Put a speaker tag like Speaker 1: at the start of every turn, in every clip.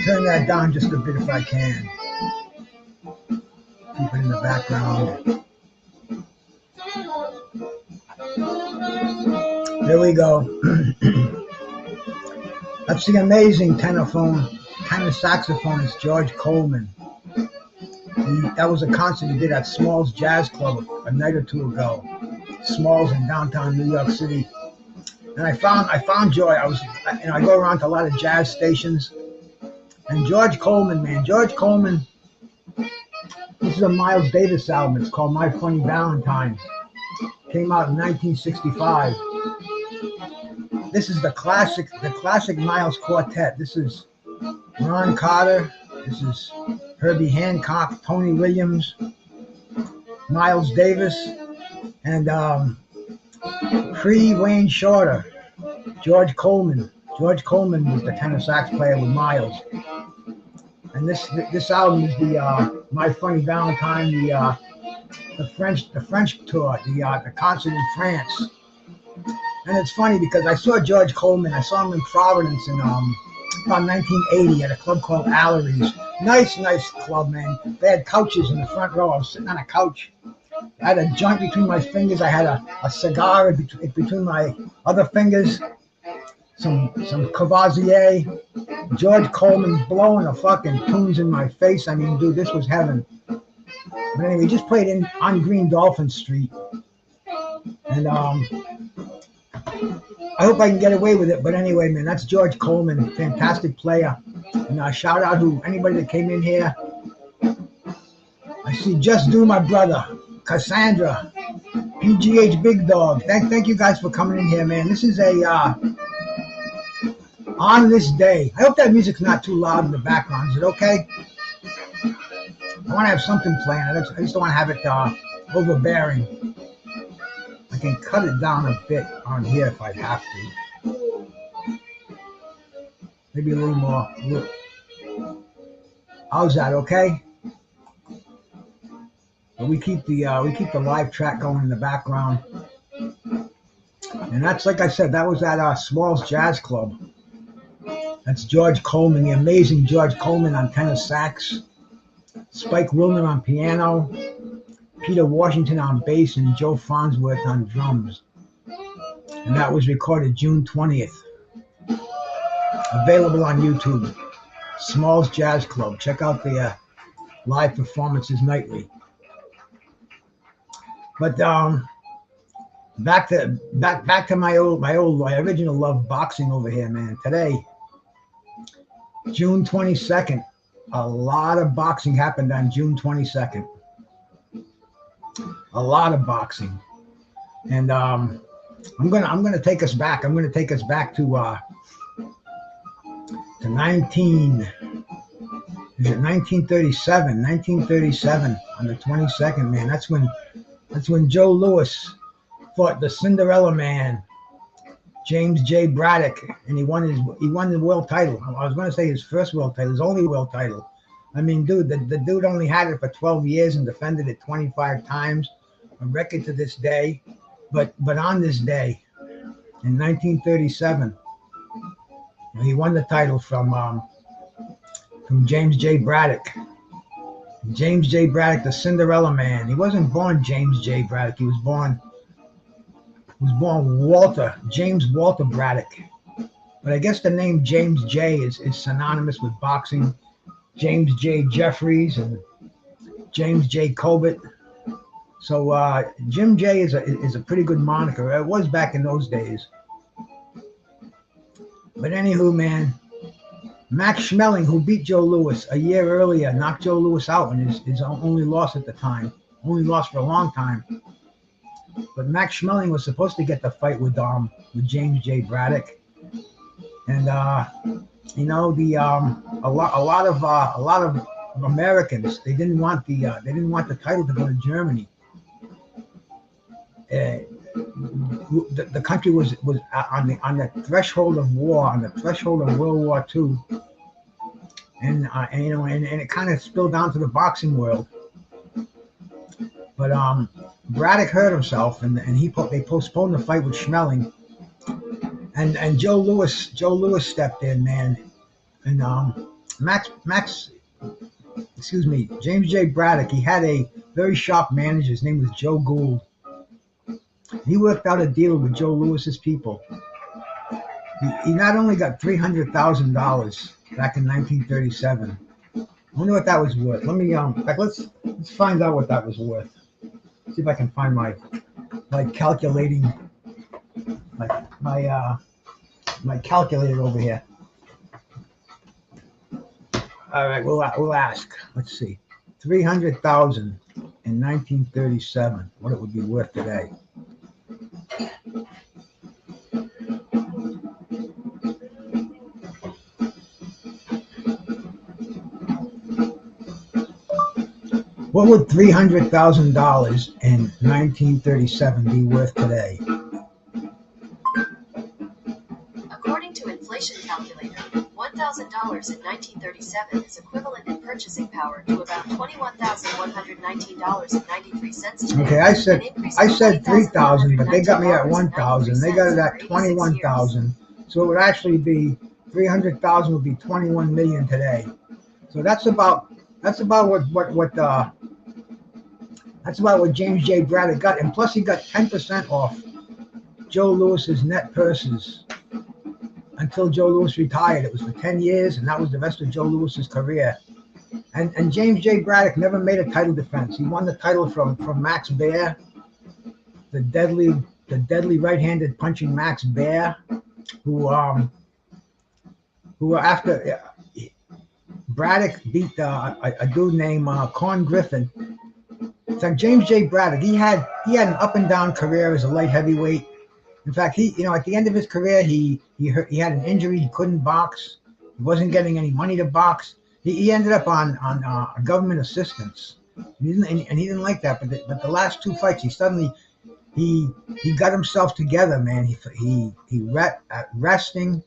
Speaker 1: Turn that down just a bit if I can. Keep it in the background. There we go. That's the amazing tenor saxophonist George Coleman. That was a concert he did at Small's Jazz Club a night or two ago. Small's in downtown New York City. And I found George. I go around to a lot of jazz stations. And George Coleman, man, this is a Miles Davis album. It's called My Funny Valentine. Came out in 1965. This is the classic Miles Quartet. This is Ron Carter. This is Herbie Hancock, Tony Williams, Miles Davis, and pre-Wayne Shorter, George Coleman. George Coleman was the tenor sax player with Miles. And this album is the My Funny Valentine, the French tour, the concert in France. And it's funny because I saw George Coleman. I saw him in Providence in about 1980 at a club called Allery's. Nice club, man. They had couches in the front row. I was sitting on a couch. I had a joint between my fingers. I had a cigar between my other fingers. Some Cavazier. George Coleman blowing the fucking tunes in my face. I mean, dude, this was heaven. But anyway, just played on Green Dolphin Street. And I hope I can get away with it. But anyway, man, that's George Coleman, fantastic player. And shout out to anybody that came in here. I see Just Do, my brother, Cassandra, PGH Big Dog. Thank you guys for coming in here, man. This is a on this day. I hope that music's not too loud in the background. Is it okay? I want to have something playing. I just don't want to have it overbearing. I can cut it down a bit on here if I have to. Maybe a little more. How's that? Okay. But we keep the live track going in the background. And that's, like I said, that was at Smalls Jazz Club. That's George Coleman, the amazing George Coleman on tenor sax, Spike Wilner on piano, Peter Washington on bass, and Joe Farnsworth on drums. And that was recorded June 20th. Available on YouTube. Smalls Jazz Club. Check out the live performances nightly. But back to my original love, boxing over here, man. Today, June 22nd, a lot of boxing happened on June 22nd. A lot of boxing, and I'm gonna take us back. I'm gonna take us back to 1937. 1937 on the 22nd, man. That's when Joe Louis fought the Cinderella Man, James J. Braddock, and he won the world title. I was going to say his first world title, his only world title. I mean, dude, the dude only had it for 12 years and defended it 25 times, a record to this day. But on this day, in 1937, he won the title from James J. Braddock. James J. Braddock, the Cinderella Man. He wasn't born James J. Braddock. He was born James Walter Braddock. But I guess the name James J. is synonymous with boxing. James J. Jeffries and James J. Colbert. So Jim J. is a pretty good moniker. It was back in those days. But anywho, man, Max Schmeling, who beat Joe Louis a year earlier, knocked Joe Louis out in his only loss at the time. Only loss for a long time. But Max Schmeling was supposed to get the fight with James J. Braddock. And you know, a lot of Americans, they didn't want the title to go to Germany. The country was on the threshold of war, on the threshold of World War II, and you know, and it kind of spilled down to the boxing world. But Braddock hurt himself, and they postponed the fight with Schmeling, and Joe Louis stepped in, man, and James J. Braddock, he had a very sharp manager. His name was Joe Gould. He worked out a deal with Joe Louis's people. He not only got $300,000 back in 1937. I wonder what that was worth. Let me let's find out what that was worth. See if I can find my calculating my calculator over here. All right, we'll ask. Let's see, 300,000 in 1937. What it would be worth today? What would $300,000 in 1937 be worth today?
Speaker 2: According to Inflation Calculator, $1,000 in 1937 is equivalent in purchasing power to about $21,119.93.
Speaker 1: Okay, I said 3,000, but they got me at 1,000. They got it at 21,000. So it would actually be 300,000 would be 21 million today. So that's about what James J. Braddock got, and plus he got 10% off Joe Louis's net purses until Joe Louis retired. It was for 10 years, and that was the rest of Joe Louis's career. And James J. Braddock never made a title defense. He won the title from Max Baer, the deadly right-handed punching Max Baer, who after Braddock beat a dude named Con Griffin. So James J. Braddock, he had an up and down career as a light heavyweight. In fact, at the end of his career, he had an injury. He couldn't box. He wasn't getting any money to box. He ended up on government assistance. He didn't like that. But the last two fights, he got himself together, man. He resting,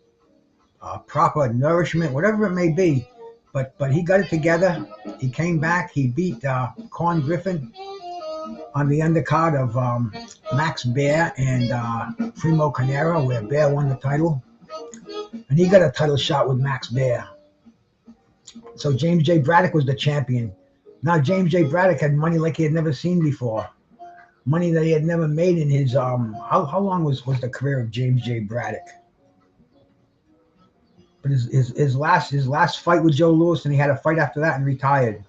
Speaker 1: proper nourishment, whatever it may be. But he got it together. He came back. He beat Con Griffin on the undercard of Max Baer and Primo Carnera, where Baer won the title. And he got a title shot with Max Baer. So James J. Braddock was the champion. Now James J. Braddock had money like he had never seen before. Money that he had never made in his how long was the career of James J. Braddock? But his last fight with Joe Louis, and he had a fight after that and retired.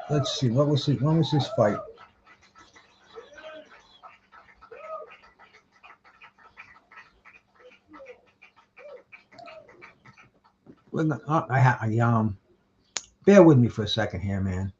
Speaker 1: Let's see, when was his fight? Bear with me for a second here, man.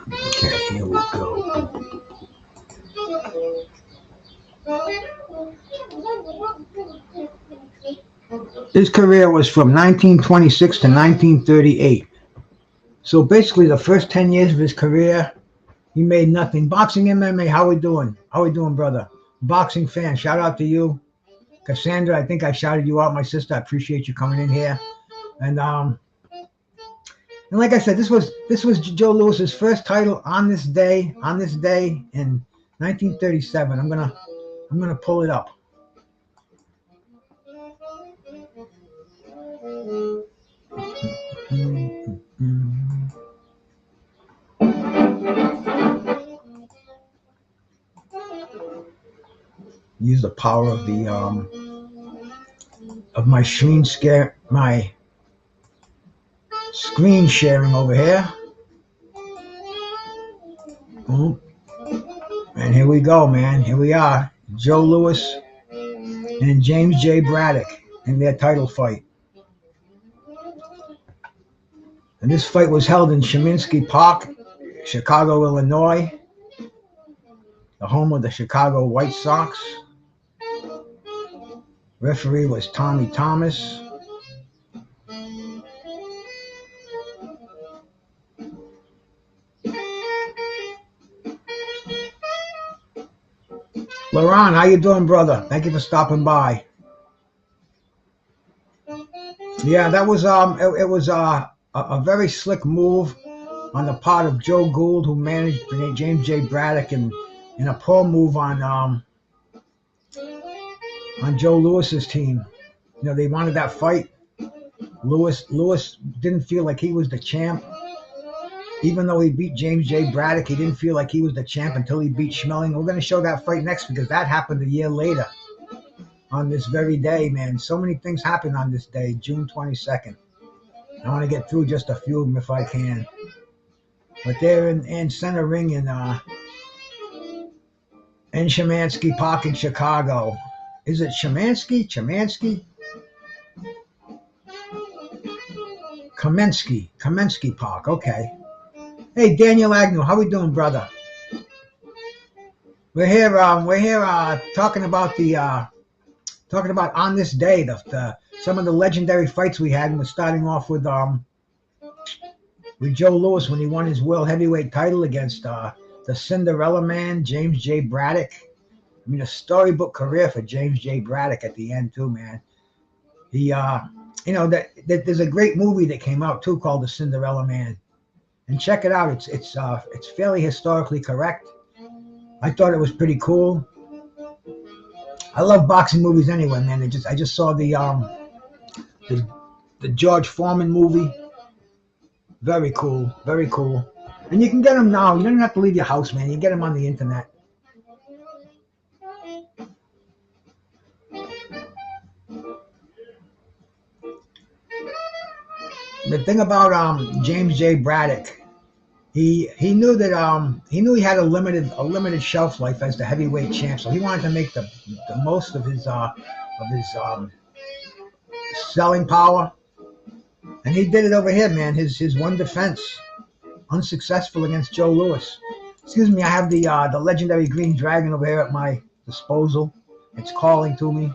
Speaker 1: Okay, here we go. His career was from 1926 to 1938. So basically the first 10 years of his career, he made nothing. Boxing, MMA, how we doing? How we doing, brother? Boxing fan, shout out to you. Cassandra, I think I shouted you out, my sister. I appreciate you coming in here. And like I said, this was Joe Louis's first title on this day in 1937. I'm gonna pull it up. Use the power of the of my screen sharing over here. Boom. And here we go, man. Here we are. Joe Louis and James J. Braddock in their title fight. And this fight was held in Sheminsky Park, Chicago, Illinois, the home of the Chicago White Sox. Referee was Tommy Thomas. Laurent, how you doing, brother? Thank you for stopping by. Yeah, that was it was a very slick move on the part of Joe Gould, who managed James J. Braddock, and a poor move on Joe Louis's team. You know, they wanted that fight. Louis didn't feel like he was the champ. Even though he beat James J. Braddock, he didn't feel like he was the champ until he beat Schmeling. We're going to show that fight next because that happened a year later on this very day, man. So many things happened on this day, June 22nd. I want to get through just a few of them if I can. But they're in center ring in Shemansky Park in Chicago. Is it Shemansky? Kamensky Park. Okay. Hey, Daniel Agnew, how we doing, brother? We're here talking about on this day some of the legendary fights we had, and we're starting off with Joe Louis when he won his world heavyweight title against the Cinderella Man, James J. Braddock. I mean, a storybook career for James J. Braddock at the end too, man. He there's a great movie that came out too called The Cinderella Man. and check it out. It's fairly historically correct. I thought it was pretty cool. I love boxing movies anyway, man. I just saw the George Foreman movie. Very cool, very cool. And you can get them now. You don't even have to leave your house, man. You get them on the internet. The thing about James J. Braddock, he knew that he had a limited shelf life as the heavyweight champ, so he wanted to make the most of his selling power, and he did it over here, man. His one defense, unsuccessful against Joe Louis. Excuse me, I have the legendary Green Dragon over here at my disposal. It's calling to me.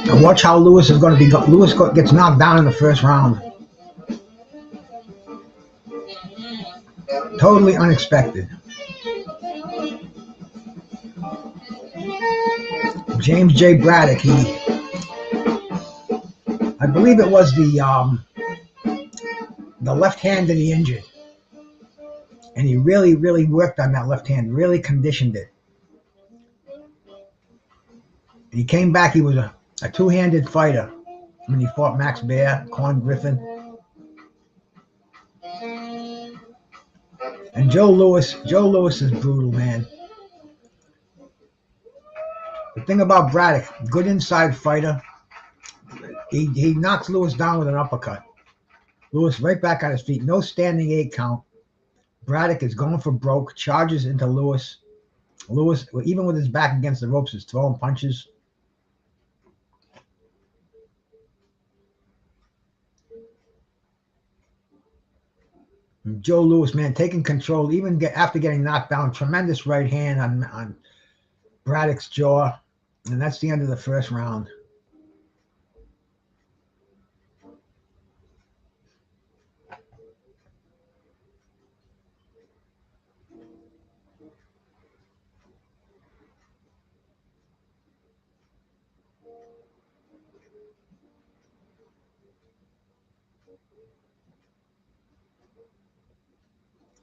Speaker 1: And watch how Louis is going to be. Louis gets knocked down in the first round. Totally unexpected. James J. Braddock, I believe it was the left hand that he injured. And he really, really worked on that left hand, really conditioned it. And he came back, he was a two-handed fighter when he fought Max Baer, Con Griffin. And Joe Louis is brutal, man. The thing about Braddock, good inside fighter. He knocks Louis down with an uppercut. Louis right back on his feet. No standing 8 count. Braddock is going for broke, charges into Louis. Louis, even with his back against the ropes, is throwing punches. And Joe Louis, man, taking control, even after getting knocked down. Tremendous right hand on Braddock's jaw. And that's the end of the first round.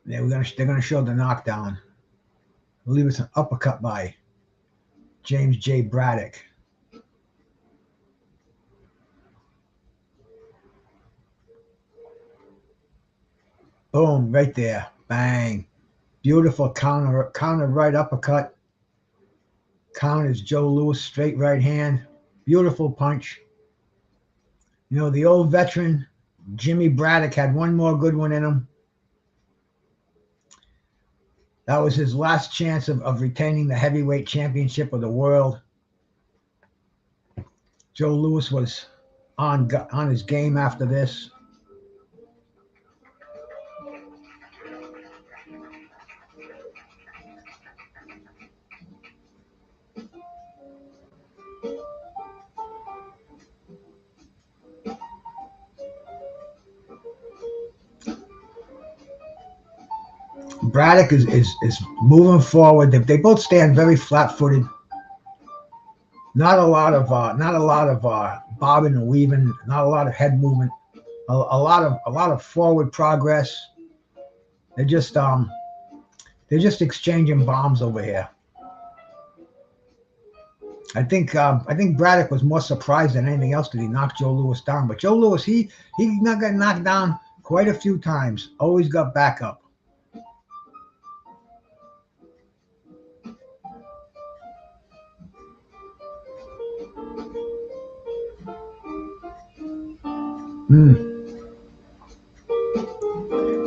Speaker 1: They're gonna show the knockdown. I believe it's an uppercut by James J. Braddock. Boom, right there. Bang. Beautiful counter right uppercut. Counters Joe Louis, straight right hand. Beautiful punch. You know, the old veteran, Jimmy Braddock, had one more good one in him. That was his last chance of retaining the heavyweight championship of the world. Joe Louis was on his game after this. Braddock is moving forward. They both stand very flat-footed. Not a lot of bobbing and weaving. Not a lot of head movement. A lot of forward progress. They're just exchanging bombs over here. I think Braddock was more surprised than anything else that he knocked Joe Louis down. But Joe Louis, he got knocked down quite a few times. Always got back up.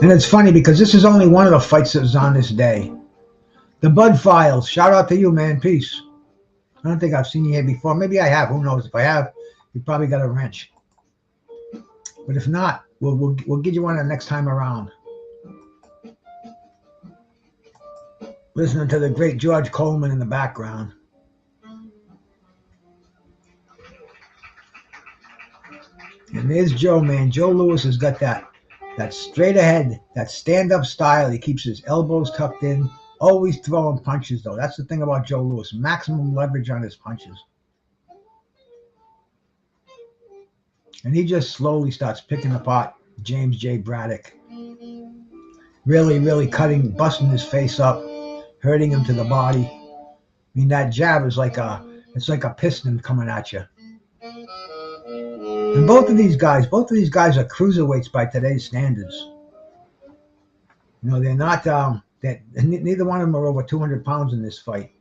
Speaker 1: And it's funny because this is only one of the fights that was on this day. The Bud Files. Shout out to you, man. Peace. I don't think I've seen you here before. Maybe I have. Who knows? If I have, you probably got a wrench. But if not, we'll get you one the next time around. Listening to the great George Coleman in the background. And there's Joe, man. Joe Louis has got that straight ahead, that stand-up style. He keeps his elbows tucked in, always throwing punches, though. That's the thing about Joe Louis. Maximum leverage on his punches. And he just slowly starts picking apart James J. Braddock. Really, really busting his face up, hurting him to the body. I mean, that jab is like a piston coming at you. And both of these guys are cruiserweights by today's standards. You know, they're not. Neither one of them are over 200 pounds in this fight.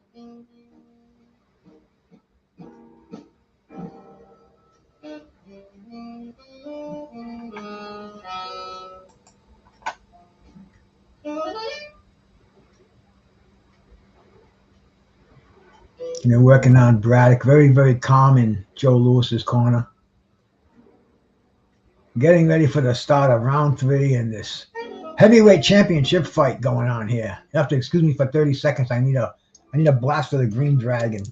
Speaker 1: And they're working on Braddock, very, very calm in Joe Louis's corner. Getting ready for the start of round 3 in this heavyweight championship fight going on here. You have to excuse me for 30 seconds. I need a blast of the Green Dragon.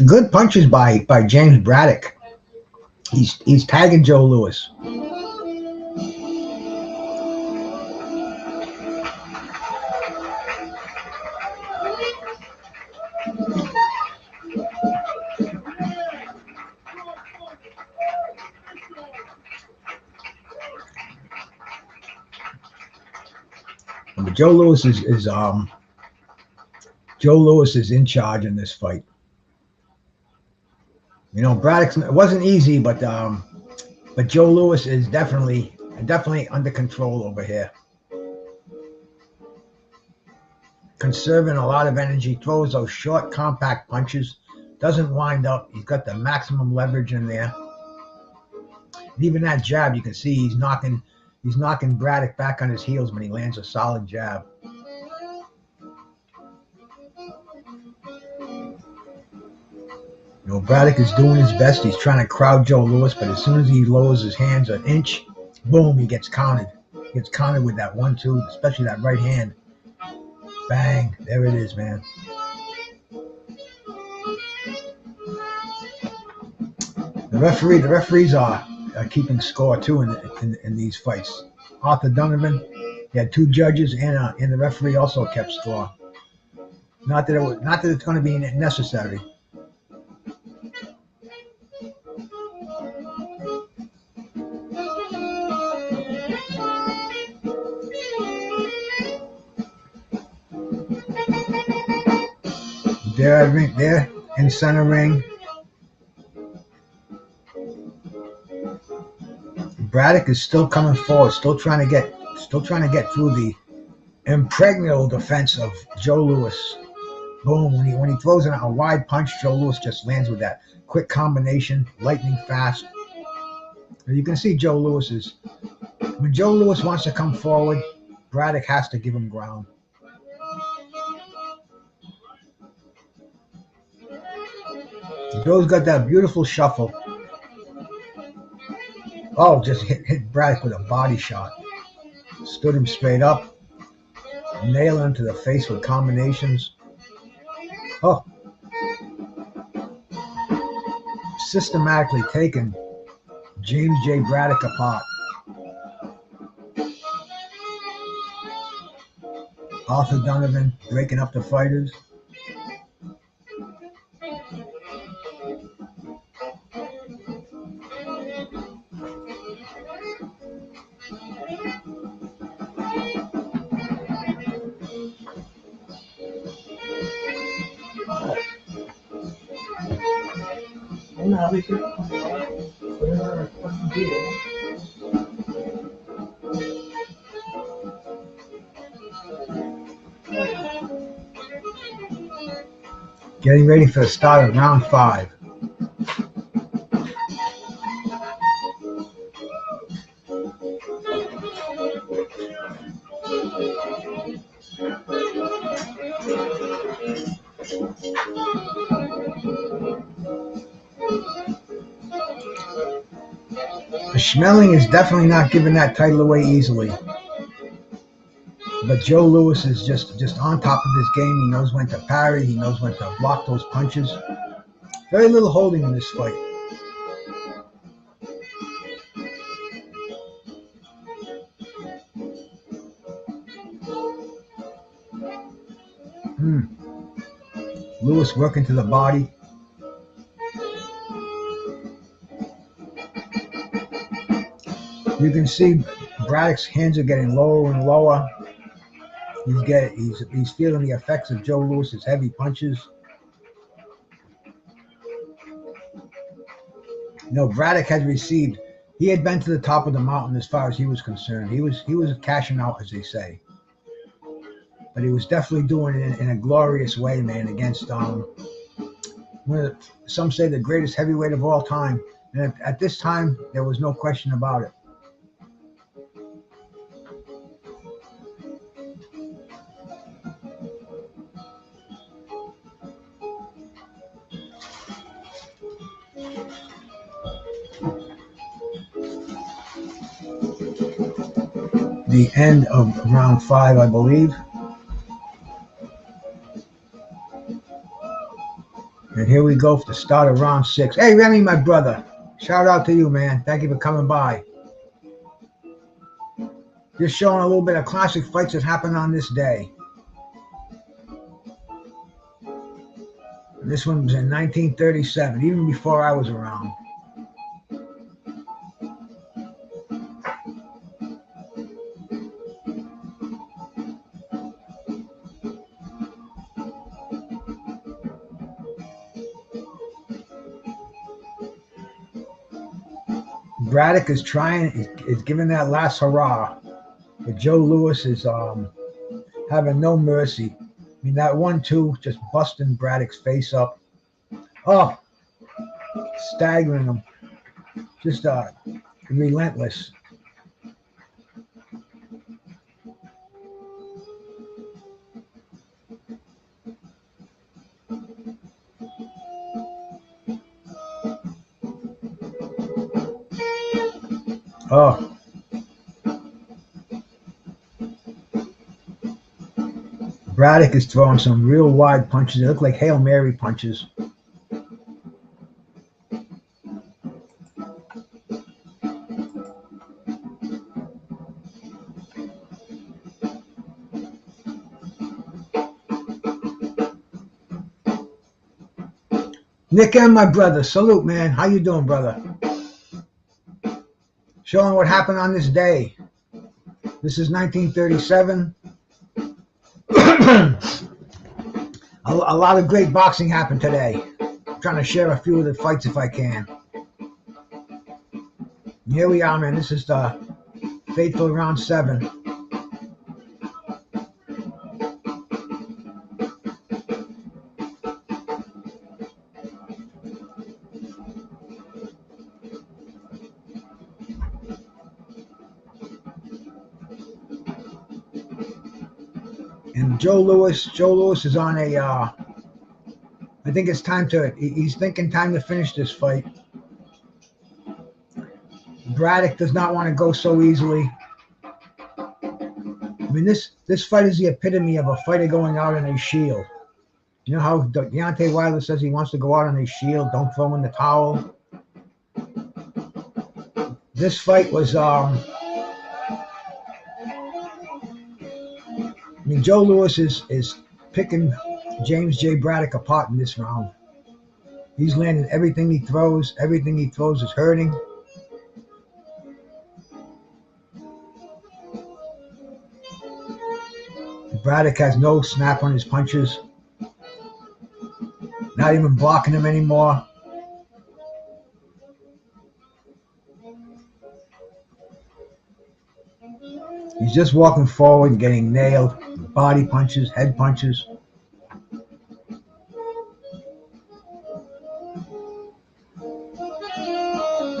Speaker 1: Good punches by James Braddock. He's tagging Joe Louis. But Joe Louis is in charge in this fight. You know, Braddock's, it wasn't easy, but Joe Louis is definitely under control over here. Conserving a lot of energy, throws those short, compact punches, doesn't wind up. He's got the maximum leverage in there. And even that jab, you can see he's knocking Braddock back on his heels when he lands a solid jab. You know, Braddock is doing his best. He's trying to crowd Joe Louis, but as soon as he lowers his hands an inch, boom, he gets counted. He gets counted with that 1-2, especially that right hand. Bang, there it is, man. The referees are keeping score too in these fights. Arthur Donovan, he had 2 judges, and the referee also kept score. Not that it's going to be necessary. There in center ring. Braddock is still coming forward, still trying to get through the impregnable defense of Joe Louis. Boom! When he throws in a wide punch, Joe Louis just lands with that quick combination, lightning fast. And you can see Joe Louis is, when Joe Louis wants to come forward, Braddock has to give him ground. Joe's got that beautiful shuffle. Oh, just hit Braddock with a body shot. Stood him straight up. Nailed him to the face with combinations. Oh. Systematically taking James J. Braddock apart. Arthur Donovan breaking up the fighters. Getting ready for the start of round 5. Schmeling is definitely not giving that title away easily. But Joe Louis is just on top of his game. He knows when to parry. He knows when to block those punches. Very little holding in this fight. Louis working to the body. You can see Braddock's hands are getting lower and lower. He's feeling the effects of Joe Louis's heavy punches. You know, Braddock had received. He had been to the top of the mountain as far as he was concerned. He was cashing out, as they say. But he was definitely doing it in a glorious way, man, against some say the greatest heavyweight of all time. And at this time, there was no question about it. The end of round 5, I believe. And here we go for the start of round 6. Hey, Remy, my brother. Shout out to you, man. Thank you for coming by. Just showing a little bit of classic fights that happened on this day. And this one was in 1937, even before I was around. Braddock is giving that last hurrah, but Joe Louis is having no mercy. I mean, that 1-2 just busting Braddock's face up. Oh, staggering him. Just relentless. Oh. Braddock is throwing some real wide punches. They look like Hail Mary punches. Nick and my brother, salute, man. How you doing, brother? Showing what happened on this day. This is 1937. A lot of great boxing happened today. I'm trying to share a few of the fights if I can. And here we are, man. This is the fateful round 7. And Joe Louis is on a, I think it's he's thinking time to finish this fight. Braddock does not want to go so easily. I mean, this fight is the epitome of a fighter going out on his shield. You know how Deontay Wilder says he wants to go out on his shield, don't throw in the towel. This fight was, I mean, Joe Louis is picking James J. Braddock apart in this round. He's landing everything he throws. Everything he throws is hurting. Braddock has no snap on his punches. Not even blocking him anymore. He's just walking forward and getting nailed. Body punches, head punches.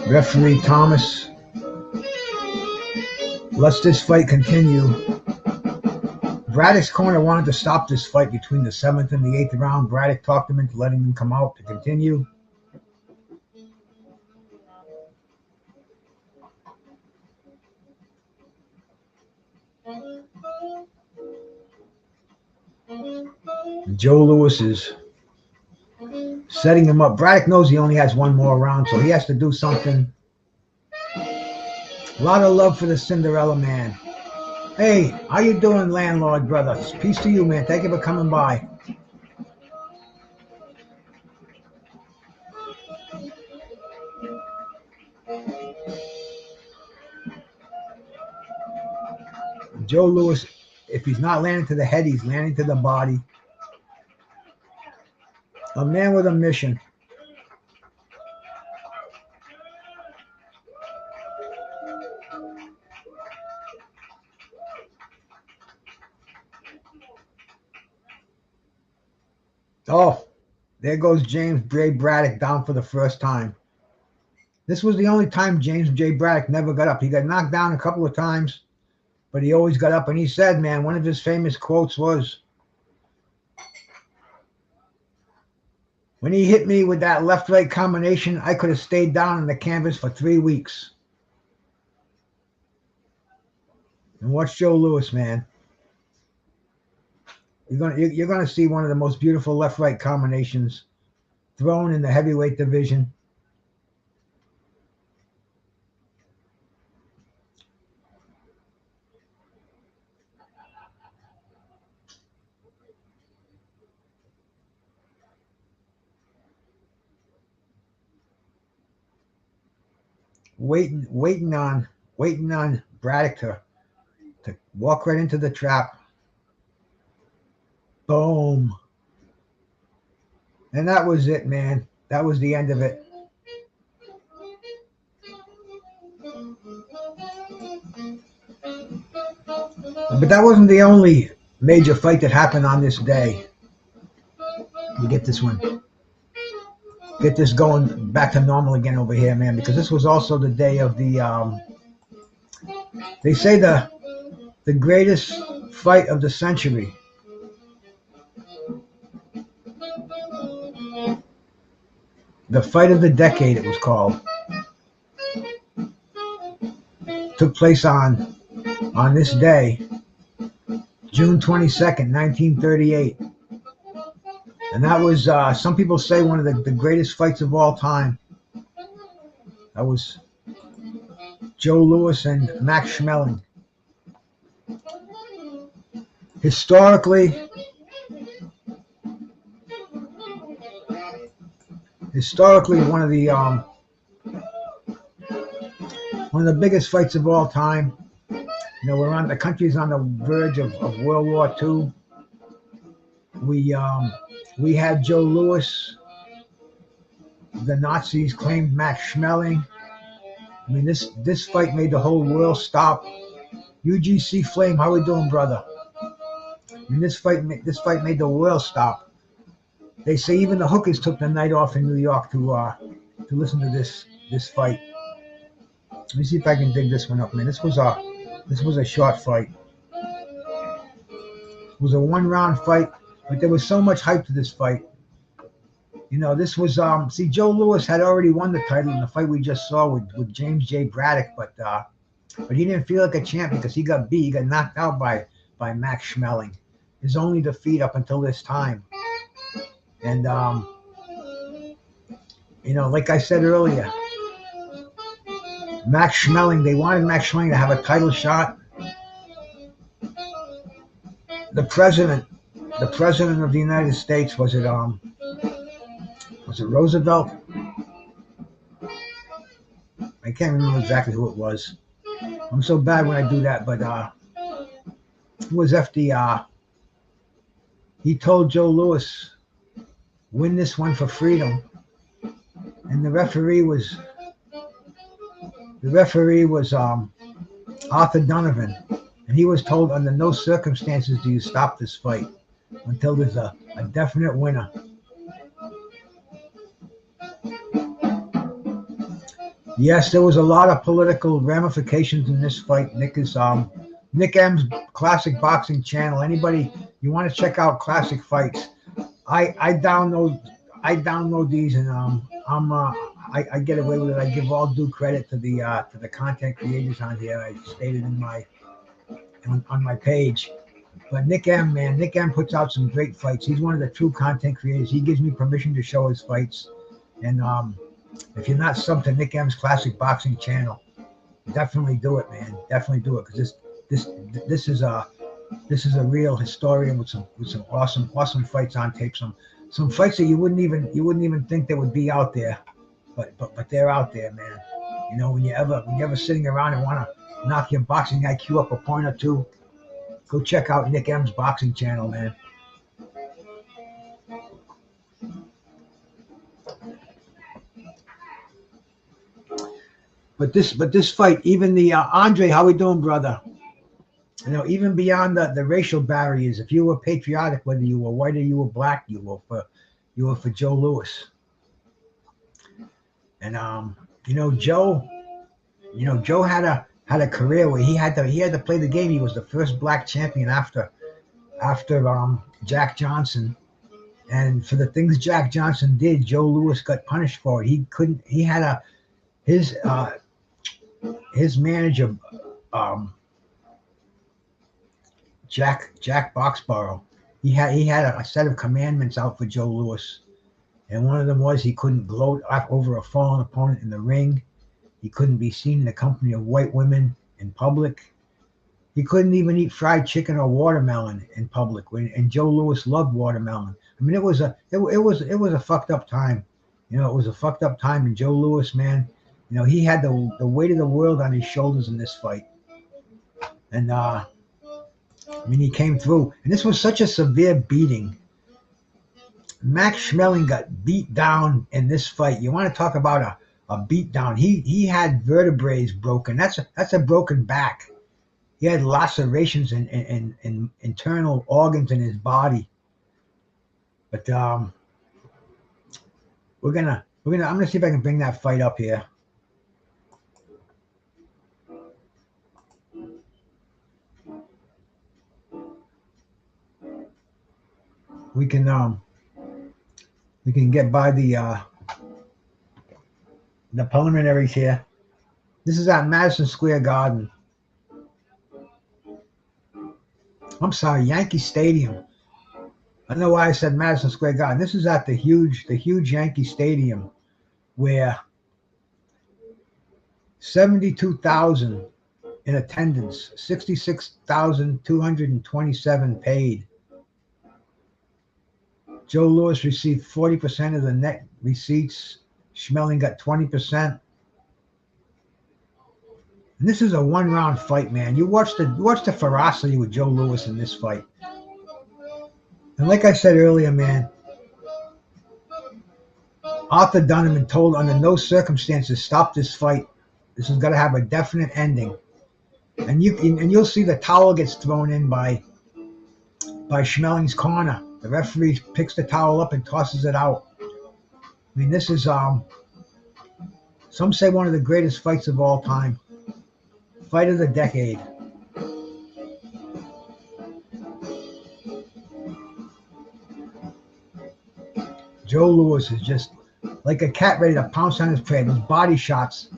Speaker 1: Referee Thomas lets this fight continue. Braddock's corner wanted to stop this fight between the 7th and the 8th round. Braddock talked him into letting him come out to continue. Joe Louis is setting him up. Braddock knows he only has one more round, so he has to do something. A lot of love for the Cinderella man. Hey, how you doing, landlord brother? Peace to you, man. Thank you for coming by. Joe Louis, if he's not landing to the head, he's landing to the body. A man with a mission. Oh, there goes James J. Braddock down for the first time. This was the only time James J. Braddock never got up. He got knocked down a couple of times, but he always got up. And he said, man, one of his famous quotes was, when he hit me with that left-right combination, I could have stayed down on the canvas for 3 weeks. And watch Joe Louis, man. You're gonna see one of the most beautiful left-right combinations thrown in the heavyweight division. Waiting on Braddock to walk right into the trap. Boom. And that was it, man. That was the end of it. But that wasn't the only major fight that happened on this day. Let me get this one. Get this going back to normal again over here, man, because this was also the day of the, they say the greatest fight of the century. The fight of the decade, it was called. Took place on this day, June 22nd, 1938. And that was, some people say, one of the greatest fights of all time. That was Joe Louis and Max Schmeling. Historically, one of the biggest fights of all time. You know, the country's on the verge of World War II. We had Joe Louis. The Nazis claimed Max Schmeling. I mean, this fight made the whole world stop. UGC Flame, how we doing, brother? I mean, this fight made the world stop. They say even the hookers took the night off in New York to listen to this fight. Let me see if I can dig this one up, man. This was a short fight. It was a 1-round fight, but there was so much hype to this fight. You know, this was see, Joe Louis had already won the title in the fight we just saw with James J. Braddock, but he didn't feel like a champ because he got beat. He got knocked out by Max Schmeling. His only defeat up until this time. And you know, like I said earlier, Max Schmeling, they wanted Max Schmeling to have a title shot. The president of the United States, was it Roosevelt? I can't remember exactly who it was. I'm so bad when I do that, but it was FDR. He told Joe Louis, win this one for freedom. And the referee was Arthur Donovan. And he was told under no circumstances do you stop this fight until there's a definite winner. Yes, there was a lot of political ramifications in this fight. Nick M's Classic Boxing Channel. Anybody you want to check out classic fights? I download these, and I get away with it. I give all due credit to the content creators on here. I stated in on my page. But Nick M puts out some great fights. He's one of the true content creators. He gives me permission to show his fights. And if you're not subbed to Nick M's Classic Boxing Channel, definitely do it, man. Definitely do it, because this is a real historian with some awesome fights on tape. Some fights that you wouldn't even think they would be out there, but they're out there, man. You know, when you're ever sitting around and want to knock your boxing IQ up a point or two, go check out Nick M's Boxing Channel, man. But this fight, even the Andre, how we doing, brother? You know, even beyond the racial barriers, if you were patriotic, whether you were white or you were black, you were for Joe Louis. And Joe had a career where he had to play the game. He was the first black champion after Jack Johnson. And for the things Jack Johnson did, Joe Louis got punished for it. His manager, Jack Boxborough, he had a set of commandments out for Joe Louis, and one of them was he couldn't gloat over a fallen opponent in the ring. He couldn't be seen in the company of white women in public. He couldn't even eat fried chicken or watermelon in public. And Joe Louis loved watermelon. I mean, it was a fucked up time. You know, it was a fucked up time. And Joe Louis, man, you know, he had the weight of the world on his shoulders in this fight. And I mean, he came through. And this was such a severe beating. Max Schmeling got beat down in this fight. You want to talk about a beat down? He had vertebrae broken. That's a broken back. He had lacerations in internal organs in his body. But I'm gonna see if I can bring that fight up here. We can get by the preliminaries here. This is at Madison Square Garden. I'm sorry, Yankee Stadium. I don't know why I said Madison Square Garden. This is at the huge Yankee Stadium, where 72,000 in attendance, 66,227 paid. Joe Louis received 40% of the net receipts. Schmeling got 20%. And this is a one-round fight, man. You watch the ferocity with Joe Louis in this fight. And like I said earlier, man, Arthur Dunham told under no circumstances stop this fight. This has got to have a definite ending. And you'll see the towel gets thrown in by Schmeling's corner. The referee picks the towel up and tosses it out. I mean, this is some say one of the greatest fights of all time. Fight of the decade. Joe Louis is just like a cat ready to pounce on his prey. Those body shots.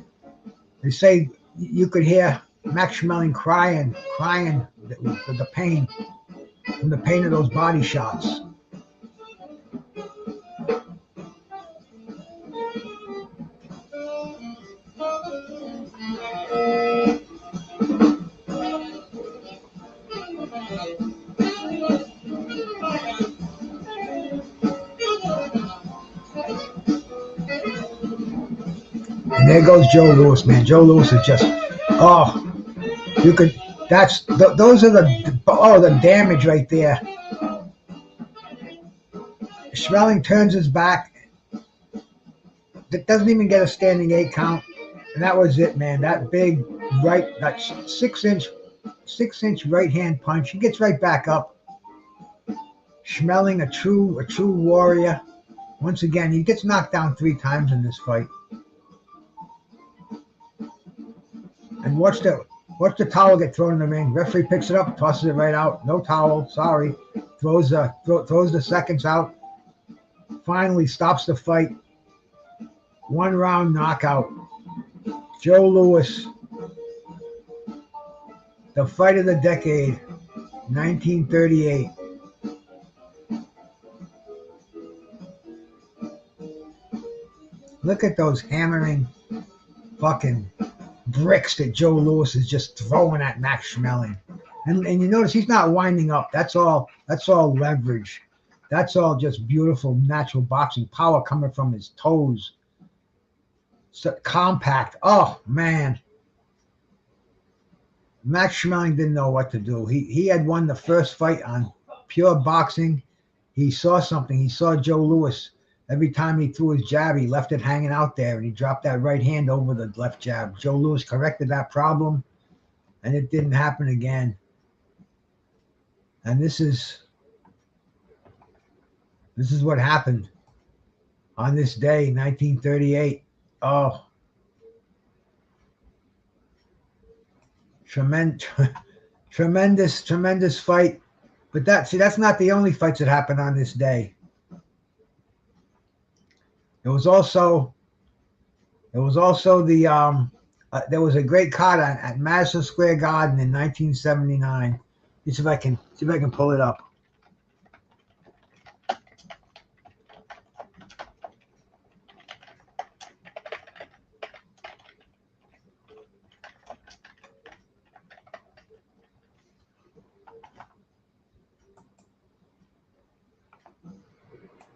Speaker 1: They say you could hear Max Schmeling crying the pain, from the pain of those body shots. And there goes Joe Louis, man. Joe Louis is just, those are the damage right there. Schmeling turns his back. That doesn't even get a standing 8 count. And that was it, man. That big right, that 6-inch 6-inch right hand punch. He gets right back up. Schmeling, a true warrior. Once again, he gets knocked down 3 times in this fight. And watch the towel get thrown in the ring. Referee picks it up, tosses it right out. No towel, sorry. Throws the seconds out. Finally stops the fight. 1-round knockout. Joe Louis. The fight of the decade. 1938. Look at those hammering fucking bricks that Joe Louis is just throwing at Max Schmeling. And you notice he's not winding up. That's all leverage. That's all just beautiful natural boxing power coming from his toes. So compact. Oh man. Max Schmeling didn't know what to do. He had won the first fight on pure boxing. He saw something. He saw Joe Louis. Every time he threw his jab, he left it hanging out there, and he dropped that right hand over the left jab. Joe Louis corrected that problem, and it didn't happen again. And this is what happened on this day, 1938. Oh, tremendous fight. But that's not the only fights that happened on this day. There was also the there was a great card at Madison Square Garden in 1979. Let's see if I can pull it up.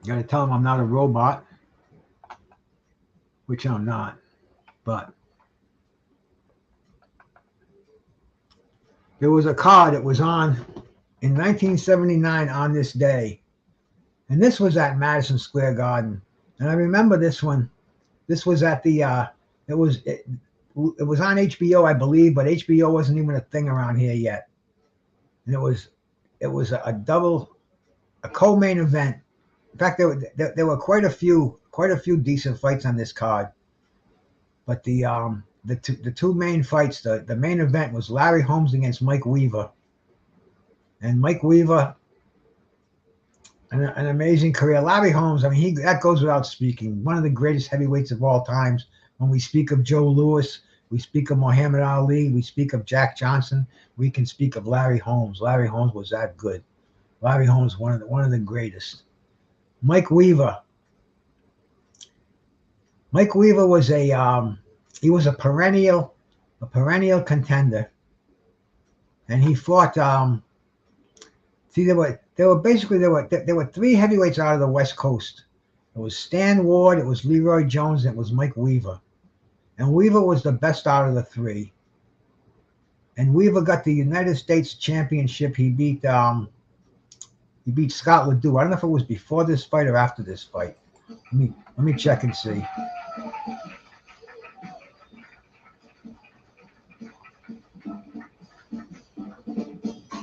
Speaker 1: Got to tell him I'm not a robot, which I'm not, but there was a card that was on in 1979 on this day, and this was at Madison Square Garden, and I remember this one. This was at the it was on HBO, I believe, but HBO wasn't even a thing around here yet, and it was a co-main event. In fact, there were quite a few decent fights on this card, but the two main fights, the main event was Larry Holmes against Mike Weaver, and Mike Weaver, an amazing career. Larry Holmes, I mean, that goes without speaking, one of the greatest heavyweights of all times. When we speak of Joe Louis, we speak of Muhammad Ali, we speak of Jack Johnson, we can speak of Larry Holmes. Larry Holmes was that good. Larry Holmes, one of the greatest. Mike Weaver was he was a perennial contender, and he fought. There were 3 heavyweights out of the West Coast. It was Stan Ward, it was Leroy Jones, and it was Mike Weaver, and Weaver was the best out of the 3. And Weaver got the United States Championship. He beat Scott Ledoux. I don't know if it was before this fight or after this fight. Let me check and see.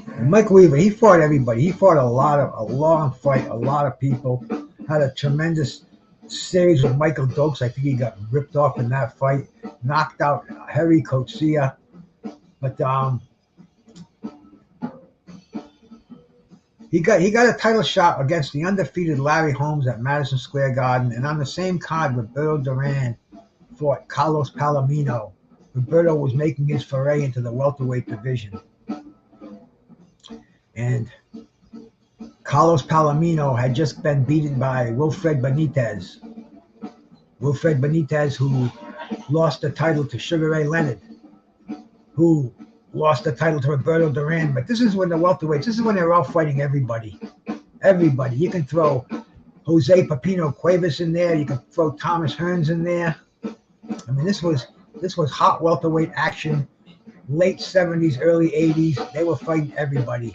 Speaker 1: And Mike Weaver, he fought everybody. He fought a long fight, a lot of people. Had a tremendous series with Michael Dokes. I think he got ripped off in that fight. Knocked out Harry Coetzee. But He got a title shot against the undefeated Larry Holmes at Madison Square Garden, and on the same card, Roberto Durán fought Carlos Palomino. Roberto was making his foray into the welterweight division, and Carlos Palomino had just been beaten by Wilfred Benitez. Wilfred Benitez, who lost the title to Sugar Ray Leonard, who lost the title to Roberto Durán. But this is when the welterweights, this is when they're all fighting everybody. Everybody. You can throw Jose Pepino Cuevas in there. You can throw Thomas Hearns in there. I mean, this was hot welterweight action. Late 70s, early 80s. They were fighting everybody.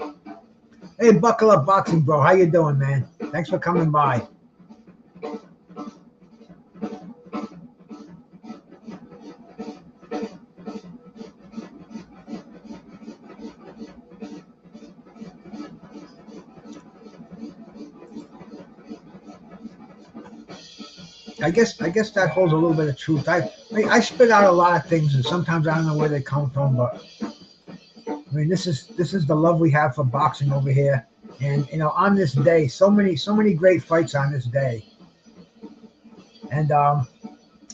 Speaker 1: Hey, Buckle Up Boxing, bro. How you doing, man? Thanks for coming by. I guess that holds a little bit of truth. I spit out a lot of things, and sometimes I don't know where they come from, but I mean, this is the love we have for boxing over here. And on this day, so many great fights on this day. And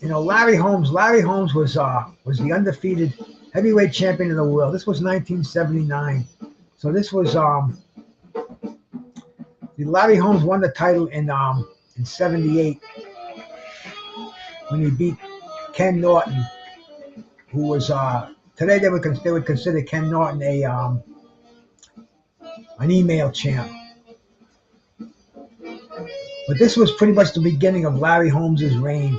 Speaker 1: Larry Holmes was the undefeated heavyweight champion of the world. This was 1979. So this was Larry Holmes won the title in '78 when he beat Ken Norton, who was today they would consider Ken Norton an email champ. But this was pretty much the beginning of Larry Holmes' reign.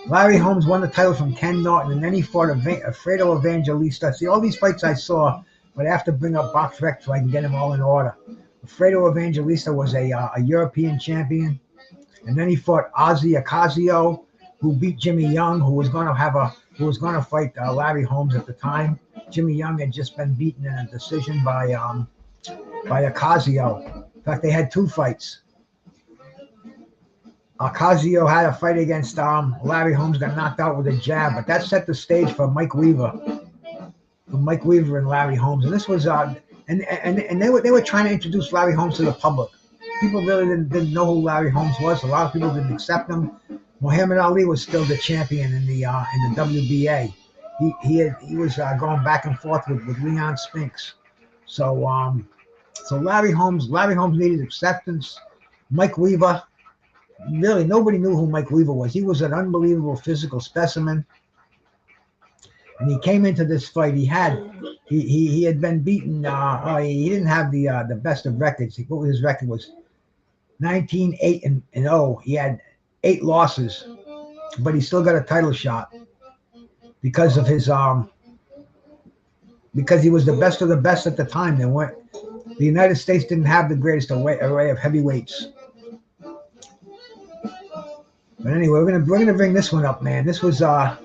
Speaker 1: Larry Holmes won the title from Ken Norton, and then he fought Alfredo Evangelista. See, all these fights I saw, but I have to bring up BoxRec so I can get them all in order. Alfredo Evangelista was a European champion, and then he fought Ozzy Ocasio, who beat Jimmy Young, who was going to fight Larry Holmes at the time. Jimmy Young had just been beaten in a decision by Ocasio. In fact, they had two fights. Ocasio had a fight against Larry Holmes, got knocked out with a jab, but that set the stage for Mike Weaver and Larry Holmes. And this was and they were trying to introduce Larry Holmes to the public. People really didn't know who Larry Holmes was. A lot of people didn't accept him. Muhammad Ali was still the champion in the WBA. He was going back and forth with Leon Spinks. So Larry Holmes needed acceptance. Mike Weaver, really nobody knew who Mike Weaver was. He was an unbelievable physical specimen. And he came into this fight. He had been beaten. He didn't have the best of records. What his record was? 19-8-0. He had 8 losses, but he still got a title shot because of his because he was the best of the best at the time. The United States didn't have the greatest array of heavyweights. But anyway, we're gonna bring this one up, man. This was a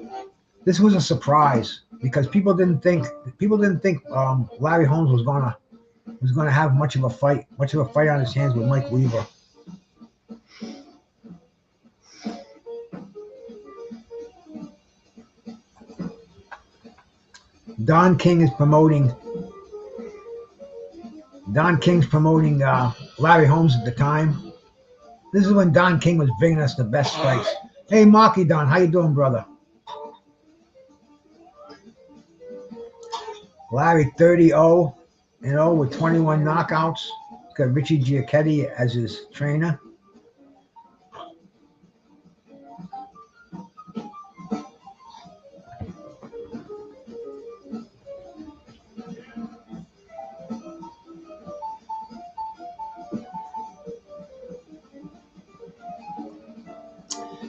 Speaker 1: surprise because people didn't think Larry Holmes was gonna have much of a fight on his hands with Mike Weaver. Don King's promoting Larry Holmes at the time. This is when Don King was bringing us the best fights. Hey, Marky Don, how you doing, brother? Larry 30-0 with 21 knockouts. He's got Richie Giacchetti as his trainer.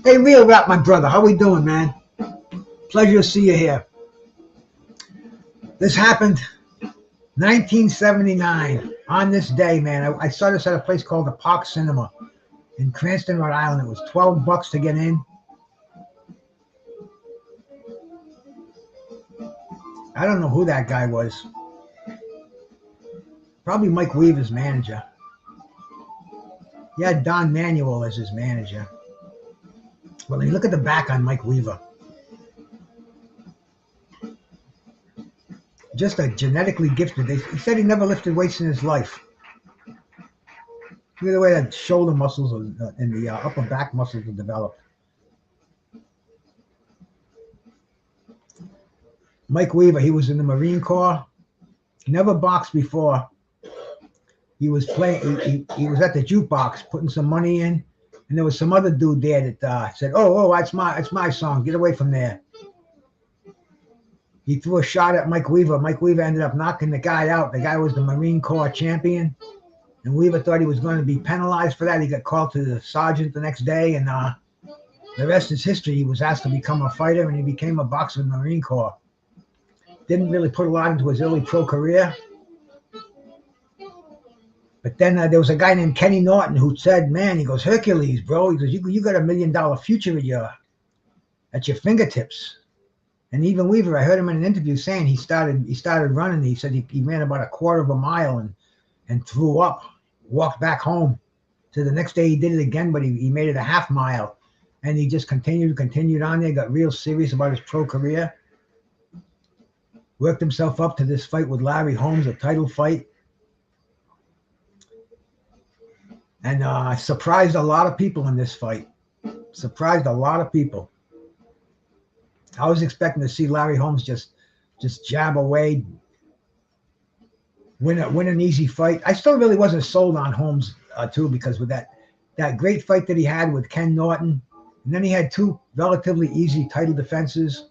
Speaker 1: Hey, Real Rap, my brother. How we doing, man? Pleasure to see you here. This happened 1979 on this day, man. I saw this at a place called the Park Cinema in Cranston, Rhode Island. It was $12 to get in. I don't know who that guy was. Probably Mike Weaver's manager. He had Don Manuel as his manager. Well, when you look at the back on Mike Weaver, just a genetically gifted. He said he never lifted weights in his life. Look at the way that shoulder muscles and the upper back muscles are developed. Mike Weaver, he was in the Marine Corps. He never boxed before. He was playing. He was at the jukebox putting some money in. And there was some other dude there that said, "Oh, that's my song. Get away from there." He threw a shot at Mike Weaver. Mike Weaver ended up knocking the guy out. The guy was the Marine Corps champion, and Weaver thought he was going to be penalized for that. He got called to the sergeant the next day, and the rest is history. He was asked to become a fighter, and he became a boxer in the Marine Corps. Didn't really put a lot into his early pro career. But then there was a guy named Kenny Norton who said, "Man," he goes, "Hercules, bro." He goes, "You got $1 million future at your fingertips." And even Weaver, I heard him in an interview saying he started running. He said he ran about a quarter of a mile and threw up, walked back home. So the next day he did it again, but he made it a half mile. and he just continued on there, got real serious about his pro career. Worked himself up to this fight with Larry Holmes, a title fight. And surprised a lot of people in this fight. Surprised a lot of people. I was expecting to see Larry Holmes just jab away, win an easy fight. I still really wasn't sold on Holmes too, because with that great fight that he had with Ken Norton, and then he had two relatively easy title defenses.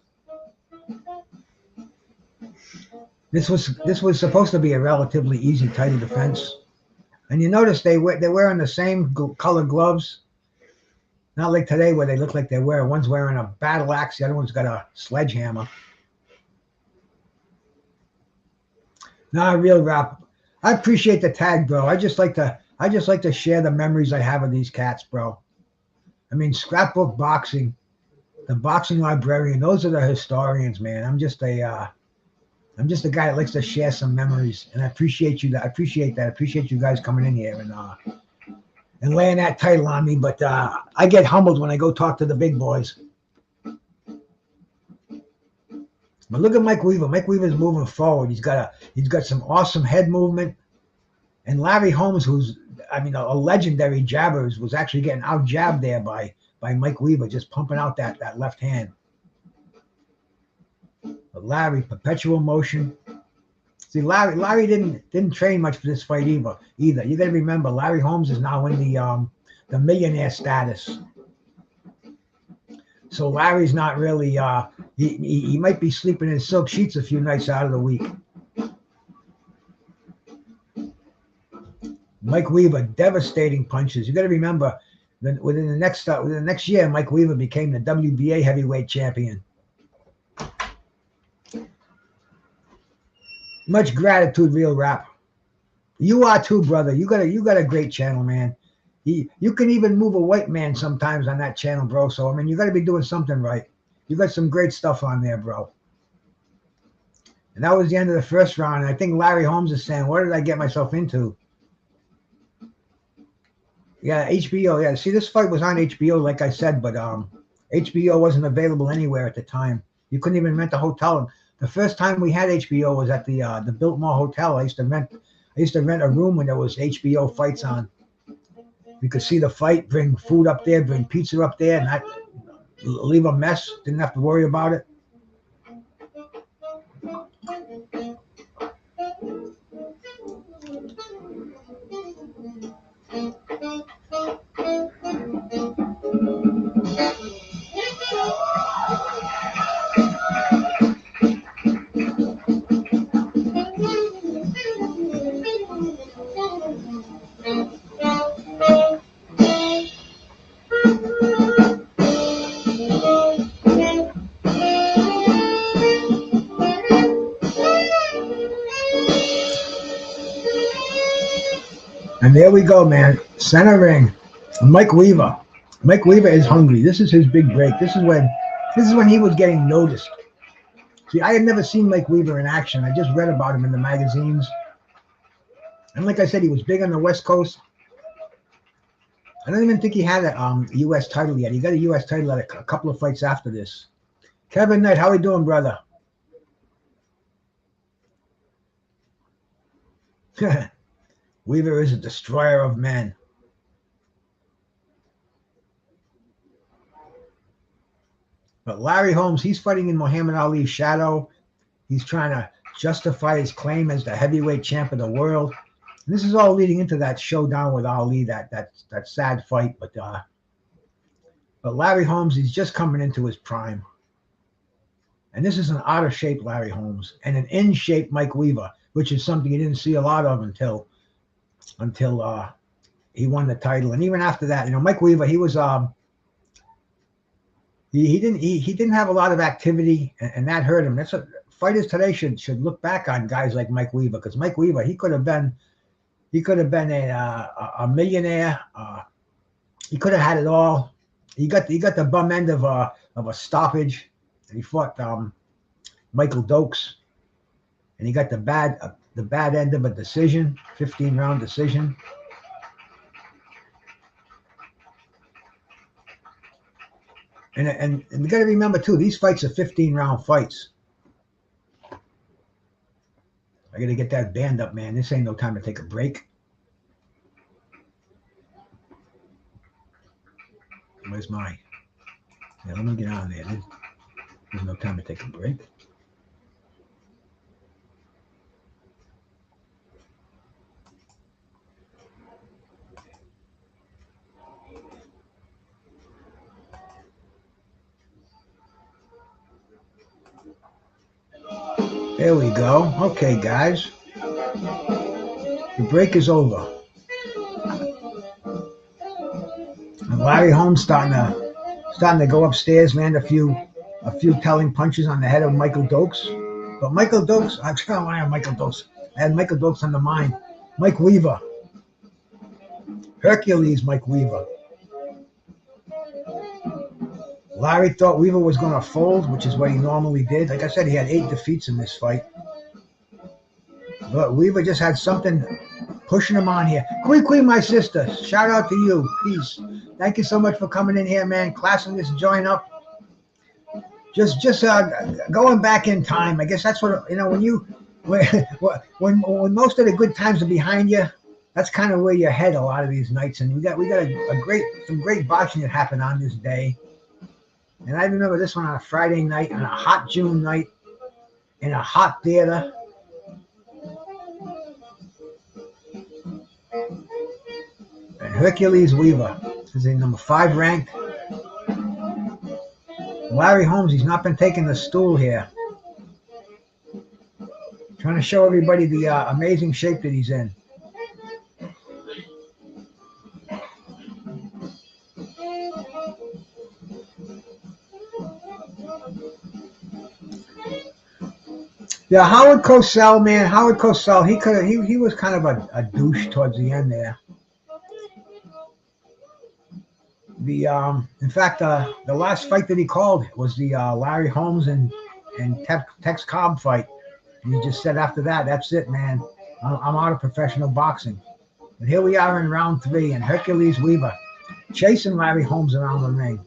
Speaker 1: This was supposed to be a relatively easy title defense, and you notice they're wearing the same color gloves. Not like today where they look like one's wearing a battle axe, the other one's got a sledgehammer. Not a real rap. I appreciate the tag, bro. I just like to share the memories I have of these cats, bro. I mean, Scrapbook Boxing, the Boxing Librarian, those are the historians, man. I'm just a guy that likes to share some memories, and I appreciate you. I appreciate that. I appreciate you guys coming in here and laying that title on me. But I get humbled when I go talk to the big boys. But look at Mike Weaver. Mike Weaver's moving forward. He's got some awesome head movement. And Larry Holmes, who's a legendary jabber, was actually getting out jabbed there by Mike Weaver, just pumping out that left hand. But Larry, perpetual motion. See, Larry didn't train much for this fight either. You got to remember, Larry Holmes is now in the millionaire status. So Larry's not really. He might be sleeping in silk sheets a few nights out of the week. Mike Weaver, devastating punches. You got to remember that within the next year, Mike Weaver became the WBA heavyweight champion. Much gratitude, Real Rap. You are too, brother. You got a great channel, man. You can even move a white man sometimes on that channel, bro. So you got to be doing something right. You got some great stuff on there, bro. And that was the end of the first round. And I think Larry Holmes is saying, "What did I get myself into?" Yeah, HBO. Yeah, see, this fight was on HBO, like I said, but HBO wasn't available anywhere at the time. You couldn't even rent a hotel. The first time we had HBO was at the Biltmore Hotel. I used to rent a room when there was HBO fights on. We could see the fight, bring food up there, bring pizza up there, and not leave a mess. Didn't have to worry about it. And there we go, man. Center ring. Mike Weaver. Mike Weaver is hungry. This is his big break. This is when he was getting noticed. See, I had never seen Mike Weaver in action. I just read about him in the magazines. And like I said, he was big on the West Coast. I don't even think he had a U.S. title yet. He got a U.S. title at a couple of fights after this. Kevin Knight, how are we doing, brother? Weaver is a destroyer of men. But Larry Holmes, he's fighting in Muhammad Ali's shadow. He's trying to justify his claim as the heavyweight champ of the world. And this is all leading into that showdown with Ali, that sad fight. But Larry Holmes, he's just coming into his prime. And this is an out of shape Larry Holmes and an in shape Mike Weaver, which is something you didn't see a lot of until he won the title. And even after that, Mike Weaver, he was he didn't have a lot of activity, and that hurt him. That's what fighters today should look back on, guys like Mike Weaver, because Mike Weaver, he could have been a millionaire. He could have had it all. He got the bum end of a stoppage, and he fought Michael Dokes, and he got the bad end of a decision, 15-round decision. And you got to remember too, these fights are 15-round fights. I got to get that band up, man. This ain't no time to take a break. Where's my? Yeah, let me get on there. There's no time to take a break. There we go. Okay, guys. The break is over. And Larry Holmes starting to go upstairs, land a few telling punches on the head of Michael Dokes. But Michael Dokes, I'm trying to lie on Michael Dokes. I had Michael Dokes on the mind. Mike Weaver. Hercules Mike Weaver. Larry thought Weaver was going to fold, which is what he normally did. Like I said, he had 8 defeats in this fight. But Weaver just had something pushing him on here. Queen, my sister, shout out to you. Peace. Thank you so much for coming in here, man. Classing this joint up. Just going back in time. I guess that's what, when most of the good times are behind you, that's kind of where you're head a lot of these nights. And we got some great boxing that happened on this day. And I remember this one on a Friday night, on a hot June night, in a hot theater. And Hercules Weaver is in number 5 ranked. Larry Holmes, he's not been taking the stool here. Trying to show everybody the amazing shape that he's in. Yeah, Howard Cosell, man. Howard Cosell, he was kind of a douche towards the end there. In fact, the last fight that he called was the Larry Holmes and Tex Cobb fight. And he just said after that, that's it, man. I'm out of professional boxing. But here we are in round 3, and Hercules Weaver chasing Larry Holmes around the ring.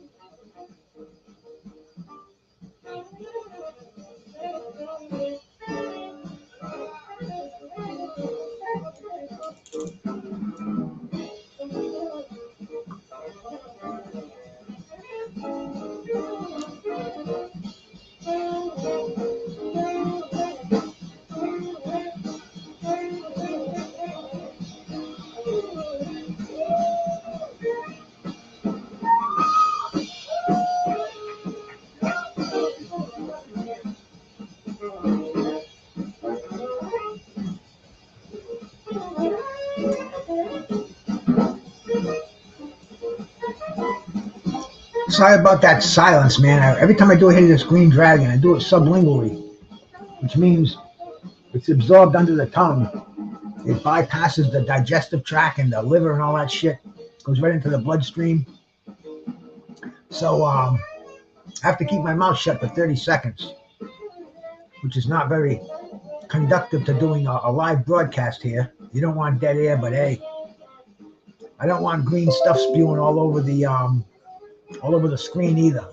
Speaker 1: Sorry about that silence, man. Every time I do a hit of this green dragon, I do it sublingually, which means it's absorbed under the tongue. It bypasses the digestive tract and the liver and all that shit. Goes right into the bloodstream. So I have to keep my mouth shut for 30 seconds, which is not very conductive to doing a live broadcast here. You don't want dead air, but hey, I don't want green stuff spewing all over the screen either.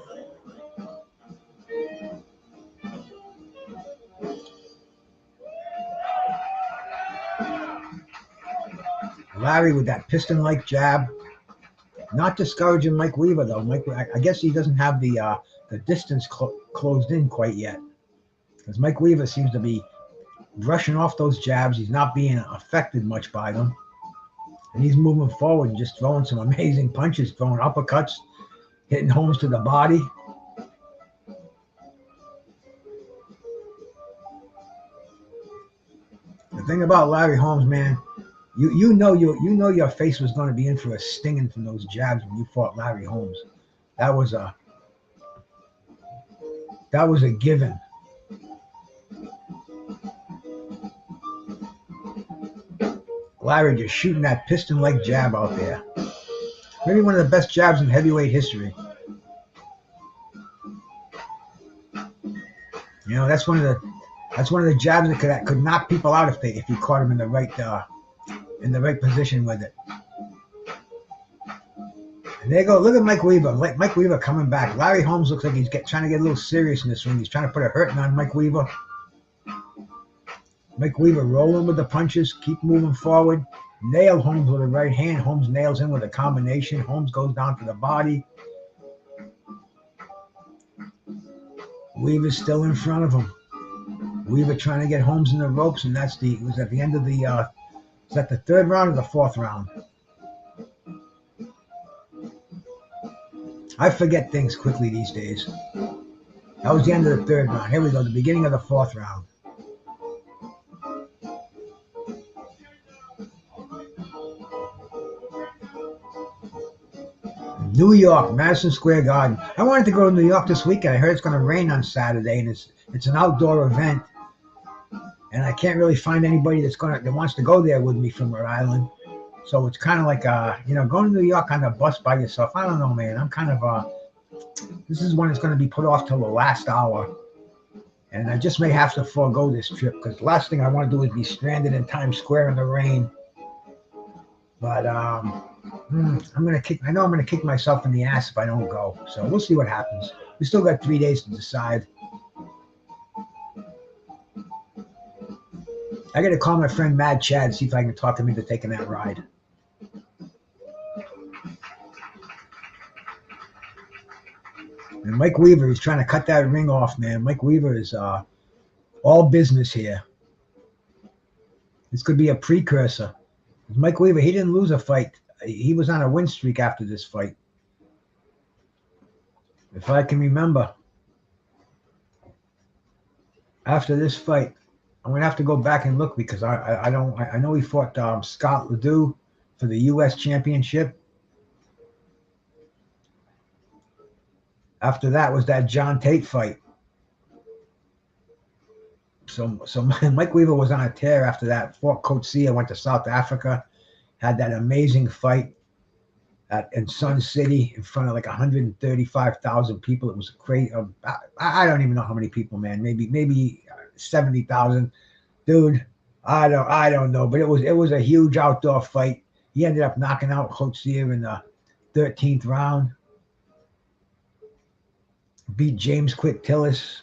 Speaker 1: Larry with that piston-like jab. Not discouraging Mike Weaver, though. I guess he doesn't have the distance closed in quite yet. Because Mike Weaver seems to be brushing off those jabs. He's not being affected much by them. And he's moving forward and just throwing some amazing punches, throwing uppercuts, hitting Holmes to the body. The thing about Larry Holmes, man, you know your face was going to be in for a stinging from those jabs when you fought Larry Holmes. That was a given. Larry just shooting that piston-like jab out there. Maybe one of the best jabs in heavyweight history. You know, that's one of the jabs that could knock people out if you caught him in the right position with it. And there you go. Look at Mike Weaver. Mike Weaver coming back. Larry Holmes looks like he's trying to get a little serious in this ring. He's trying to put a hurting on Mike Weaver. Mike Weaver rolling with the punches. Keep moving forward. Nail Holmes with a right hand. Holmes nails him with a combination. Holmes goes down to the body. Weaver's still in front of him. Weaver trying to get Holmes in the ropes, and it was at the end of the, is that the third round or the fourth round? I forget things quickly these days. That was the end of the third round. Here we go, the beginning of the fourth round. New York, Madison Square Garden. I wanted to go to New York this weekend. I heard it's going to rain on Saturday, and it's an outdoor event. And I can't really find anybody that wants to go there with me from Rhode Island. So it's kind of like, going to New York on the bus by yourself. I don't know, man. I'm kind of, this is one that's going to be put off till the last hour. And I just may have to forego this trip because the last thing I want to do is be stranded in Times Square in the rain. But I'm going to kick myself in the ass if I don't go. So we'll see what happens. We still got 3 days to decide. I got to call my friend Mad Chad, see if I can talk him into taking that ride. And Mike Weaver, he's trying to cut that ring off, man. Mike Weaver is all business here. This could be a precursor. Mike Weaver, he didn't lose a fight. He was on a win streak after this fight. If I can remember. After this fight, I'm going to have to go back and look because I know he fought Scott Ledoux for the U.S. Championship. After that was that John Tate fight. So Mike Weaver was on a tear after that. Fought Coetzee, went to South Africa, had that amazing fight in Sun City in front of like 135,000 people. It was crazy. I don't even know how many people, man. Maybe 70,000. Dude, I don't know, but it was a huge outdoor fight. He ended up knocking out Coetzee in the 13th round. Beat James Quick Tillis.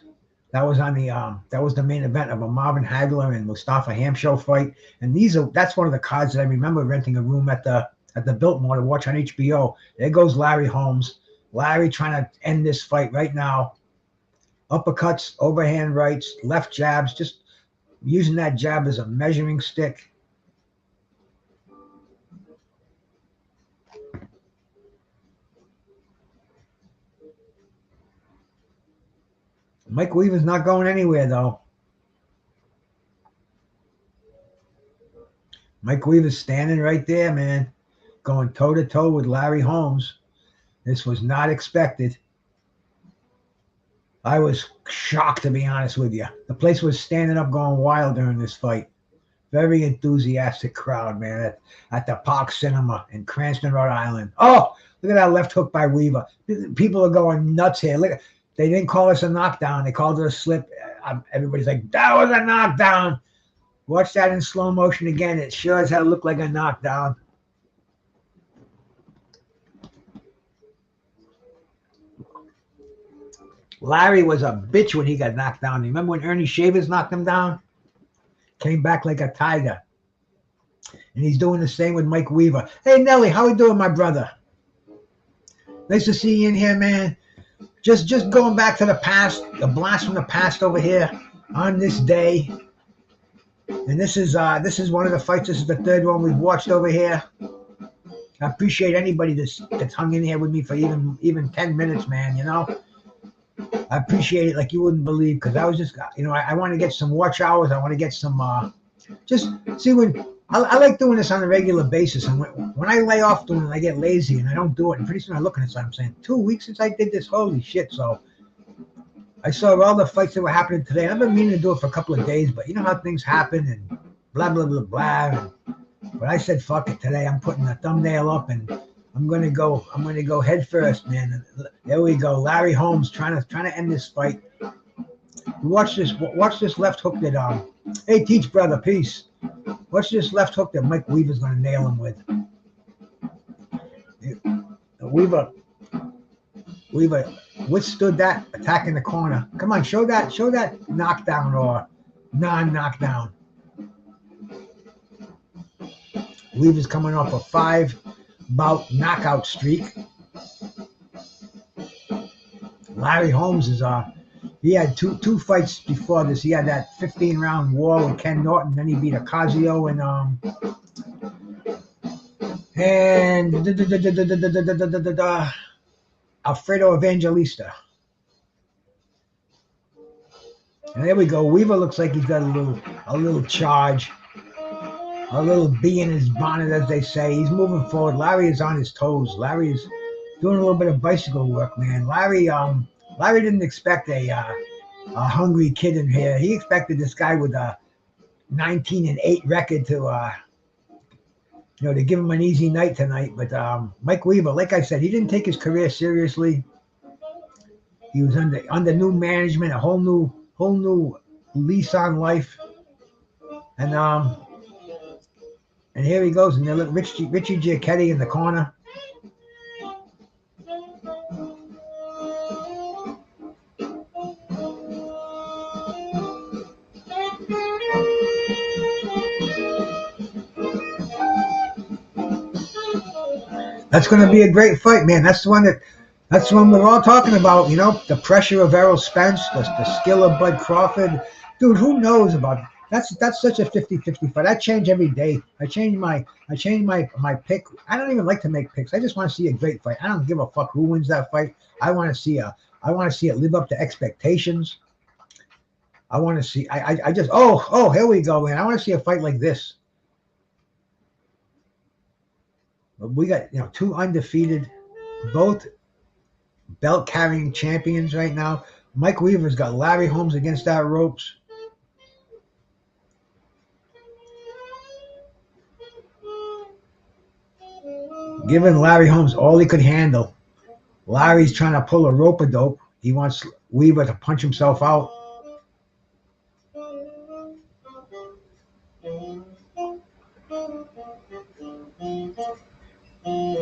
Speaker 1: That was the main event of a Marvin Hagler and Mustafa Hamsho fight. And that's one of the cards that I remember renting a room at the Biltmore to watch on HBO. There goes Larry Holmes. Larry trying to end this fight right now. Uppercuts, overhand rights, left jabs, just using that jab as a measuring stick. Mike Weaver's not going anywhere, though. Mike Weaver's standing right there, man, going toe-to-toe with Larry Holmes. This was not expected. I was shocked, to be honest with you. The place was standing up going wild during this fight. Very enthusiastic crowd, man, at the Park Cinema in Cranston, Rhode Island. Oh, look at that left hook by Weaver. People are going nuts here. Look, they didn't call us a knockdown. They called it a slip. Everybody's like, that was a knockdown. Watch that in slow motion again. It sure as hell looked like a knockdown. Larry was a bitch when he got knocked down. You remember when Ernie Shavers knocked him down? Came back like a tiger. And he's doing the same with Mike Weaver. Hey, Nelly, how we doing, my brother? Nice to see you in here, man. Just going back to the past, a blast from the past over here on this day. And this is one of the fights. This is the third one we've watched over here. I appreciate anybody that's hung in here with me for even 10 minutes, man, you know. I appreciate it like you wouldn't believe because I was just, I want to get some watch hours. I want to get some, just see when, I like doing this on a regular basis. And when I lay off doing it, I get lazy and I don't do it. And pretty soon I look at it, so I'm saying 2 weeks since I did this. Holy shit. So I saw all the fights that were happening today. I've been meaning to do it for a couple of days, but you know how things happen and blah, blah, blah, blah. But I said, fuck it today. I'm putting a thumbnail up and I'm going to go head first, man. There we go. Larry Holmes trying to end this fight. Watch this left hook that, hey, Teach brother, peace. Watch this left hook that Mike Weaver's going to nail him with. Weaver withstood that attack in the corner. Come on, show that knockdown or non-knockdown. Weaver's coming off a 5-bout knockout streak. Larry Holmes is he had two fights before this. He had that 15-round war with Ken Norton. Then he beat Ocasio and Alfredo Evangelista. And there we go. Weaver looks like he's got a little charge, a little bee in his bonnet, as they say. He's moving forward. Larry is on his toes. Larry is doing a little bit of bicycle work, man. Larry didn't expect a hungry kid in here. He expected this guy with a 19-8 record to to give him an easy night tonight. But Mike Weaver, like I said, he didn't take his career seriously. He was under new management, a whole new lease on life. And here he goes, and they look Richie Giacchetti in the corner. That's going to be a great fight, man. That's the one we're all talking about. The pressure of Errol Spence, the skill of Bud Crawford. Dude, who knows about it? That's such a 50-50 fight. I change every day. I change my pick. I don't even like to make picks. I just want to see a great fight. I don't give a fuck who wins that fight. I want to see it live up to expectations. I want to see. I just here we go, man. I want to see a fight like this. But we got two undefeated, both belt carrying champions right now. Mike Weaver's got Larry Holmes against that ropes. Giving Larry Holmes all he could handle. Larry's trying to pull a rope-a-dope. He wants Weaver to punch himself out.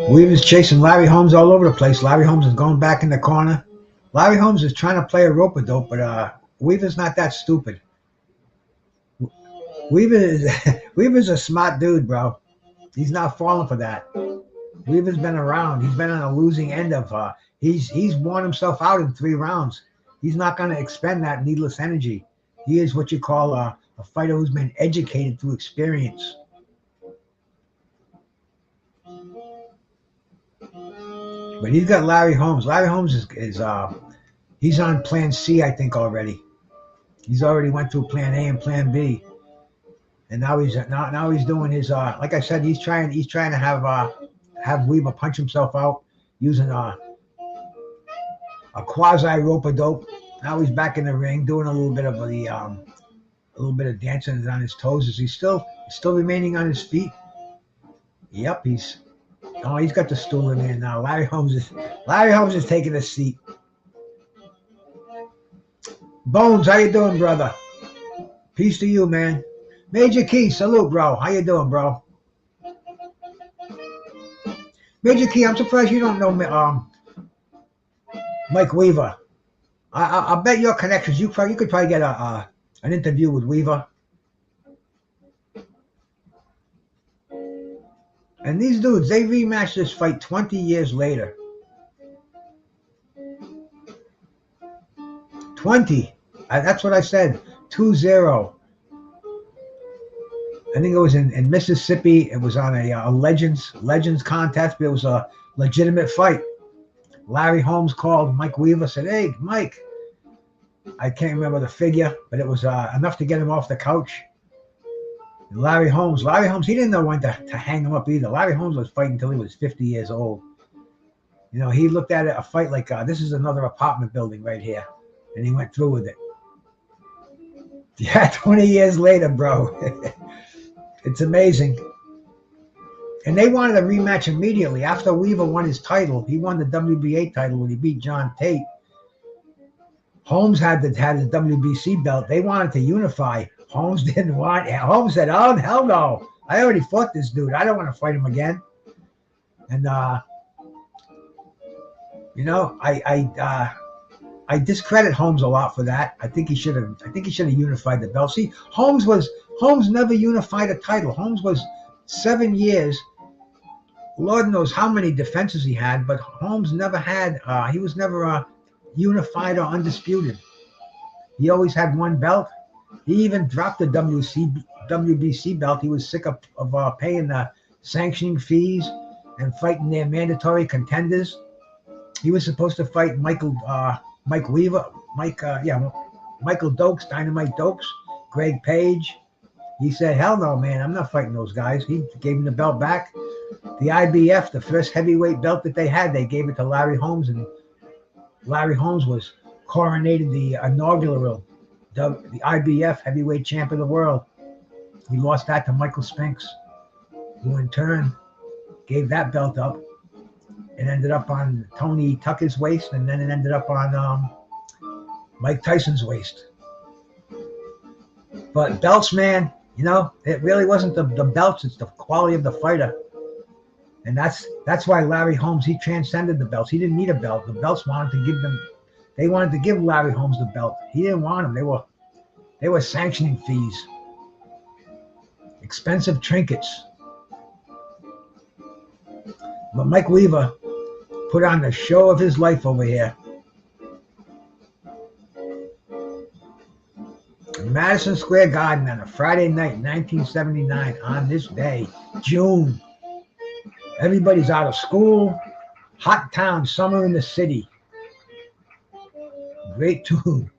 Speaker 1: Weaver's chasing Larry Holmes all over the place. Larry Holmes is going back in the corner. Larry Holmes is trying to play a rope-a-dope, but Weaver's not that stupid. Weaver's a smart dude, bro. He's not falling for that. Weaver's been around. He's been on a losing end of. He's worn himself out in 3 rounds. He's not going to expend that needless energy. He is what you call a fighter who's been educated through experience. But he's got Larry Holmes. Larry Holmes is he's on Plan C, I think, already. He's already went through Plan A and Plan B, and now he's doing his. Like I said, he's trying to have Weaver punch himself out using a quasi rope-a-dope. Now he's back in the ring doing a little bit of dancing on his toes. Is he still remaining on his feet? Yep, he's got the stool in there now. Larry Holmes is taking a seat. Bones, how you doing, brother? Peace to you, man. Major Key, salute, bro. How you doing, bro? Major Key, I'm surprised you don't know Mike Weaver. I bet your connections. You could probably get an interview with Weaver. And these dudes, they rematched this fight 20 years later. 20. That's what I said. 2-0. I think it was in Mississippi. It was on a Legends contest, but it was a legitimate fight. Larry Holmes called Mike Weaver, said, "Hey, Mike." I can't remember the figure, but it was enough to get him off the couch. And Larry Holmes, he didn't know when to hang him up either. Larry Holmes was fighting until he was 50 years old. He looked at a fight like, this is another apartment building right here. And he went through with it. Yeah, 20 years later, bro. It's amazing. And they wanted a rematch immediately. After Weaver won his title, he won the WBA title when he beat John Tate. Holmes had his WBC belt. They wanted to unify. Holmes didn't want it. Holmes said, "Oh, hell no. I already fought this dude. I don't want to fight him again." And You know, I discredit Holmes a lot for that. I think he should have. I think he should have unified the belt. See, Holmes never unified a title. Holmes was 7 years. Lord knows how many defenses he had, but Holmes never had. He was never unified or undisputed. He always had one belt. He even dropped the WBC belt. He was sick of paying the sanctioning fees and fighting their mandatory contenders. He was supposed to fight Mike Weaver, Michael Dokes, Dynamite Dokes, Greg Page. He said, hell no, man, I'm not fighting those guys. He gave him the belt back. The IBF, the first heavyweight belt that they had, they gave it to Larry Holmes, and Larry Holmes was coronated the inaugural the IBF heavyweight champ of the world. He lost that to Michael Spinks, who in turn gave that belt up. It ended up on Tony Tucker's waist, and then it ended up on Mike Tyson's waist. But belts, man, you know, it really wasn't the belts, it's the quality of the fighter. And that's why Larry Holmes, he transcended the belts. He didn't need a belt. The belts wanted to give them, they wanted to give Larry Holmes the belt. He didn't want them. They were sanctioning fees, expensive trinkets. But Mike Weaver put on the show of his life over here. In Madison Square Garden on a Friday night, 1979, on this day, June. Everybody's out of school. Hot town, summer in the city. Great tune.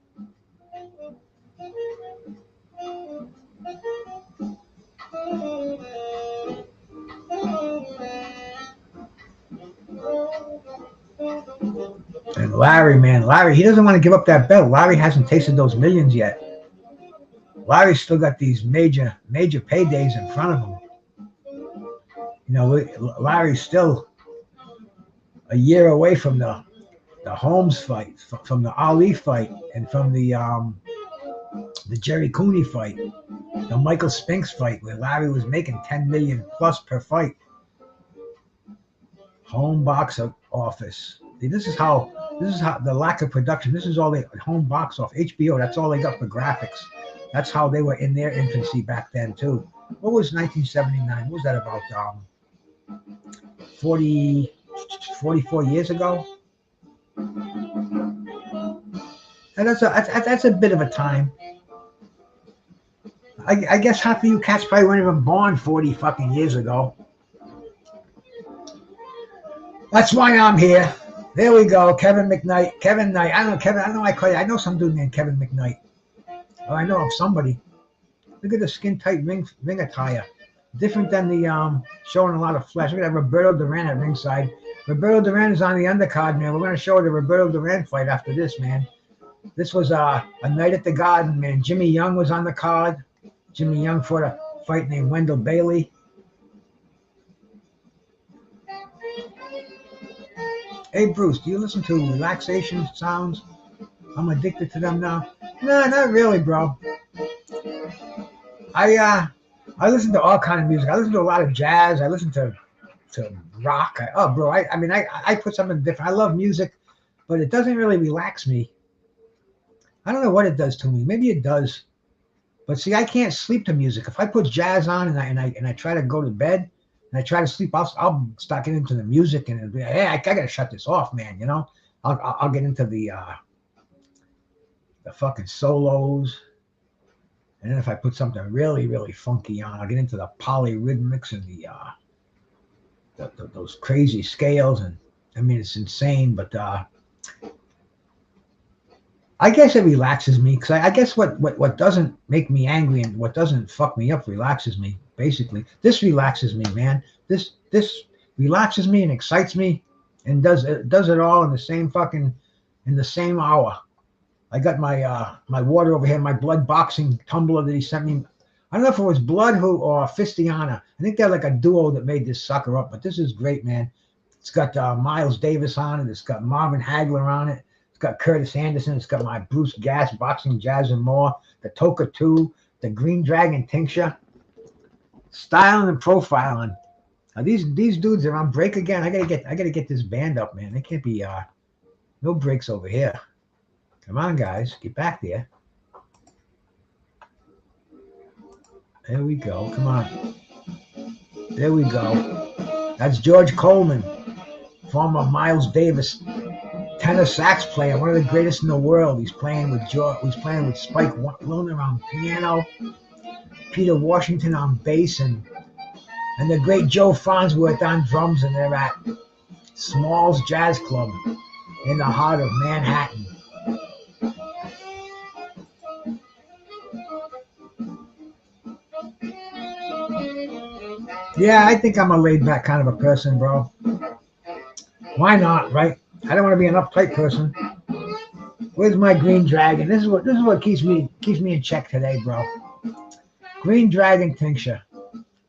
Speaker 1: And Larry, man, he doesn't want to give up that belt. Larry hasn't tasted those millions yet. Larry's still got these major paydays in front of him. You know, Larry's still a year away from the Holmes fight, from the Ali fight, and from the Jerry Cooney fight, the Michael Spinks fight, where Larry was making $10 million plus per fight. Home box office. This is how the lack of production. This is all they home box off HBO. That's all they got for graphics. That's how they were in their infancy back then too. What was 1979? What was that about? 44 years ago. And that's a bit of a time. I guess half of you cats probably weren't even born 40 fucking years ago. That's why I'm here. There we go. Kevin Knight. I don't know Kevin. I don't know. I know some dude named Kevin McKnight. Oh, I know of somebody. Look at the skin tight ring attire. Different than the showing a lot of flesh. Look at that Roberto Durán at ringside. Roberto Durán is on the undercard, man. We're going to show the Roberto Durán fight after this, man. This was a night at the Garden, man. Jimmy Young was on the card. Jimmy Young fought a fight named Wendell Bailey. Hey, Bruce, do you listen to relaxation sounds? I'm addicted to them now. No, not really, bro. I listen to all kind of music. I listen to a lot of jazz. I listen to rock. I put something different. I love music, but it doesn't really relax me. I don't know what it does to me. Maybe it does. But see, I can't sleep to music. If I put jazz on and I try to go to bed and I try to sleep, I'll start getting into the music and be, hey, I gotta shut this off, man. You know, I'll get into the fucking solos. And then if I put something really, really funky on, I'll get into the polyrhythmics and those crazy scales. And I mean, it's insane, but I guess it relaxes me because I guess what doesn't make me angry and what doesn't fuck me up relaxes me. Basically, this relaxes me, man. This relaxes me and excites me and does it all in the same hour. I got my water over here, my blood boxing tumbler that he sent me. I don't know if it was Blood or Fistiana. I think they're like a duo that made this sucker up, but this is great, man. It's got Miles Davis on it. It's got Marvin Hagler on it. It's got Curtis Anderson. It's got my Bruce Gass, Boxing, Jazz, and More. The Toka 2, the Green Dragon Tincture. Styling and profiling. Now these dudes are on break again. I gotta get this band up, man. They can't be No breaks over here. Come on, guys. Get back there. There we go. Come on. There we go. That's George Coleman, former Miles Davis tenor sax player, one of the greatest in the world. He's playing with Spike Wilner on piano, Peter Washington on bass, and the great Joe Farnsworth on drums, and they're at Smalls Jazz Club in the heart of Manhattan. Yeah, I think I'm a laid-back kind of a person, bro. Why not, right? I don't want to be an uptight person. Where's my Green Dragon? This is what keeps me in check today, bro. Green Dragon tincture.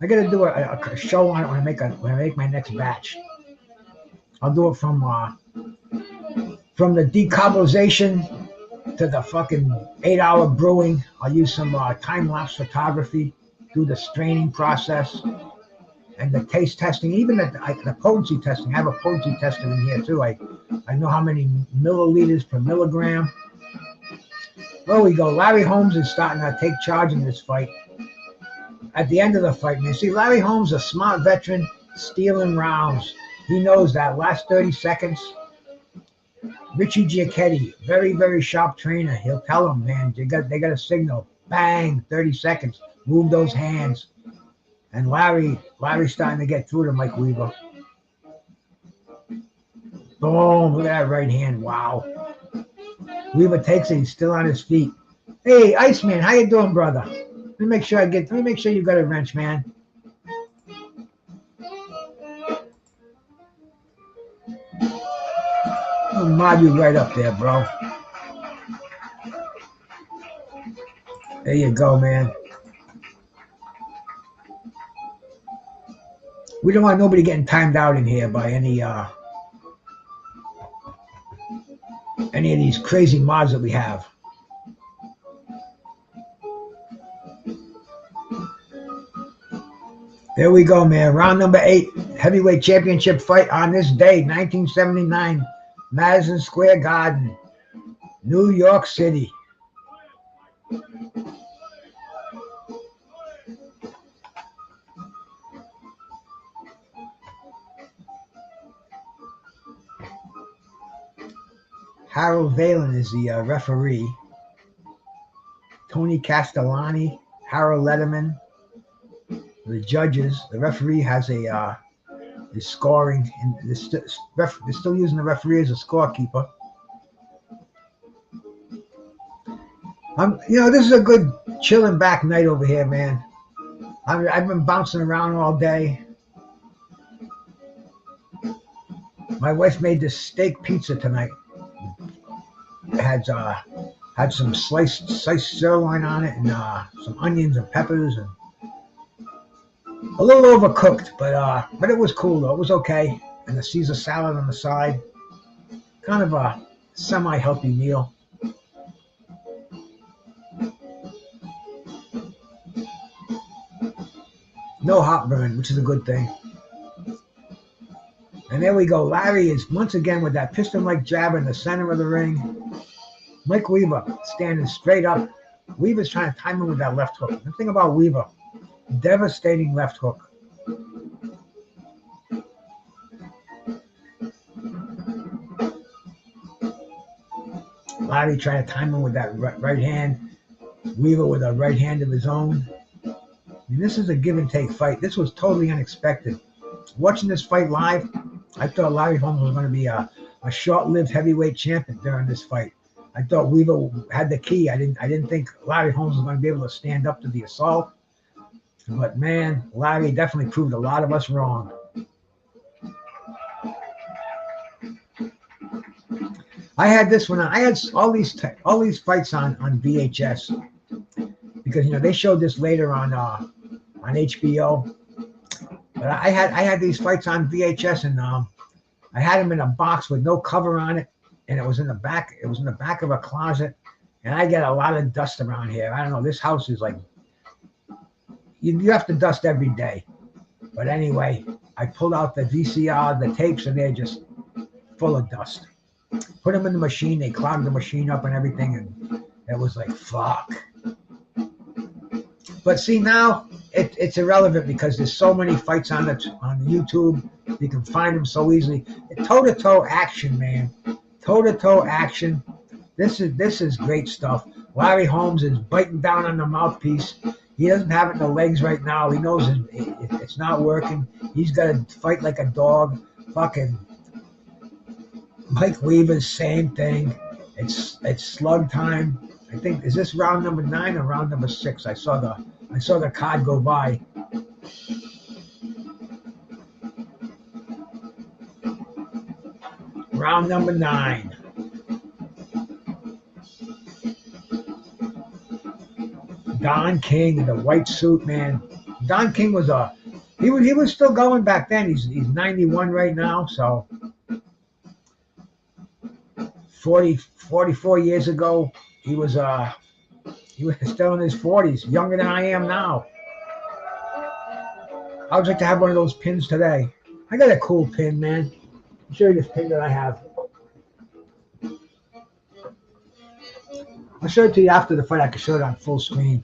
Speaker 1: I gotta do a show on it when I make my next batch. I'll do it from the decarbolization to the fucking 8-hour brewing. I'll use some time-lapse photography, do the straining process, and the taste testing, even the potency testing. I have a potency tester in here too. I know how many milliliters per milligram. There we go. Larry Holmes is starting to take charge in this fight. At the end of the fight, man. See, Larry Holmes, a smart veteran, stealing rounds. He knows that last 30 seconds. Richie Giacchetti, very, very sharp trainer. He'll tell him, man, they got a signal. Bang, 30 seconds. Move those hands. And Larry's starting to get through to Mike Weaver. Boom, look at that right hand. Wow. Weaver takes it. He's still on his feet. Hey, Iceman, how you doing, brother? Let me make sure you got a wrench, man. I'll mod you right up there, bro. There you go, man. We don't want nobody getting timed out in here by any of these crazy mods that we have. There we go, man. Round number 8, heavyweight championship fight on this day, 1979, Madison Square Garden, New York City. Harold Valen is the referee. Tony Castellani, Harold Letterman, the judges. The referee has is scoring. They're still using the referee as a scorekeeper. This is a good chilling back night over here, man. I've been bouncing around all day. My wife made this steak pizza tonight. It had some sliced sirloin on it, and some onions and peppers, and a little overcooked, but it was cool though. It was okay. And the Caesar salad on the side. Kind of a semi-healthy meal. No heartburn, which is a good thing. And there we go. Larry is once again with that piston-like jab in the center of the ring. Mike Weaver standing straight up. Weaver's trying to time him with that left hook. The thing about Weaver, devastating left hook. Larry trying to time him with that right hand. Weaver with a right hand of his own. I mean, this is a give and take fight. This was totally unexpected. Watching this fight live, I thought Larry Holmes was going to be a short-lived heavyweight champion during this fight. I thought Weaver had the key. I didn't think Larry Holmes was going to be able to stand up to the assault. But man, Larry definitely proved a lot of us wrong. I had this one. I had all these fights on VHS because they showed this later on HBO. But I had these fights on VHS, and I had them in a box with no cover on it, and it was in the back. It was in the back of a closet, and I get a lot of dust around here. I don't know. This house is like you have to dust every day. But anyway, I pulled out the VCR, the tapes, and they're just full of dust. Put him in the machine. They clogged the machine up and everything, and it was like, fuck. But see, now it's irrelevant because there's so many fights on YouTube. You can find them so easily. Toe-to-toe action, man. Toe-to-toe action. This is great stuff. Larry Holmes is biting down on the mouthpiece. He doesn't have it in the legs right now. He knows it's not working. He's got to fight like a dog. Fucking Mike Weaver, same thing. It's slug time. I think, is this round number 9 or round number 6? I saw the card go by. Round number 9. Don King in the white suit, man. Don King was he was still going back then. He's 91 right now, so 44 years ago, he was still in his 40s, younger than I am now. I would like to have one of those pins today. I got a cool pin, man. I'll show you this pin that I have. I'll show it to you after the fight. I can show it on full screen.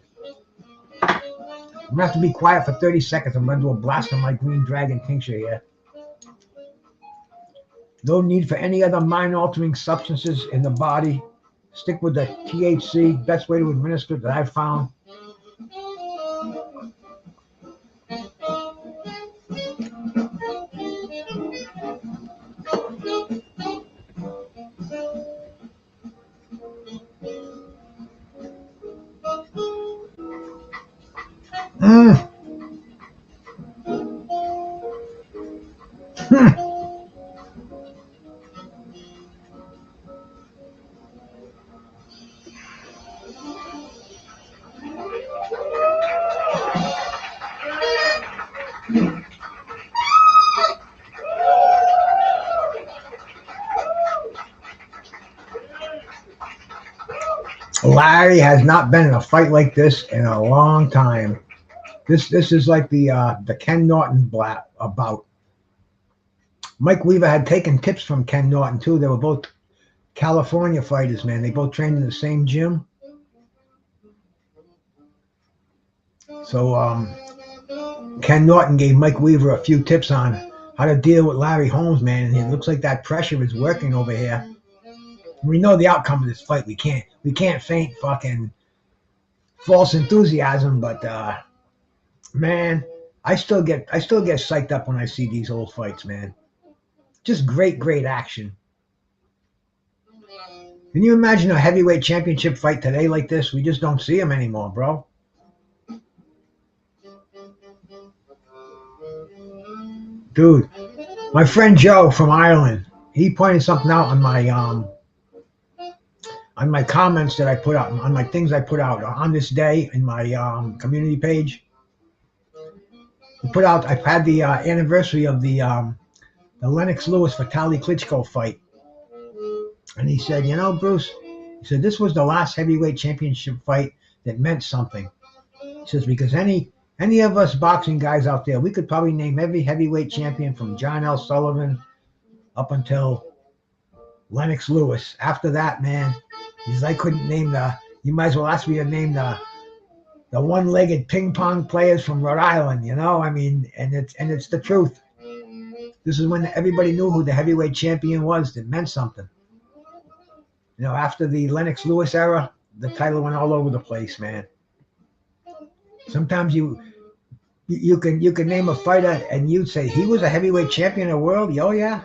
Speaker 1: I'm going to have to be quiet for 30 seconds. I'm going to do a blast of my green dragon tincture here. No need for any other mind-altering substances in the body. Stick with the THC. Best way to administer it that I've found. Larry has not been in a fight like this in a long time. This is like the Ken Norton bout. Mike Weaver had taken tips from Ken Norton too. They were both California fighters, man. They both trained in the same gym. So Ken Norton gave Mike Weaver a few tips on how to deal with Larry Holmes, man. And it looks like that pressure is working over here. We know the outcome of this fight. We can't feign fucking false enthusiasm, but man, I still get psyched up when I see these old fights, man. Just great action. Can you imagine a heavyweight championship fight today like this? We just don't see them anymore, bro. Dude, my friend Joe from Ireland, he pointed something out on my comments that I put out, on my things I put out on this day in my community page. I've had the anniversary of the Lennox Lewis Vitaly Klitschko fight. And he said, you know, Bruce, he said, this was the last heavyweight championship fight that meant something. He says, because any of us boxing guys out there, we could probably name every heavyweight champion from John L. Sullivan up until Lennox Lewis. After that, man, he says, I couldn't name you might as well ask me to name the one-legged ping pong players from Rhode Island, you know? I mean, and it's the truth. This is when everybody knew who the heavyweight champion was that meant something. You know, after the Lennox Lewis era, the title went all over the place, man. Sometimes you can name a fighter and you'd say he was a heavyweight champion of the world. Oh yeah.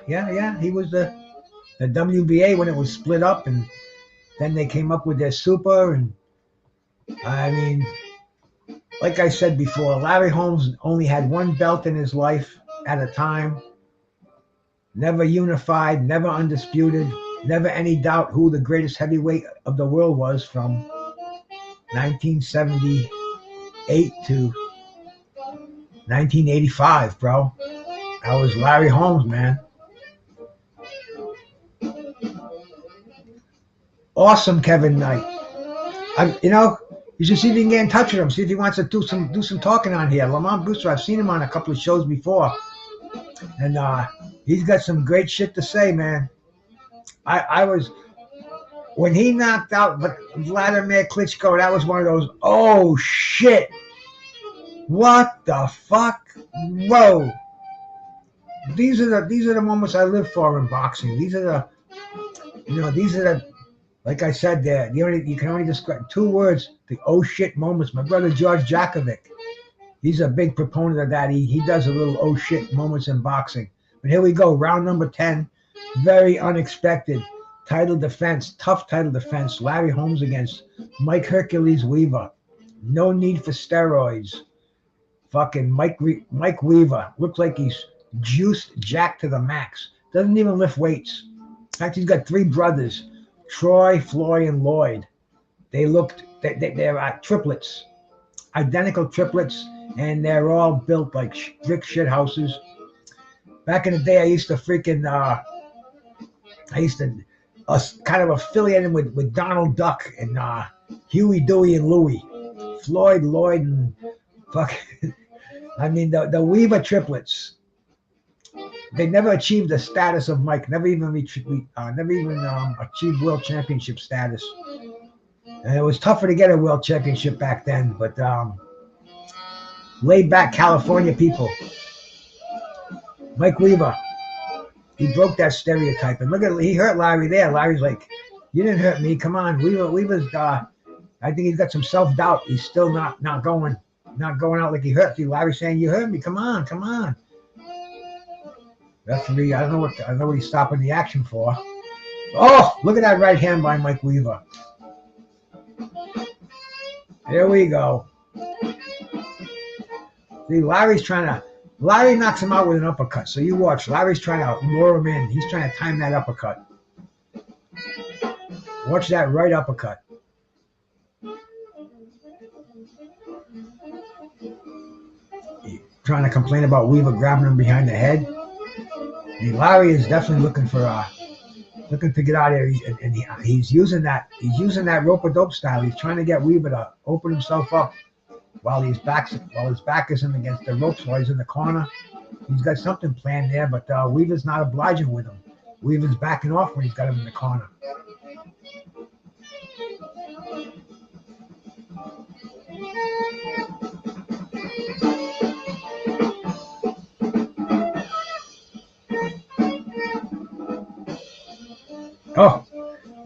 Speaker 1: He was the WBA when it was split up, and then they came up with their super. And I mean, like I said before, Larry Holmes only had one belt in his life at a time. Never unified, never undisputed, never any doubt who the greatest heavyweight of the world was from 1978 to 1985, bro. That was Larry Holmes, man. Awesome, Kevin Knight. You should see if you can get in touch with him. See if he wants to do some talking on here. Lamont Brewster, I've seen him on a couple of shows before, and he's got some great shit to say, man. I was when he knocked out Vladimir Klitschko. That was one of those. Oh shit! What the fuck? Whoa! These are the moments I live for in boxing. These are the like I said there. You can only describe 2 words: the oh shit moments. My brother George Jakovic, he's a big proponent of that. He does a little oh shit moments in boxing. But here we go, round number 10. Very unexpected title defense, tough title defense. Larry Holmes against Mike Hercules Weaver. No need for steroids. Fucking Mike Weaver looks like he's juiced, jacked to the max. Doesn't even lift weights. In fact, he's got 3 brothers, Troy, Floyd, and Lloyd. They're triplets, identical triplets, and they're all built like brick shit houses. Back in the day, I used to kind of affiliate him with Donald Duck and Huey, Dewey, and Louie. Floyd, Lloyd, and I mean, the Weaver triplets. They never achieved the status of Mike. Never even achieved world championship status. And it was tougher to get a world championship back then. But laid back California people. Mike Weaver, he broke that stereotype. And he hurt Larry there. Larry's like, you didn't hurt me. Come on, Weaver's. I think he's got some self-doubt. He's still not going out like he hurt you. Larry's saying, you hurt me. Come on. Referee, I don't know what he's stopping the action for. Oh, look at that right hand by Mike Weaver. There we go. See, Larry knocks him out with an uppercut. So you watch. Larry's trying to lure him in. He's trying to time that uppercut. Watch that right uppercut. Trying to complain about Weaver grabbing him behind the head. Larry is definitely looking to get out of there, and he's using that rope-a-dope style. He's trying to get Weaver to open himself up while his back isn't against the ropes, while he's in the corner. He's got something planned there, but Weaver's not obliging with him. Weaver's backing off when he's got him in the corner. Oh,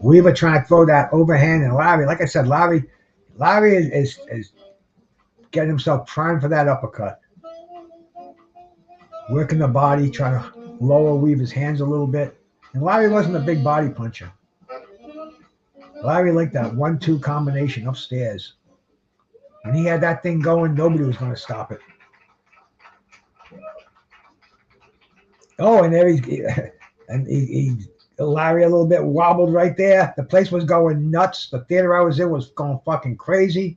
Speaker 1: Weaver trying to throw that overhand, and Larry, like I said, Larry is getting himself primed for that uppercut. Working the body, trying to lower Weaver's hands a little bit. And Larry wasn't a big body puncher. Larry liked that 1-2 combination upstairs. When he had that thing going, nobody was going to stop it. Oh, and there he Larry a little bit wobbled right there. The place was going nuts. The theater I was in was going fucking crazy.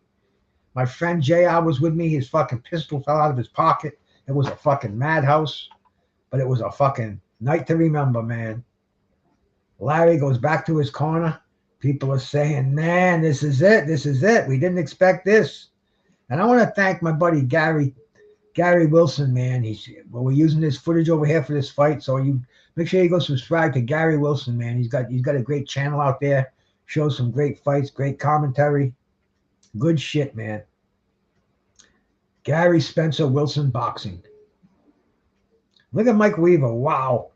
Speaker 1: My friend JR was with me. His fucking pistol fell out of his pocket. It was a fucking madhouse, but it was a fucking night to remember, man. Larry goes back to his corner. People are saying, man, this is it. We didn't expect this. And I want to thank my buddy Gary Wilson, man. We're using this footage over here for this fight, so you make sure you go subscribe to Gary Wilson, man. He's got a great channel out there. Shows some great fights, great commentary. Good shit, man. Gary Spencer Wilson Boxing. Look at Mike Weaver. Wow.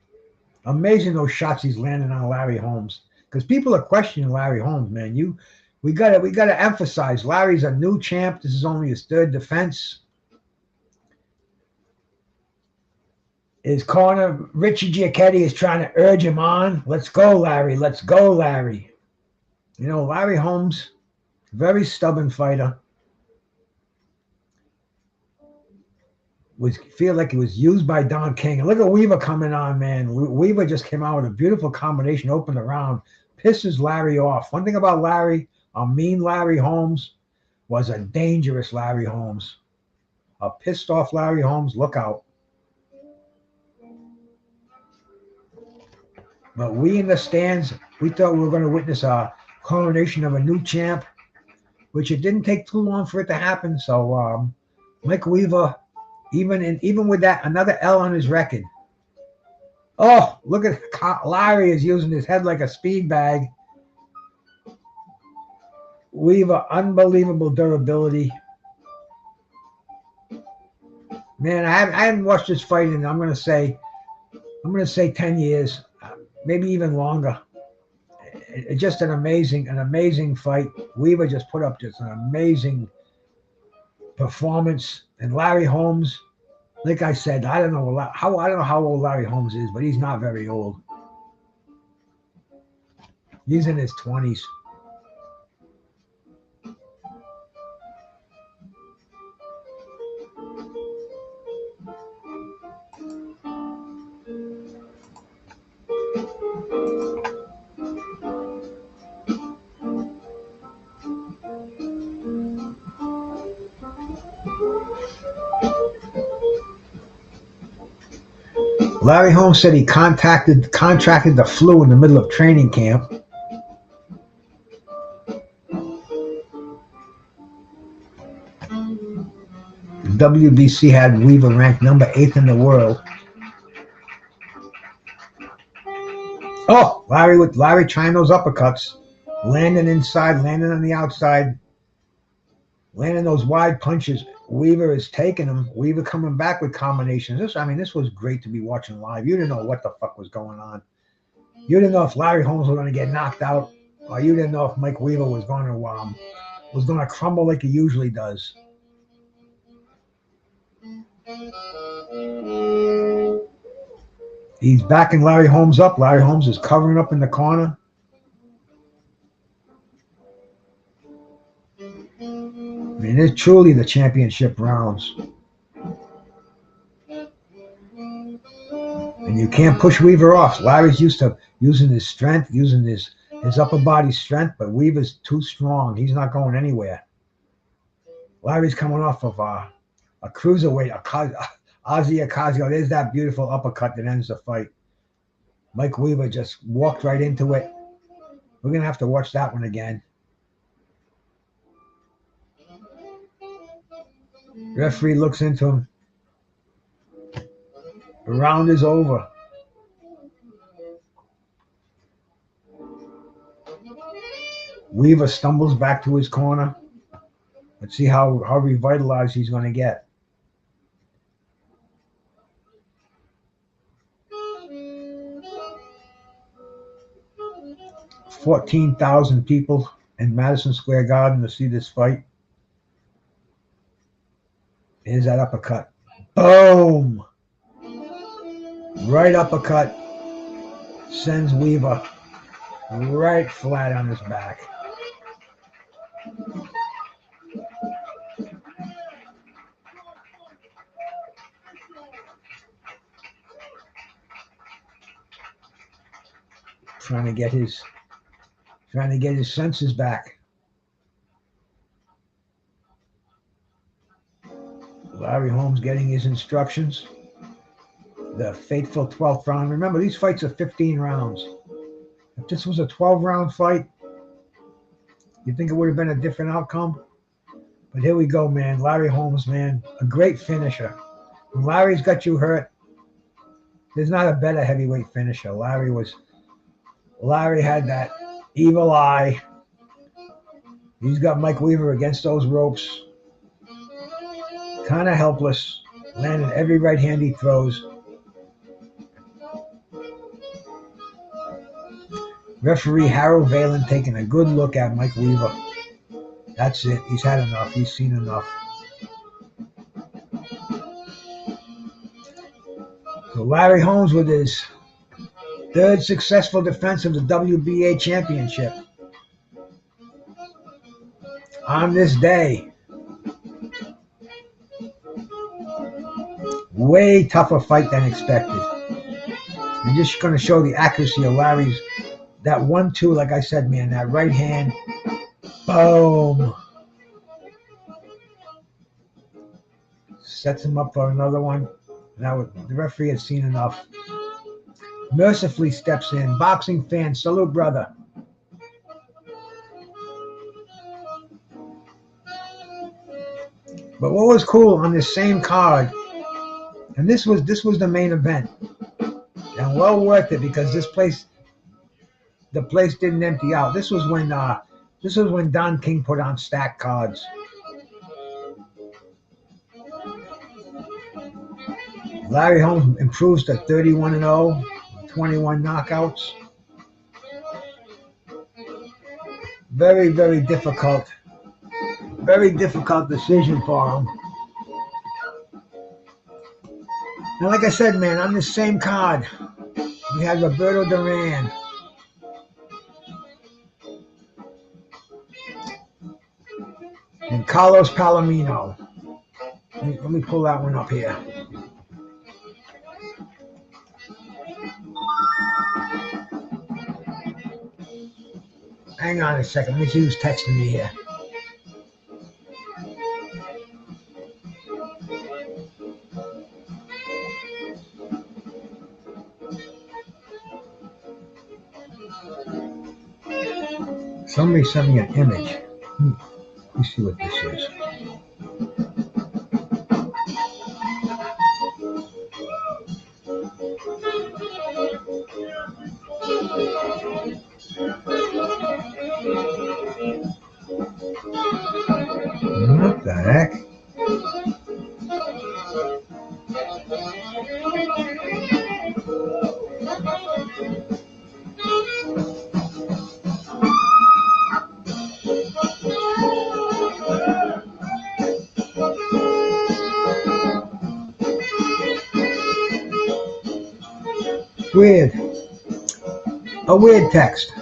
Speaker 1: Amazing those shots he's landing on Larry Holmes. Because people are questioning Larry Holmes, man. We gotta emphasize Larry's a new champ. This is only his 3rd defense. His corner, Richie Giacchetti, is trying to urge him on. Let's go, Larry. Let's go, Larry. You know, Larry Holmes, very stubborn fighter. Feel like he was used by Don King. And look at Weaver coming on, man. Weaver just came out with a beautiful combination, opened the round, pisses Larry off. One thing about Larry, a mean Larry Holmes, was a dangerous Larry Holmes. A pissed off Larry Holmes, look out. But we in the stands, we thought we were going to witness a coronation of a new champ, which it didn't take too long for it to happen. So Mike Weaver, even with that, another L on his record. Oh, look at Larry is using his head like a speed bag. Weaver, unbelievable durability. Man, I haven't watched this fight in, I'm gonna say 10 years, maybe even longer. It's just an amazing fight. Weaver just put up just an amazing performance. And Larry Holmes, like I said, I don't know how old Larry Holmes is, but he's not very old. He's in his 20s. Larry Holmes said he contracted the flu in the middle of training camp. The WBC had Weaver ranked number 8th in the world. Oh, Larry trying those uppercuts, landing inside, landing on the outside, landing those wide punches. Weaver is taking them. Weaver coming back with combinations. This was great to be watching live. You didn't know what the fuck was going on. You didn't know if Larry Holmes was going to get knocked out, or you didn't know if Mike Weaver was going to crumble like he usually does. He's backing Larry Holmes up. Larry Holmes is covering up in the corner. I mean, it's truly the championship rounds. And you can't push Weaver off. Larry's used to using his strength, using his upper body strength, but Weaver's too strong. He's not going anywhere. Larry's coming off of a cruiserweight, Ozzy Ocasio. There's that beautiful uppercut that ends the fight. Mike Weaver just walked right into it. We're going to have to watch that one again. Referee looks into him. The round is over. Weaver stumbles back to his corner. Let's see how revitalized he's going to get. $14,000 people in Madison Square Garden to see this fight. Here's that uppercut. Boom! Right uppercut sends Weaver right flat on his back. Trying to get his senses back. Larry Holmes getting his instructions. The fateful 12th round. Remember, these fights are 15 rounds. If this was a 12-round fight, you think it would have been a different outcome? But here we go, man. Larry Holmes, man, a great finisher. When Larry's got you hurt, there's not a better heavyweight finisher. Larry had that evil eye. He's got Mike Weaver against those ropes. Kind of helpless. Landing every right hand he throws. Referee Harold Valen taking a good look at Mike Weaver. That's it. He's had enough. He's seen enough. So Larry Holmes with his third successful defense of the WBA championship. On this day, way tougher fight than expected. I'm just going to show the accuracy of Larry's. That 1-2, like I said, man, that right hand, boom. Sets him up for another one. Now the referee had seen enough. Mercifully steps in. Boxing fan, salute, brother. But what was cool on this same card, and this was the main event. And and well worth it because the place didn't empty out. This was when Don King put on stack cards. Larry Holmes improves to 31-0, 21 knockouts. Very, very difficult decision for him. And like I said, man, on this same card, we had Roberto Durán. And Carlos Palomino. Let me pull that one up here. Hang on a second. Let me see who's texting me here. Somebody sent me an image. Let me see what this is. What the heck? Weird. A weird text.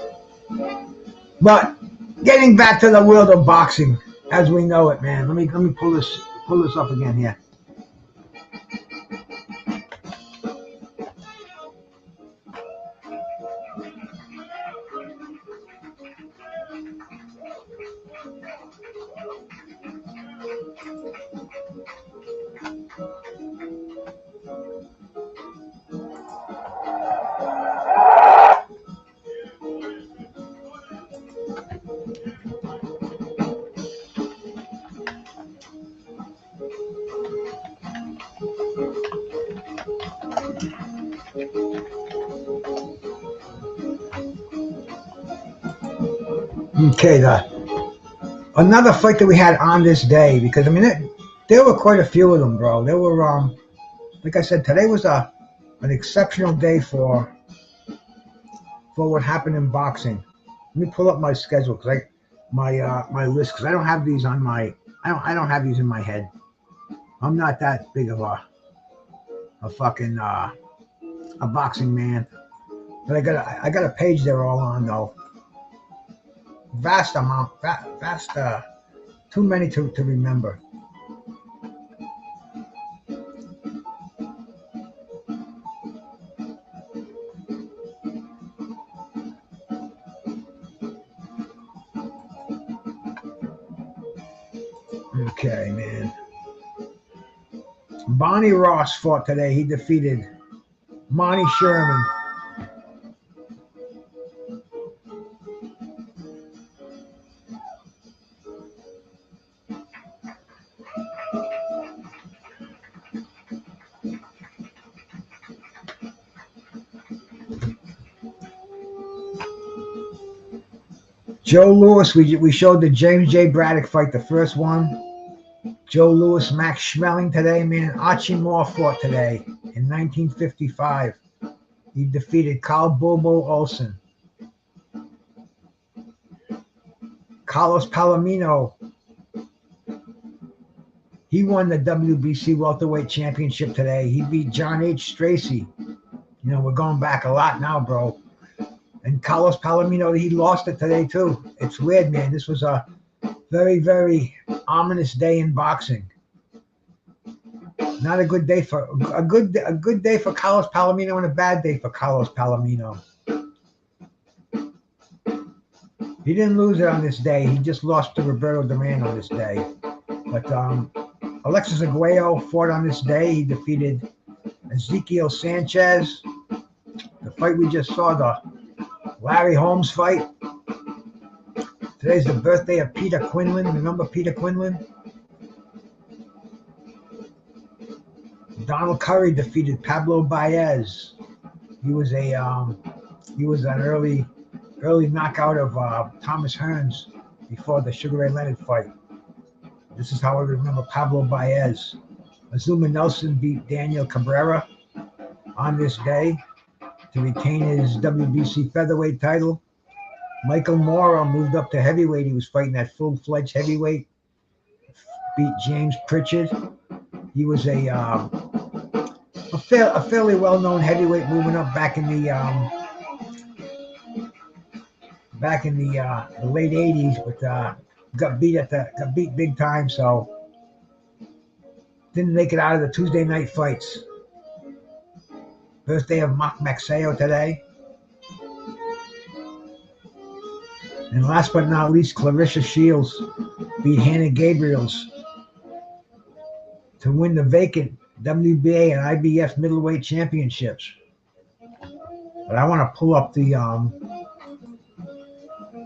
Speaker 1: But getting back to the world of boxing as we know it, man. Let me pull this up again here. Okay, another fight that we had on this day, because I mean there were quite a few of them, bro. There were like I said, today was an exceptional day for what happened in boxing. Let me pull up my schedule because my list, because I don't have these on my I don't have these in my head. I'm not that big of a fucking a boxing man, but I got a page they're all on though. Vast amount, too many to remember. Okay, man. Bonnie Ross fought today. He defeated Monty Sherman. Joe Louis, we showed the James J. Braddock fight, the first one. Joe Louis, Max Schmeling today, man. Archie Moore fought today in 1955. He defeated Carl Bobo Olsen. Carlos Palomino, he won the WBC welterweight championship today. He beat John H. Stracey. You know, we're going back a lot now, bro. And Carlos Palomino, he lost it today too. It's weird, man. This was a very, very ominous day in boxing. Not a good day for a good day for Carlos Palomino and a bad day for Carlos Palomino. He didn't lose it on this day. He just lost to Roberto Durán on this day. But Alexis Aguayo fought on this day. He defeated Ezekiel Sanchez. The fight we just saw, the Larry Holmes fight. Today's the birthday of Peter Quinlan. Remember Peter Quinlan? Donald Curry defeated Pablo Baez. He was an early knockout of Thomas Hearns before the Sugar Ray Leonard fight. This is how I remember Pablo Baez. Azuma Nelson beat Daniel Cabrera on this day to retain his WBC featherweight title. Michael Mora moved up to heavyweight. He was fighting at full-fledged heavyweight. Beat James Pritchard. He was a fairly well-known heavyweight moving up back in the late '80s, but got beat big time, so didn't make it out of the Tuesday night fights. Birthday of Mark Maxeo today. And last but not least, Clarissa Shields beat Hannah Gabriels to win the vacant WBA and IBF middleweight championships. But I want to pull up the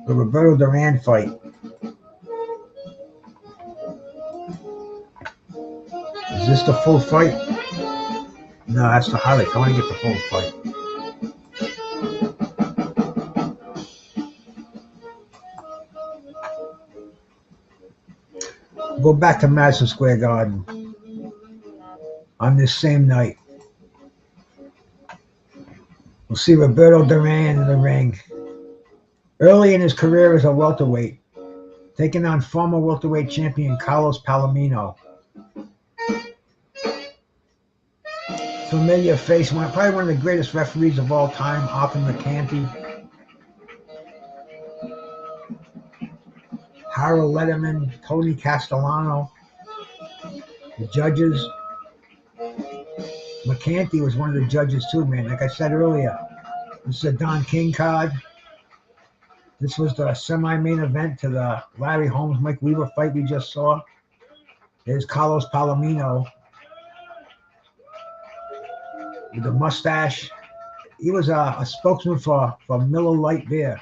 Speaker 1: Roberto Durán fight. Is this the full fight? No, that's the highlight. I want to get the full fight. Go back to Madison Square Garden on this same night. We'll see Roberto Durán in the ring. Early in his career as a welterweight, taking on former welterweight champion Carlos Palomino. Familiar face, probably one of the greatest referees of all time, Arthur McCanty. Harold Letterman, Tony Castellano, the judges. McCanty was one of the judges too, man. Like I said earlier, this is a Don King card. This was the semi-main event to the Larry Holmes, Mike Weaver fight we just saw. There's Carlos Palomino with the mustache. He was a spokesman for Miller Lite beer.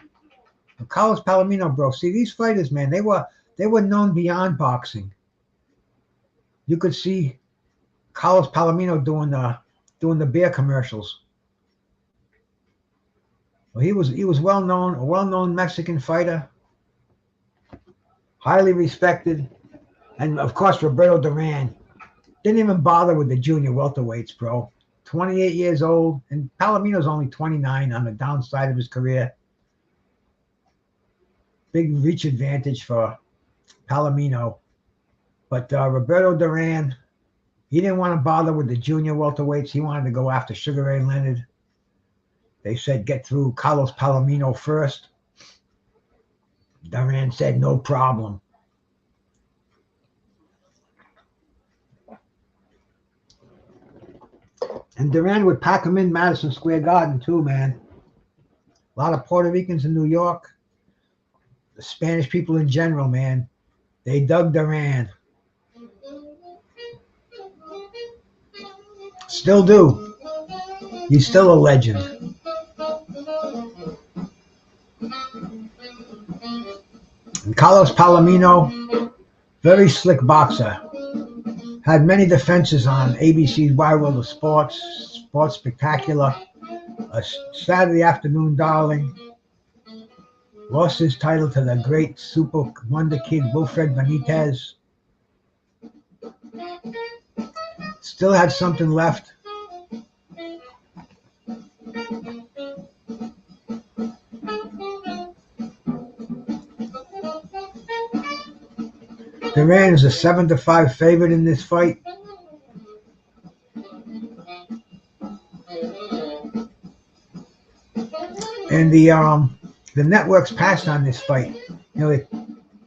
Speaker 1: Carlos Palomino, bro. See, these fighters, man, they were known beyond boxing. You could see Carlos Palomino doing the beer commercials. Well, he was a well-known Mexican fighter, highly respected, and of course Roberto Durán didn't even bother with the junior welterweights, bro. 28 years old, and Palomino's only 29 on the downside of his career. Big reach advantage for Palomino. But Roberto Durán, he didn't want to bother with the junior welterweights. He wanted to go after Sugar Ray Leonard. They said get through Carlos Palomino first. Durán said no problem. And Durán would pack him in Madison Square Garden too, man. A lot of Puerto Ricans in New York. The Spanish people in general, man, they dug Durán. Still do. He's still a legend. And Carlos Palomino, very slick boxer. Had many defenses on ABC's Wide World of Sports, Sports Spectacular, a Saturday Afternoon Darling. Lost his title to the great super wonder kid Wilfred Benitez. Still had something left. Durán is a 7-5 favorite in this fight. And the networks passed on this fight. You know,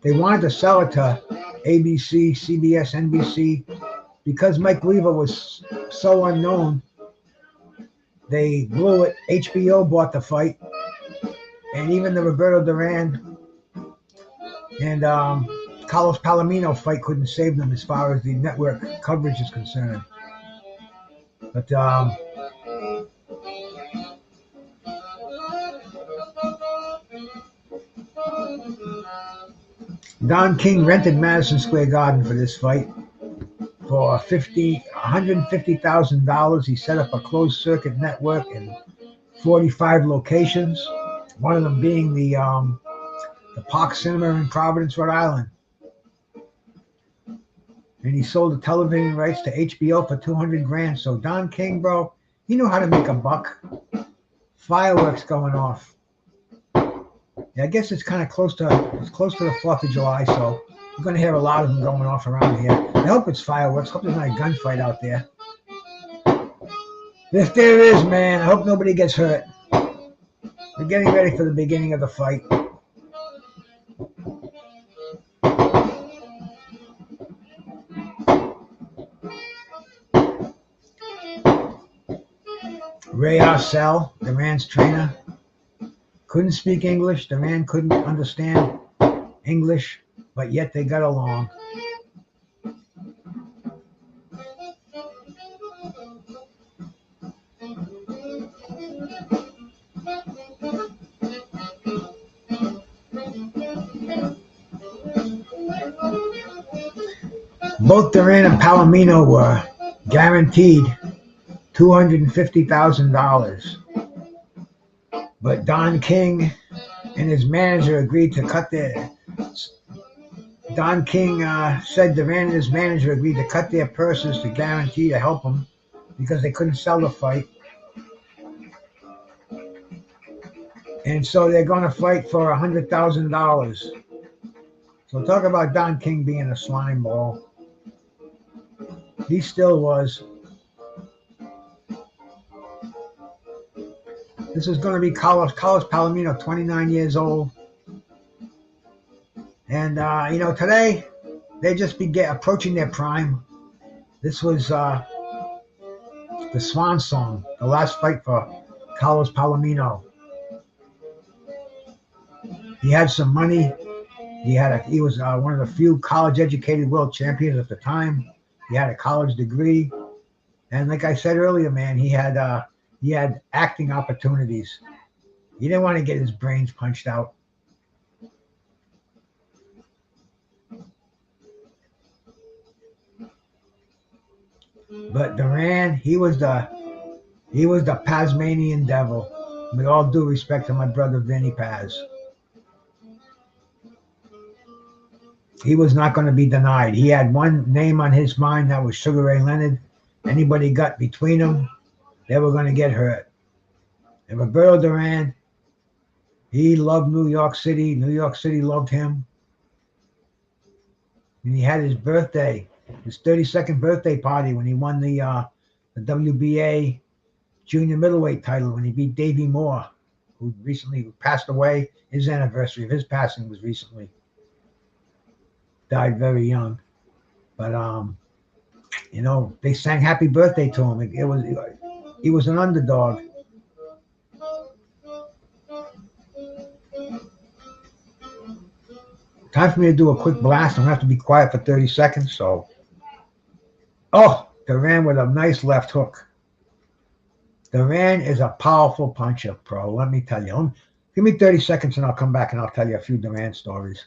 Speaker 1: they wanted to sell it to ABC, CBS, NBC. Because Mike Weaver was so unknown, they blew it. HBO bought the fight. And even the Roberto Durán and Carlos Palomino fight couldn't save them as far as the network coverage is concerned. But Don King rented Madison Square Garden for this fight for $150,000. He set up a closed circuit network, and 45 locations, one of them being the Park Cinema in Providence, Rhode Island. And he sold the television rights to HBO for $200,000. So Don King, bro, he knew how to make a buck. Fireworks going off. Yeah, I guess it's kind of close to the 4th of July, so you're going to hear a lot of them going off around here. I hope it's fireworks. Hope there's not a gunfight out there. If there is, man, I hope nobody gets hurt. We're getting ready for the beginning of the fight. Ray Arcel, Duran's trainer, couldn't speak English. Duran couldn't understand English, but yet they got along. Both Durán and Palomino were guaranteed $250,000. But Don King and his manager agreed to cut their... Don King said Durán and his manager agreed to cut their purses to guarantee to help him because they couldn't sell the fight. And so they're going to fight for $100,000. So talk about Don King being a slime ball. He still was. This is going to be Carlos Palomino, 29 years old. And, today, they just be approaching their prime. This was the swan song, the last fight for Carlos Palomino. He had some money. He was one of the few college-educated world champions at the time. He had a college degree. And like I said earlier, man, he had acting opportunities. He didn't want to get his brains punched out. But Durán, he was the Pazmanian devil. With all due respect to my brother Vinny Paz. He was not going to be denied. He had one name on his mind, that was Sugar Ray Leonard. Anybody got between them, they were going to get hurt. And Roberto Durán, he loved New York City. New York City loved him. And he had his birthday, his 32nd birthday party when he won the WBA junior middleweight title when he beat Davey Moore, who recently passed away. His anniversary of his passing was recently. Died very young. But, they sang happy birthday to him. He was an underdog. Time for me to do a quick blast. I'm going to have to be quiet for 30 seconds. So, Durán with a nice left hook. Durán is a powerful puncher, pro. Let me tell you. Give me 30 seconds and I'll come back and I'll tell you a few Durán stories.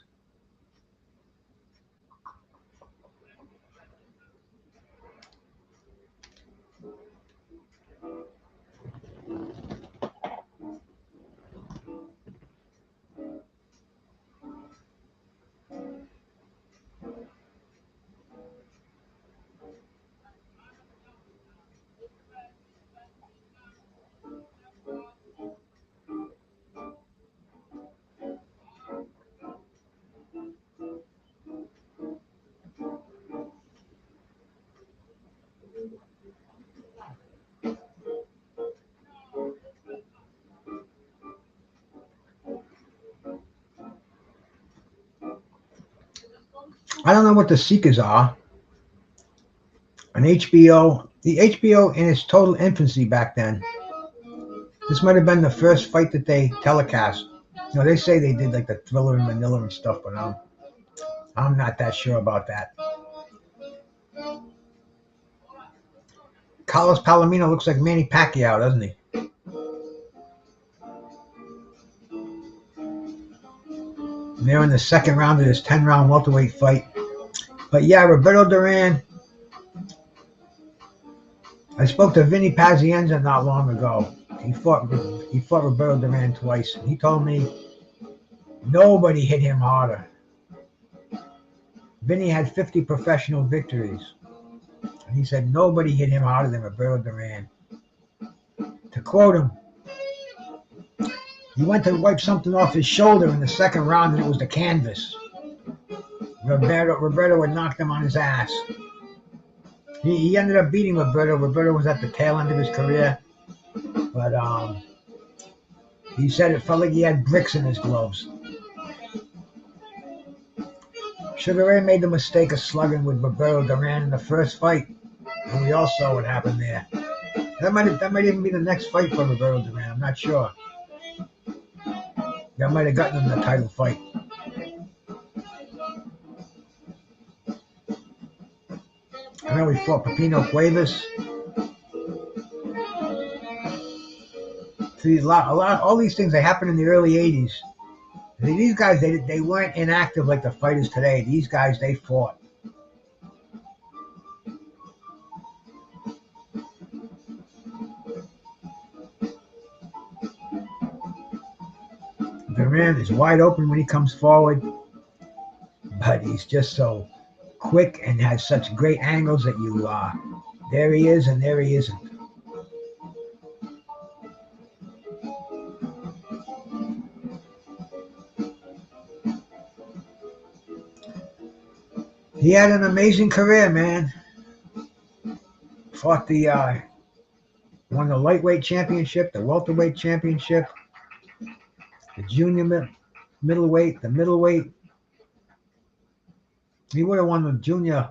Speaker 1: I don't know what the seekers are. An HBO, the HBO in its total infancy back then. This might have been the first fight that they telecast. They say they did like the Thriller and Manila and stuff, but I'm not that sure about that. Carlos Palomino looks like Manny Pacquiao, doesn't he? And they're in the second round of this 10-round welterweight fight. But yeah, Roberto Durán. I spoke to Vinny Pazienza not long ago. he fought Roberto Durán twice. And he told me nobody hit him harder. Vinny had 50 professional victories. And he said nobody hit him harder than Roberto Durán. To quote him, he went to wipe something off his shoulder in the second round, and it was the canvas. Roberto had knocked him on his ass. He ended up beating Roberto. Roberto was at the tail end of his career. But he said it felt like he had bricks in his gloves. Sugar Ray made the mistake of slugging with Roberto Durán in the first fight. And we all saw what happened there. That might even be the next fight for Roberto Durán. I'm not sure. That might have gotten him the title fight. I know he fought Pepino Cuevas. See, all these things, they happened in the early 80s. See, these guys, they weren't inactive like the fighters today. These guys, they fought. Durán is wide open when he comes forward, but he's just so quick and has such great angles that you there he is and there he isn't. He had an amazing career, man. Fought won the lightweight championship, the welterweight championship, the junior middleweight, the middleweight. He would have won the junior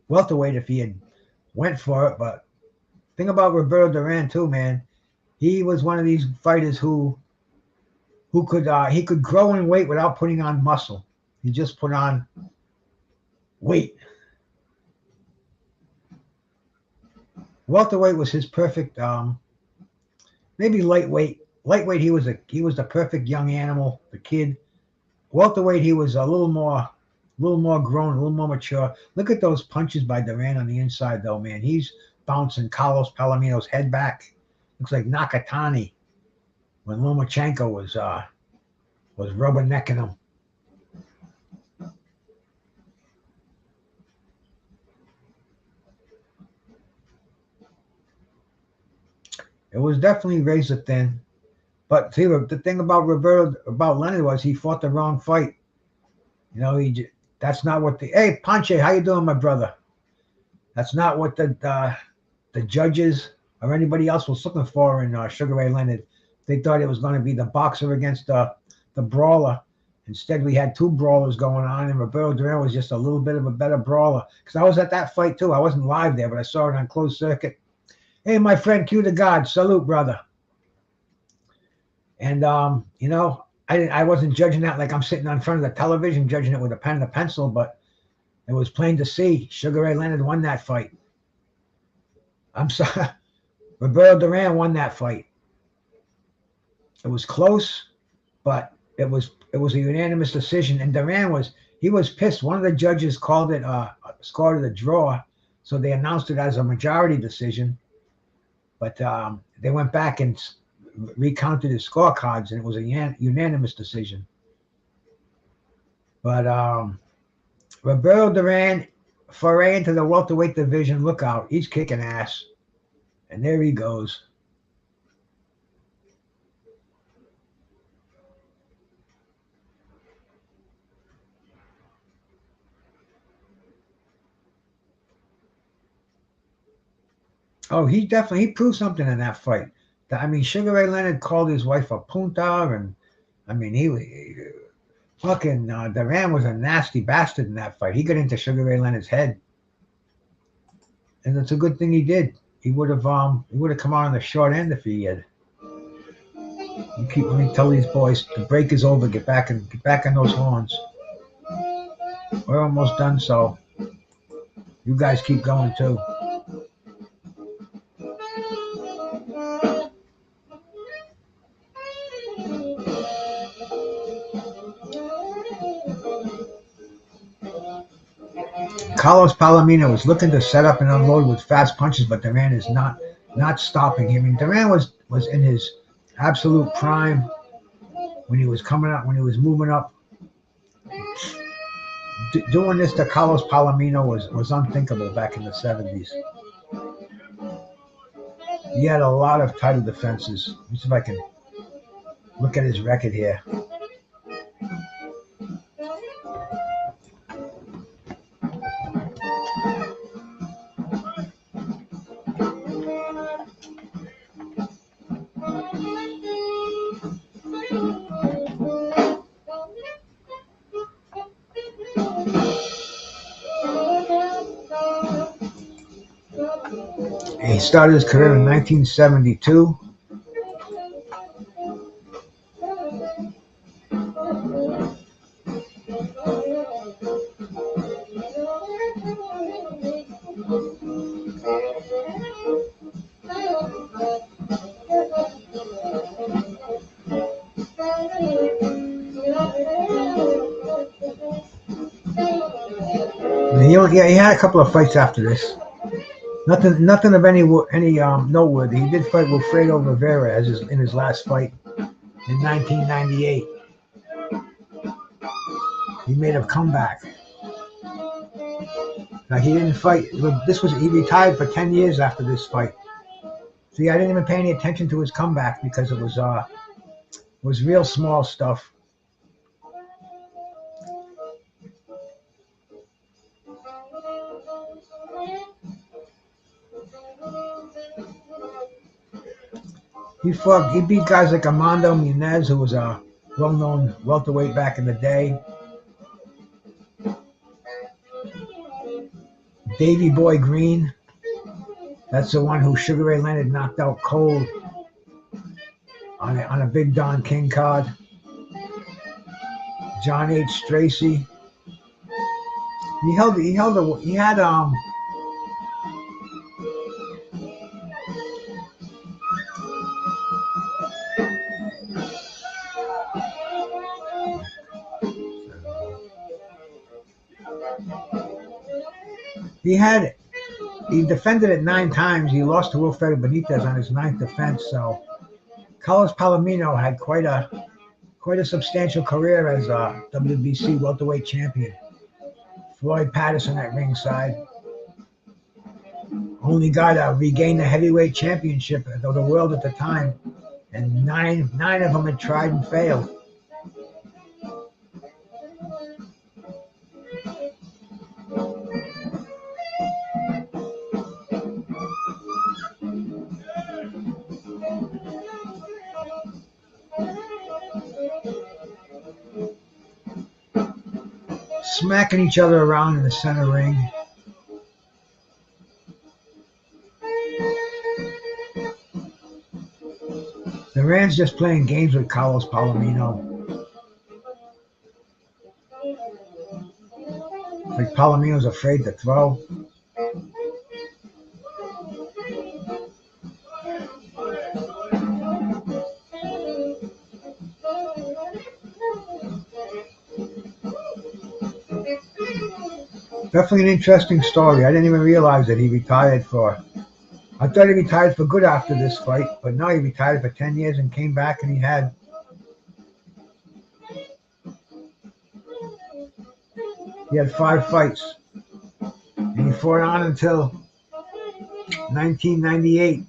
Speaker 1: welterweight if he had went for it. But thing about Roberto Durán too, man, he was one of these fighters who could grow in weight without putting on muscle. He just put on weight. Welterweight was his perfect. Maybe lightweight. Lightweight, he was the perfect young animal, the kid. Welterweight, he was a little more grown, a little more mature. Look at those punches by Durán on the inside, though, man. He's bouncing Carlos Palomino's head back. Looks like Nakatani when Lomachenko was rubbernecking him. It was definitely razor thin. But see, the thing about Leonard was he fought the wrong fight. You know, that's not what hey, Panche, how you doing, my brother? That's not what the judges or anybody else was looking for in Sugar Ray Leonard. They thought it was going to be the boxer against the brawler. Instead, we had two brawlers going on, and Roberto Durán was just a little bit of a better brawler. Because I was at that fight, too. I wasn't live there, but I saw it on closed circuit. Hey, my friend, Q to God. Salute, brother. And, you know, I wasn't judging that like I'm sitting in front of the television, judging it with a pen and a pencil, but it was plain to see. Sugar Ray Leonard won that fight. I'm sorry. Roberto Durán won that fight. It was close, but it was a unanimous decision. And Durán was pissed. One of the judges called it scored it a draw, so they announced it as a majority decision. But they went back and recounted his scorecards, and it was a unanimous decision. But Roberto Durán, foray into the welterweight division. Look out, he's kicking ass, and there he goes. Oh, he proved something in that fight. I mean, Sugar Ray Leonard called his wife a punta, and I mean, fucking Durán was a nasty bastard in that fight. He got into Sugar Ray Leonard's head, and it's a good thing he did. He would have come out on the short end if he had. Let me tell these boys, the break is over. Get back on those horns. We're almost done, so you guys keep going too. Carlos Palomino was looking to set up and unload with fast punches, but Durán is not stopping him. And Durán was in his absolute prime when he was coming up, when he was moving up. Doing this to Carlos Palomino was unthinkable back in the 70s. He had a lot of title defenses. Let me see if I can look at his record here. He started his career in 1972. He had a couple of fights after this. Nothing of any noteworthy. He did fight Wilfredo Rivera in his last fight in 1998. He made a comeback. Like he didn't fight. He retired for 10 years after this fight. See, I didn't even pay any attention to his comeback because it was real small stuff. He beat guys like Armando Munez, who was a well-known welterweight back in the day. Davey Boy Green, that's the one who Sugar Ray Leonard knocked out cold on a big Don King card. John H. Stracey. He had he defended it 9 times. He lost to Wilfredo Benitez on his 9th defense. So Carlos Palomino had quite a substantial career as a WBC welterweight champion. Floyd Patterson at ringside. Only guy to regain the heavyweight championship of the world at the time. And nine of them had tried and failed. Smacking each other around in the center ring. Duran's just playing games with Carlos Palomino. Like Palomino's afraid to throw. Definitely an interesting story. I didn't even realize that he retired I thought he retired for good after this fight, but no, he retired for 10 years and came back and he had He had 5 fights, and he fought on until 1998.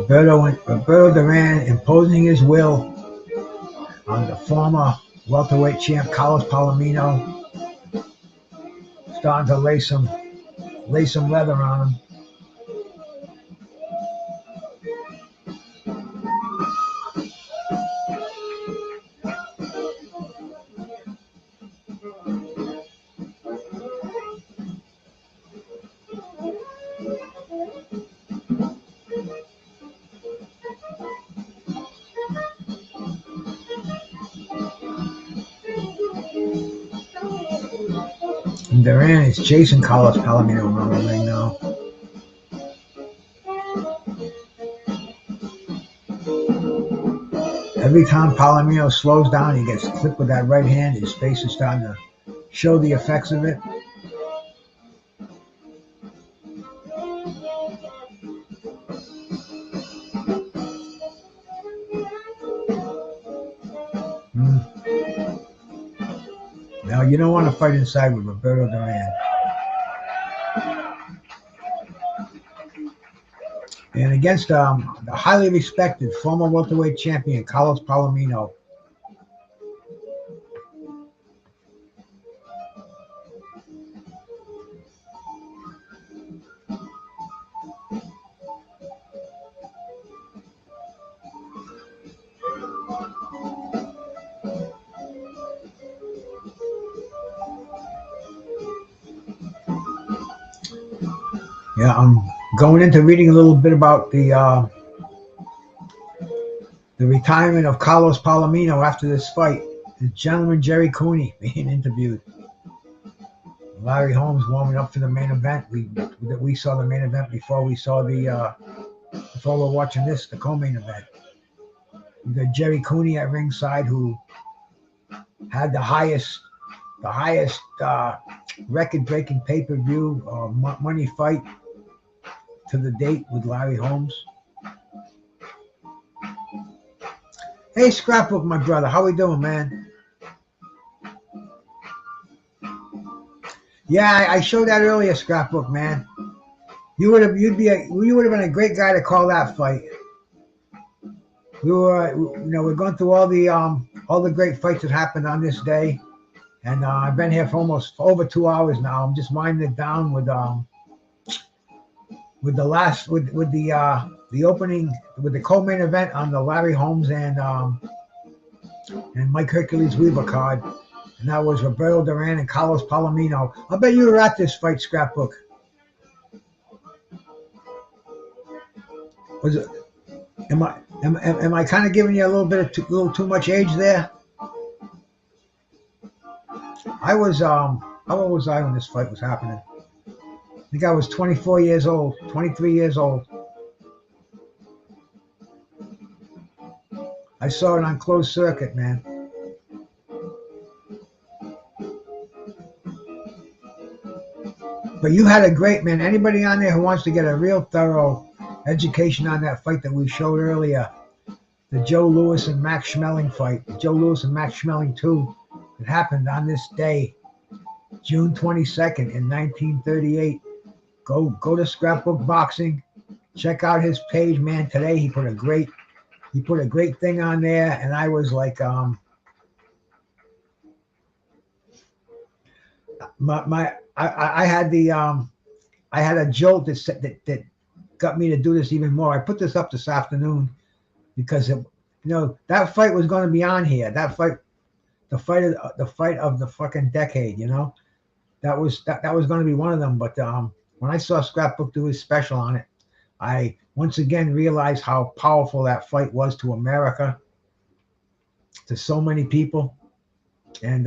Speaker 1: Roberto Durán imposing his will on the former welterweight champ Carlos Palomino, starting to lay some leather on him. Durán is chasing Carlos Palomino around the ring now. Every time Palomino slows down, he gets clipped with that right hand. His face is starting to show the effects of it. Now, you don't want to fight inside with Roberto Durán. And against the highly respected former welterweight champion, Carlos Palomino. Yeah, I'm going into reading a little bit about the retirement of Carlos Palomino after this fight. The gentleman Jerry Cooney being interviewed. Larry Holmes warming up for the main event. We saw the main event before we saw before we're watching this, the co-main event. We got Jerry Cooney at ringside, who had the highest record-breaking pay-per-view money fight to the date with Larry Holmes. Hey, Scrapbook, my brother, how we doing, man? Yeah, I showed that earlier, Scrapbook, man. You would have been a great guy to call that fight. We're going through all the great fights that happened on this day, and I've been here for over 2 hours now. I'm just winding it down with the opening, with the co-main event on the Larry Holmes and Mike Hercules Weaver card, and that was Roberto Durán and Carlos Palomino. I bet you were at this fight, Scrapbook. Was it? Am I kind of giving you a little too much age there? I was how old was I when this fight was happening? I think I was 24 years old, 23 years old. I saw it on closed circuit, man. But you had a great, man. Anybody on there who wants to get a real thorough education on that fight that we showed earlier, the Joe Louis and Max Schmeling fight, the Joe Louis and Max Schmeling 2, it happened on this day, June 22nd in 1938. Go to Scrapbook Boxing, check out his page, man. Today he put a great thing on there, and I was like, I had a jolt that got me to do this even more. I put this up this afternoon because that fight was going to be on here. That fight, the fight of the fucking decade. That was going to be one of them. But when I saw Scrapbook do his special on it, I once again realized how powerful that fight was to America, to so many people, and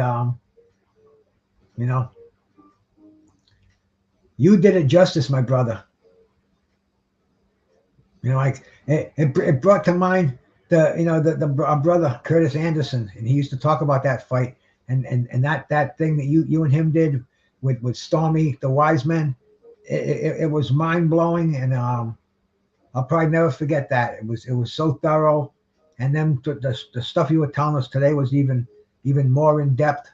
Speaker 1: you did it justice, my brother. It brought to mind our brother Curtis Anderson, and he used to talk about that fight and that thing that you and him did with Stormy the Wise Men. It was mind blowing, and I'll probably never forget that. It was so thorough, and then the stuff you were telling us today was even more in depth.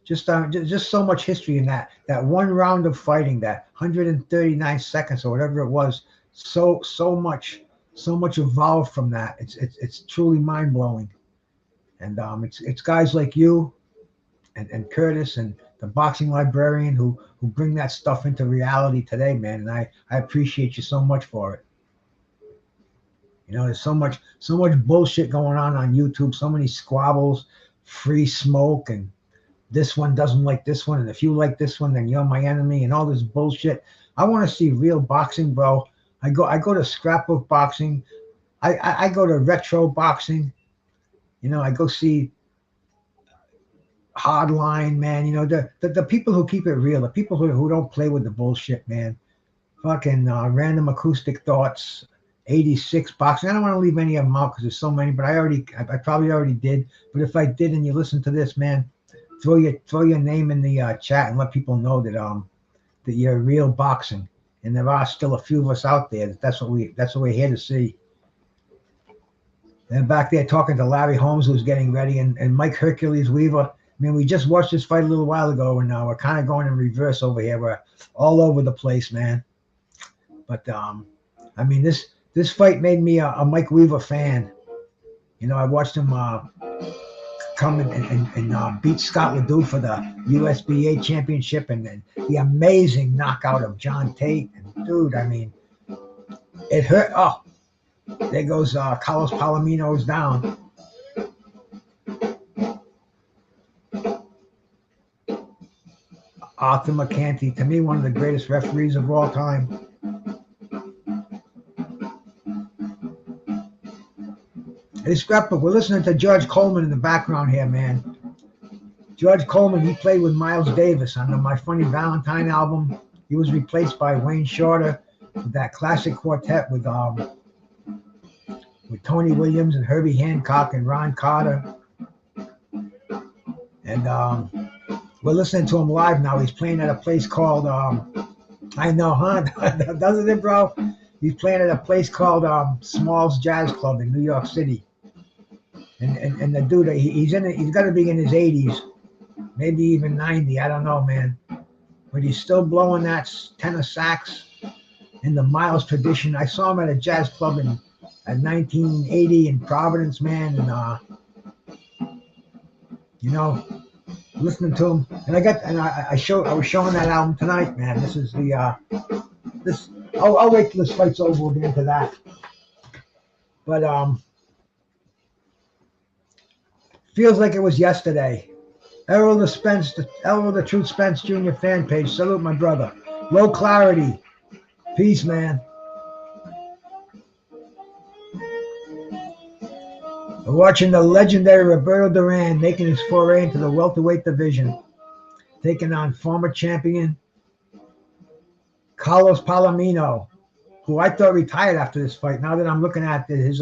Speaker 1: Just so much history in that one round of fighting, that 139 seconds or whatever it was. So much evolved from that. It's truly mind blowing, and it's guys like you and Curtis and the boxing librarian who bring that stuff into reality today, man. And I appreciate you so much for it. There's so much bullshit going on YouTube, so many squabbles, free smoke, and this one doesn't like this one, and if you like this one, then you're my enemy, and all this bullshit. I want to see real boxing, bro. I go to Scrapbook Boxing. I go to Retro Boxing. I go see hard line, man. You know, the people who keep it real, the people who don't play with the bullshit, man. Fucking random acoustic thoughts, 86 boxing. I don't want to leave any of them out because there's so many, but I probably already did. But if I did and you listen to this, man, throw your name in the chat and let people know that you're real boxing. And there are still a few of us out there. That's what we're here to see. And back there talking to Larry Holmes, who's getting ready, and Mike Hercules Weaver. I mean, we just watched this fight a little while ago, and now we're kind of going in reverse over here. We're all over the place, man. But I mean, this fight made me a Mike Weaver fan. You know, I watched him come and beat Scott Ledoux for the USBA championship, and the amazing knockout of John Tate. And dude, I mean, it hurt. Oh, there goes Carlos Palomino's down. Arthur McCanty, to me, one of the greatest referees of all time. Hey, Scrapbook, we're listening to George Coleman in the background here, man. George Coleman, he played with Miles Davis on the My Funny Valentine album. He was replaced by Wayne Shorter with that classic quartet with Tony Williams and Herbie Hancock and Ron Carter. And we're listening to him live now. He's playing at a place called, I know, huh? Doesn't it, bro? He's playing at a place called Smalls Jazz Club in New York City. And the dude, he's got to be in his 80s, maybe even 90. I don't know, man. But he's still blowing that tenor sax in the Miles tradition. I saw him at a jazz club at 1980 in Providence, man. And you know, listening to him, and I was showing that album tonight, man. This is the I'll wait till this fight's over. We'll get into that. But feels like it was yesterday. Errol the Truth Spence Jr. fan page. Salute my brother. Low Clarity. Peace, man. We're watching the legendary Roberto Durán making his foray into the welterweight division, taking on former champion Carlos Palomino, who I thought retired after this fight. Now that I'm looking at his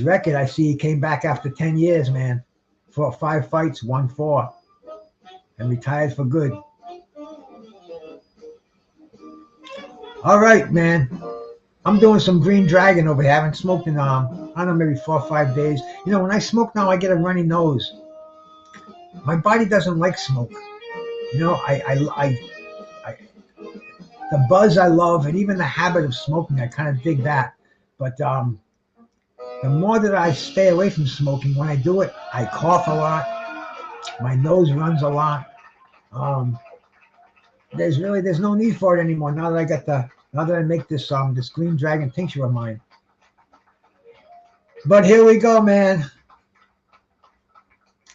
Speaker 1: record, I see he came back after 10 years, man. 5 fights, won 4, and retired for good. All right, man. I'm doing some Green Dragon over here. I haven't smoked in, I don't know, maybe 4 or 5 days. You know, when I smoke now, I get a runny nose. My body doesn't like smoke. You know, the buzz I love, and even the habit of smoking, I kind of dig that. But the more that I stay away from smoking, when I do it, I cough a lot. My nose runs a lot. There's no need for it anymore now that I make this this Green Dragon tincture of mine. But here we go, man.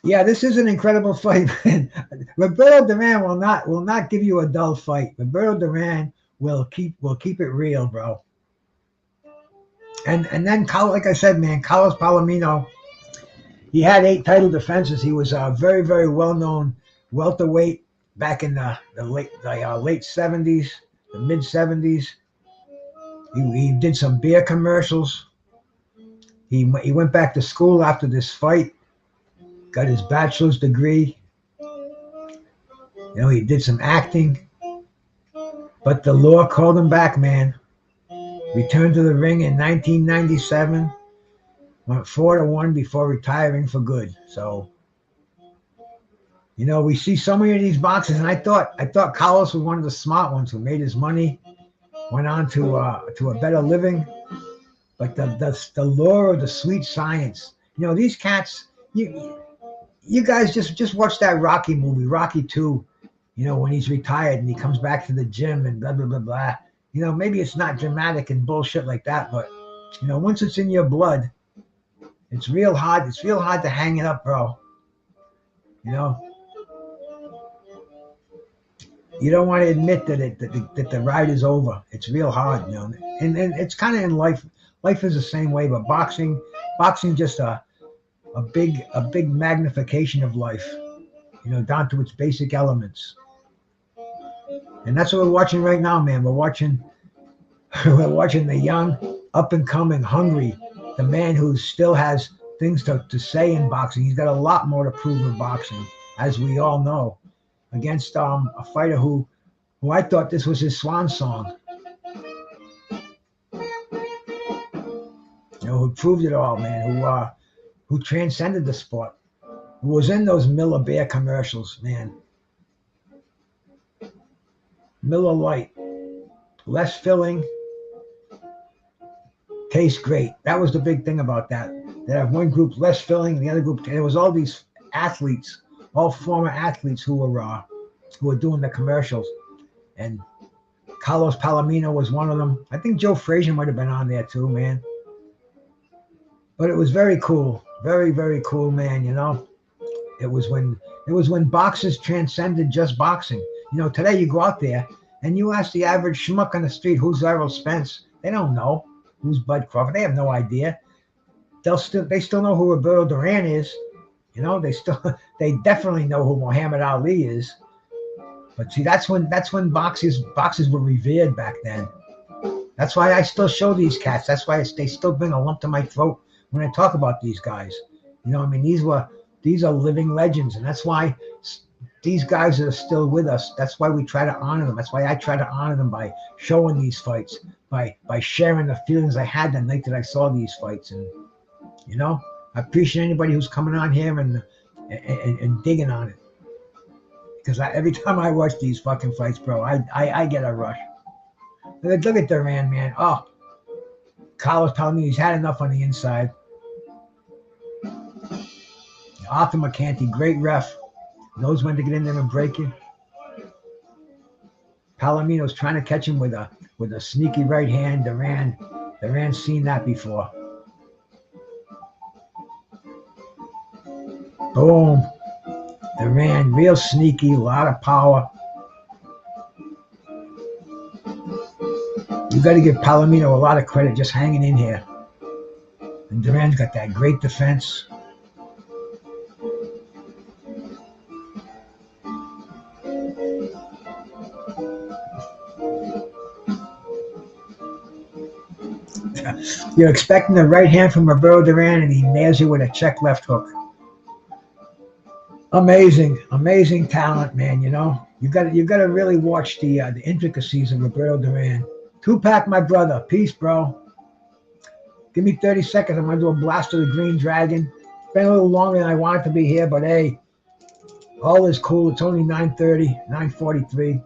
Speaker 1: Yeah, this is an incredible fight, man. Roberto Durán will not give you a dull fight. Roberto Durán will keep it real, bro. And then, like I said, man, Carlos Palomino, he had 8 title defenses. He was a very, very well-known welterweight back in the late 70s, the mid 70s. He did some beer commercials. He went back to school after this fight, got his bachelor's degree. You know, he did some acting, but the law called him back, man. Returned to the ring in 1997, went 4-1 before retiring for good. So, you know, we see so many of these boxers, and I thought Carlos was one of the smart ones who made his money, went on to a better living. But the lure of the sweet science, you know, these cats, you guys just watch that Rocky movie, Rocky 2, you know, when he's retired and he comes back to the gym and blah, blah, blah, blah. You know, maybe it's not dramatic and bullshit like that, but, you know, once it's in your blood, it's real hard. It's real hard to hang it up, bro. You know? You don't want to admit that the ride is over. It's real hard, you know? And it's kind of in life. Life is the same way, but boxing just a big magnification of life, down to its basic elements. And that's what we're watching right now, man. We're watching we're watching the young, up and coming, hungry, the man who still has things to say in boxing. He's got a lot more to prove in boxing, as we all know, against a fighter who I thought this was his swan song. Who proved it all, man. Who transcended the sport. Who was in those Miller Beer commercials, man. Miller Lite, less filling, tastes great. That was the big thing about that. They have one group less filling, and the other group. And it was all these athletes, all former athletes who were doing the commercials, and Carlos Palomino was one of them. I think Joe Frazier might have been on there too, man. But it was very cool, very, very cool, man. It was when boxers transcended just boxing. Today you go out there and you ask the average schmuck on the street who's Errol Spence. They don't know who's Bud Crawford. They have no idea. They still know who Roberto Durán is. They definitely know who Muhammad Ali is. But see, that's when boxers were revered back then. That's why I still show these cats. That's why they still bring a lump to my throat when I talk about these guys. These are living legends, and that's why these guys are still with us. That's why we try to honor them. That's why I try to honor them by showing these fights, by sharing the feelings I had the night that I saw these fights. And I appreciate anybody who's coming on here and digging on it, because every time I watch these fucking fights, bro, I get a rush. Look at Durán, man. Oh, Carlos Palomino, he's had enough on the inside. Arthur McCanty, great ref, knows when to get in there and break you. Palomino's trying to catch him with a sneaky right hand. Duran's seen that before. Boom. Durán, real sneaky, a lot of power. You got to give Palomino a lot of credit just hanging in here. And Duran's got that great defense. You're expecting the right hand from Roberto Durán, and he nails you with a check left hook. Amazing talent, man. You got to really watch the intricacies of Roberto Durán. Tupac, my brother, peace, bro. Give me 30 seconds. I'm gonna do a blast of the Green Dragon. It's been a little longer than I wanted to be here, but hey, all is cool. It's only 9:30, 9:43.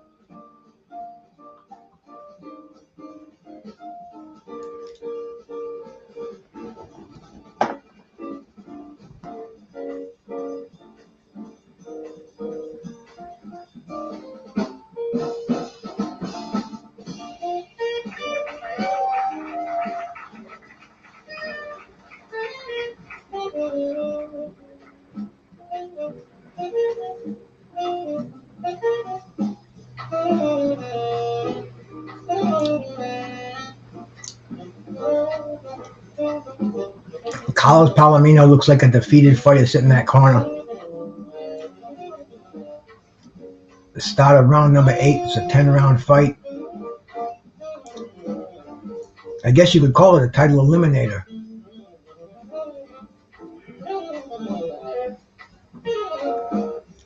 Speaker 1: Carlos Palomino looks like a defeated fighter sitting in that corner. The start of round number 8. It's a 10-round fight. I guess you could call it a title eliminator.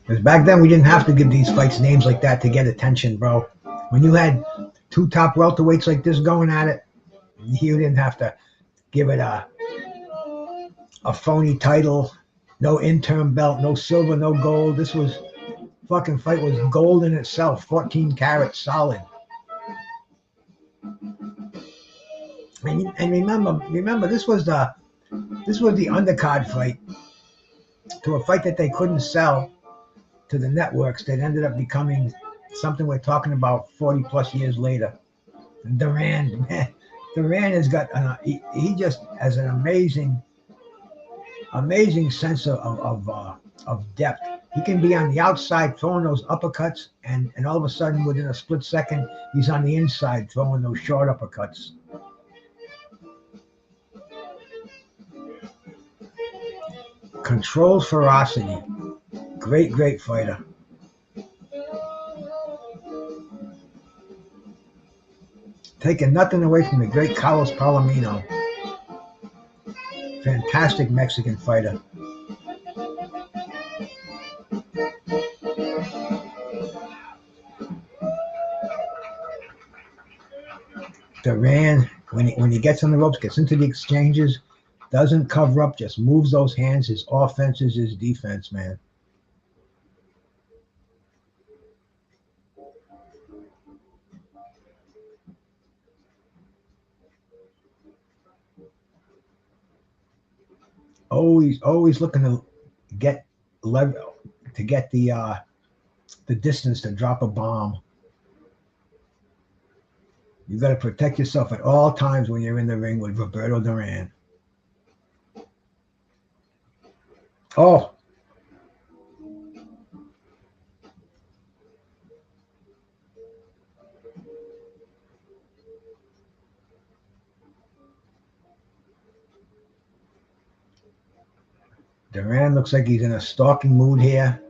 Speaker 1: Because back then we didn't have to give these fights names like that to get attention, bro. When you had two top welterweights like this going at it, you didn't have to give it a phony title, no interim belt, no silver, no gold. This was fucking fight was gold in itself, 14 carats solid. And remember, this was the undercard fight to a fight that they couldn't sell to the networks that ended up becoming something we're talking about 40 plus years later. And Durán has got he just has an amazing sense of depth. He can be on the outside throwing those uppercuts, and all of a sudden within a split second he's on the inside throwing those short uppercuts. Controls ferocity. Great fighter. Taking nothing away from the great Carlos Palomino. Fantastic Mexican fighter. Durán, when he gets on the ropes, gets into the exchanges, doesn't cover up, just moves those hands. His offense is his defense, man. Always looking to get level, to get the distance to drop a bomb. You got to protect yourself at all times when you're in the ring with Roberto Durán. Oh. Durán looks like he's in a stalking mood here.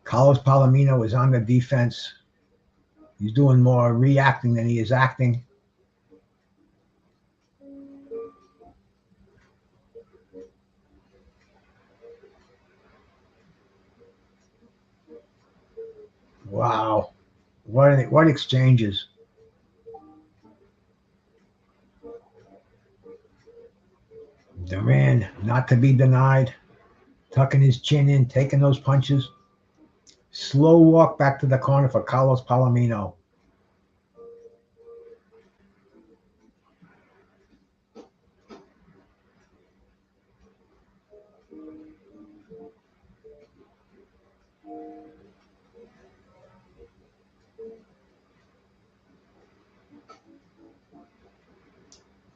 Speaker 1: Carlos Palomino is on the defense. He's doing more reacting than he is acting. Wow. What exchanges. Durán, not to be denied. Tucking his chin in, taking those punches. Slow walk back to the corner for Carlos Palomino.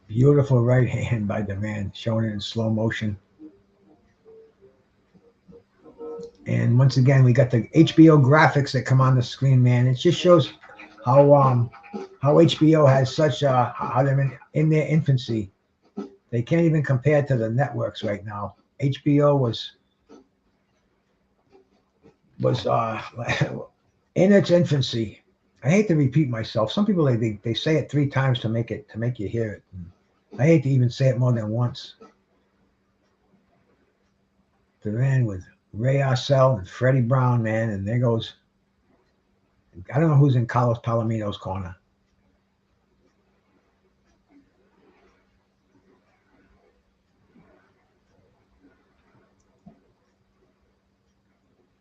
Speaker 1: Beautiful right hand by Durán, showing it in slow motion. And once again, we got the HBO graphics that come on the screen, man. It just shows how HBO has such how they're in their infancy. They can't even compare to the networks right now. HBO was in its infancy. I hate to repeat myself. Some people they say it 3 times to make you hear it. I hate to even say it more than once. Durán with Ray Arcel and Freddie Brown, man, and there goes. I don't know who's in Carlos Palomino's corner.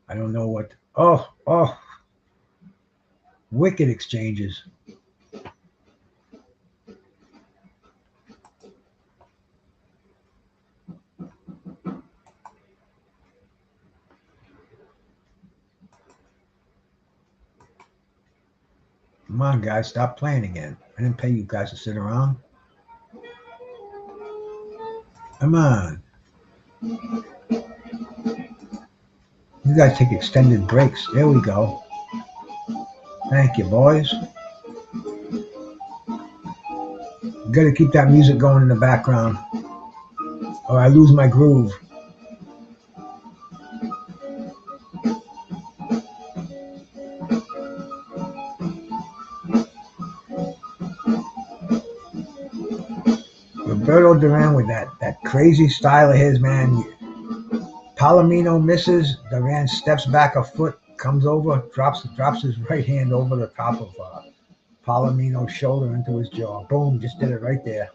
Speaker 1: I don't know what. Oh, wicked exchanges. Come on, guys, stop playing again. I didn't pay you guys to sit around. Come on. You guys take extended breaks. There we go. Thank you, boys. You got to keep that music going in the background, or I lose my groove. Roberto Durán with that crazy style of his, man. Palomino misses. Durán steps back a foot, comes over, drops his right hand over the top of Palomino's shoulder into his jaw. Boom, just did it right there.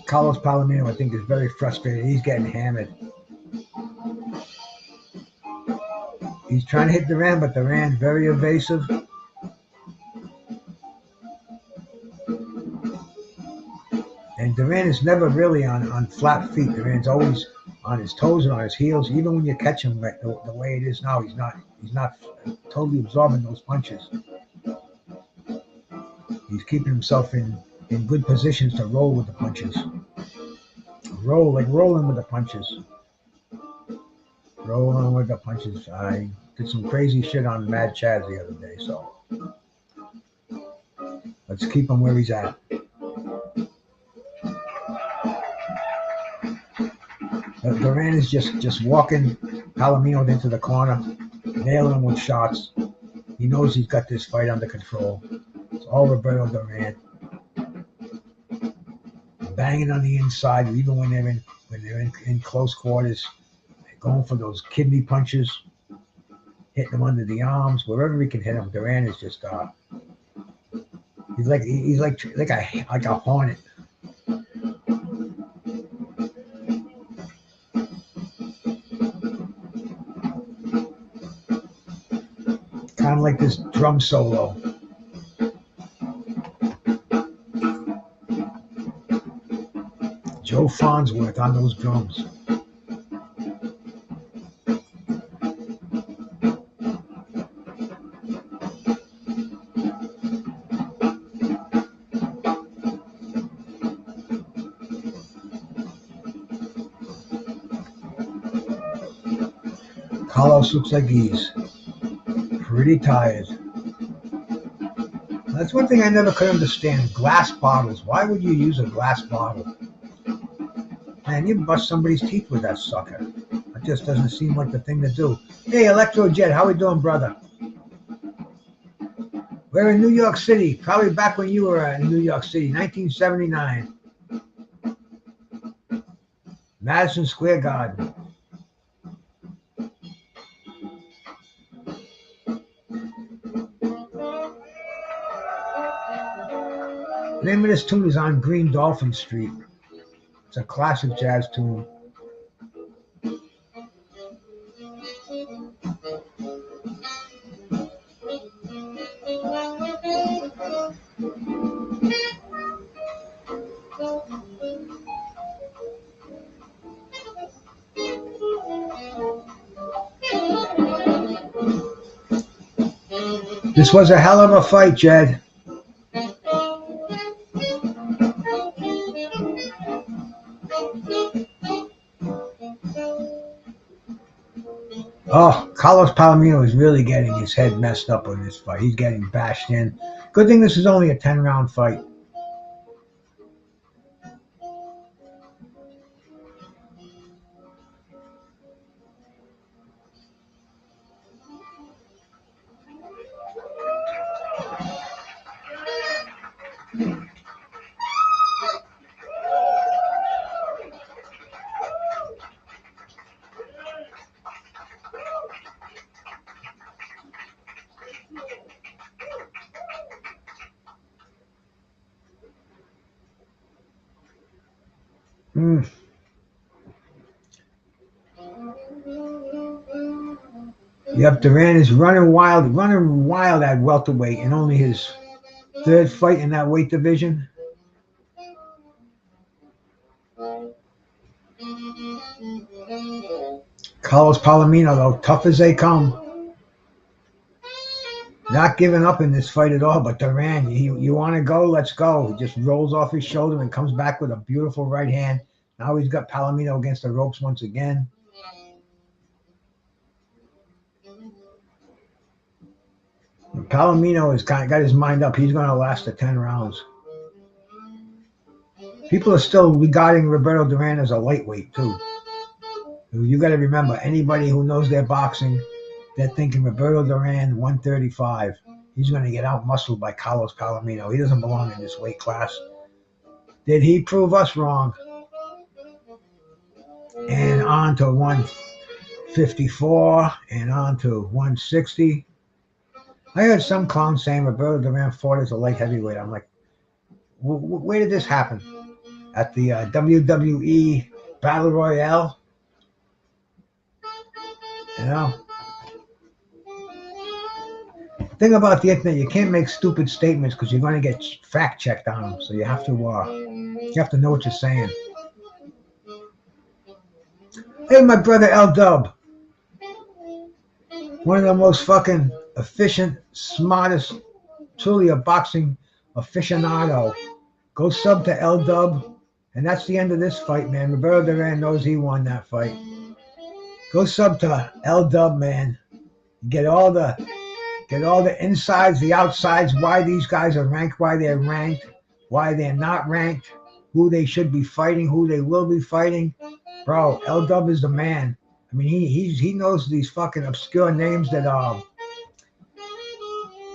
Speaker 1: Carlos Palomino, I think, is very frustrated. He's getting hammered. He's trying to hit Durán, but Durán very evasive. And Durán is never really on flat feet. Durán's always on his toes or on his heels. Even when you catch him right the way it is now, he's not totally absorbing those punches. He's keeping himself in good positions to roll with the punches. Rolling with the punches. Rolling with the punches. I did some crazy shit on Mad Chaz the other day, so Let's keep him where he's at. Durán is just walking Palomino into the corner, nailing him with shots. He knows he's got this fight under control. It's all Roberto Durán. Banging on the inside, even when they're in close quarters, they're going for those kidney punches, hitting him under the arms, wherever he can hit him. Durán is just he's like a hornet. Kind of like this drum solo. Joe Farnsworth on those drums. Carlos looks like he's pretty tired. That's one thing I never could understand. Glass bottles. Why would you use a glass bottle? Man, you bust somebody's teeth with that sucker. It just doesn't seem like the thing to do. Hey, Electro Jet, how we doing, brother? We're in New York City. Probably back when you were in New York City, 1979. Madison Square Garden. The name of this tune is On Green Dolphin Street. It's a classic jazz tune. This was a hell of a fight, Jed. Oh, Carlos Palomino is really getting his head messed up on this fight. He's getting bashed in. Good thing this is only a 10-round fight. Yep, Durán is running wild at welterweight in only his third fight in that weight division. Carlos Palomino, though, tough as they come. Not giving up in this fight at all, but Durán, you want to go? Let's go. He just rolls off his shoulder and comes back with a beautiful right hand. Now he's got Palomino against the ropes once again. Palomino has got his mind up. He's going to last the 10 rounds. People are still regarding Roberto Durán as a lightweight, too. You got to remember, anybody who knows their boxing, they're thinking Roberto Durán, 135. He's going to get out-muscled by Carlos Palomino. He doesn't belong in this weight class. Did he prove us wrong? And on to 154 and on to 160. I heard some clown saying Roberto Durán fought as a light heavyweight. I'm like, where did this happen? At the WWE Battle Royale? You know? Thing about the internet, you can't make stupid statements because you're going to get fact checked on them. So you have to know what you're saying. Hey, my brother L Dub, one of the most fucking efficient, smartest, truly a boxing aficionado. Go sub to L Dub, and that's the end of this fight, man. Roberto Durán knows he won that fight. Go sub to L Dub, man. Get all the Get all the insides, the outsides, why these guys are ranked, why they're ranked, why they're not ranked, who they should be fighting, who they will be fighting. Bro, L-Dub is the man. I mean, he knows these fucking obscure names that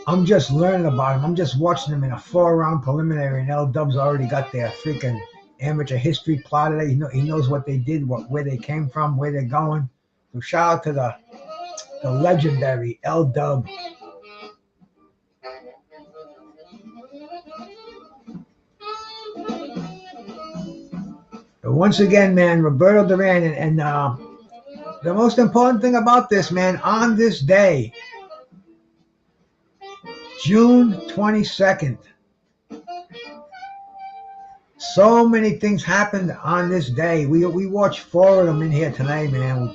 Speaker 1: I'm just learning about him. I'm just watching him in a 4-round preliminary, and L-Dub's already got their freaking amateur history plotted. He knows what they did, where they came from, where they're going. So shout out to the legendary L-Dub. But once again, man, Roberto Durán, and the most important thing about this, man, on this day, June 22nd, so many things happened on this day. We watched 4 of them in here tonight, man.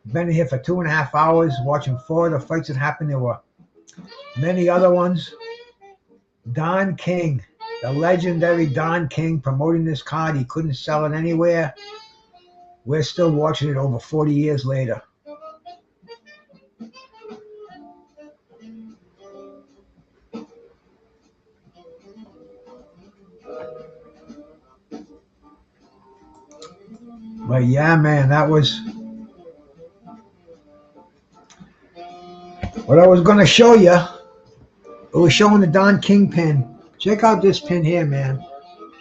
Speaker 1: We've been here for 2.5 hours watching 4 of the fights that happened. There were many other ones. Don King, the legendary Don King, promoting this card. He couldn't sell it anywhere. We're still watching it over 40 years later. But yeah, man, that was what I was going to show you. It was showing the Don King pin. Check out this pin here, man.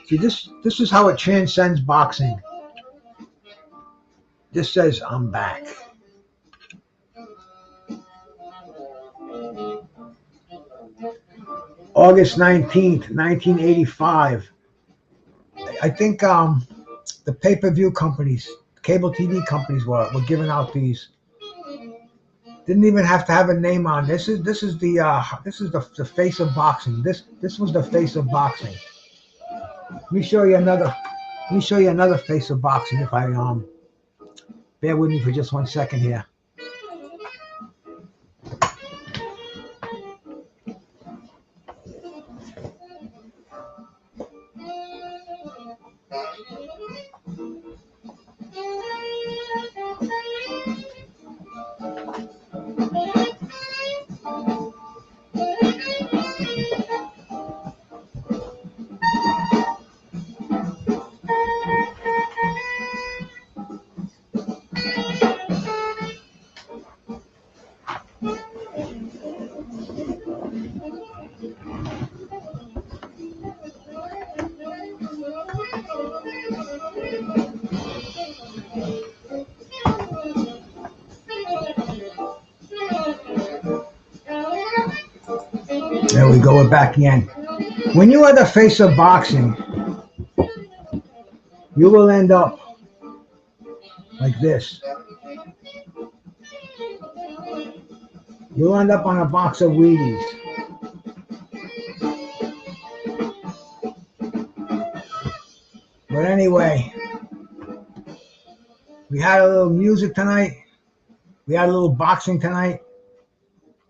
Speaker 1: See, this is how it transcends boxing. This says, I'm back. August 19th, 1985. I think the pay-per-view companies, cable TV companies were giving out these. Didn't even have to have a name on. This is the face of boxing. This was the face of boxing. Let me show you another face of boxing if I bear with me for just 1 second here. There we go, we're back again. When you are the face of boxing, you will end up like this. You'll end up on a box of Wheaties. But anyway, we had a little music tonight. We had a little boxing tonight.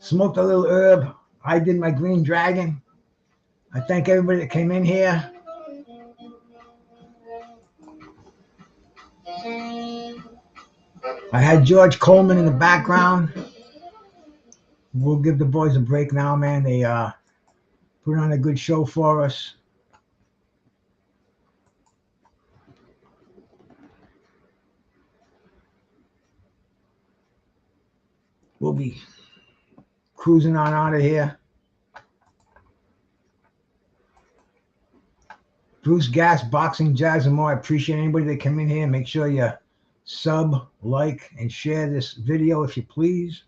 Speaker 1: Smoked a little herb. I did my Green Dragon. I thank everybody that came in here. I had George Coleman in the background. We'll give the boys a break now, man. They put on a good show for us. We'll be cruising on out of here. Bruce Gas, Boxing, Jazz, and more. I appreciate anybody that came in here. Make sure you sub, like, and share this video if you please.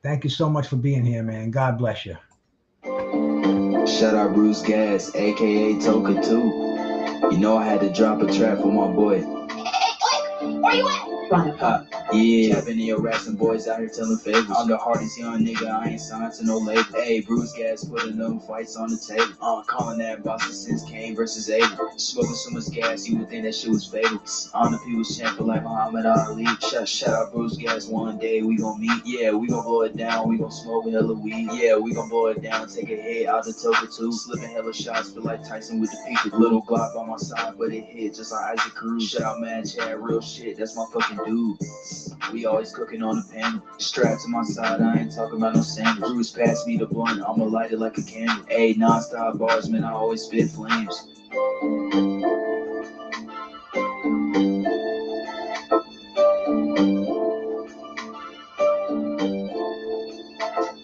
Speaker 1: Thank you so much for being here, man. God bless you.
Speaker 3: Shout out Bruce Gas, aka Toka 2. You know I had to drop a trap for my boy.
Speaker 4: Hey, where you at?
Speaker 3: Yeah, I've been in your raps and boys out here telling favors. I'm the hardest young nigga, I ain't signed to no label. Hey, Bruce Gas putting them fights on the table. Calling that boxing since Kane versus Abel. Smoking so much gas, you would think that shit was fatal. On the people's champion like Muhammad Ali. Shout out Bruce Gas, one day we gon' meet. Yeah, we gon' blow it down, we gon' smoke hella weed. Yeah, we gon' blow it down, take a hit out the Toka 2. Slipping hella shots, feel like Tyson with the peak. Little Glock by my side, but it hit just like Isaac Cruz. Shout out Mad Chad, real shit, that's my fucking dude. ice. We always cooking on a pan. Strapped to my side, I ain't talking about no sand. Bruce pass me the blunt, I'ma light it like a candle. Ayy, non-stop bars, man, I always spit flames.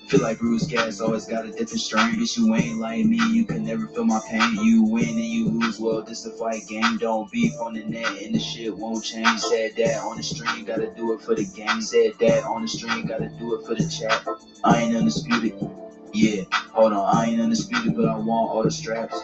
Speaker 3: Feel like Bruce Gas always got a different strain. Bitch, you ain't like me, you can never feel my pain. You win and you lose, well, this the fight game. Don't beef on the net and the shit won't change. Said that on the stream, gotta do it for the game. Said that on the stream, gotta do it for the chat. I ain't undisputed. Yeah, hold on, I ain't undisputed, but I want all the straps.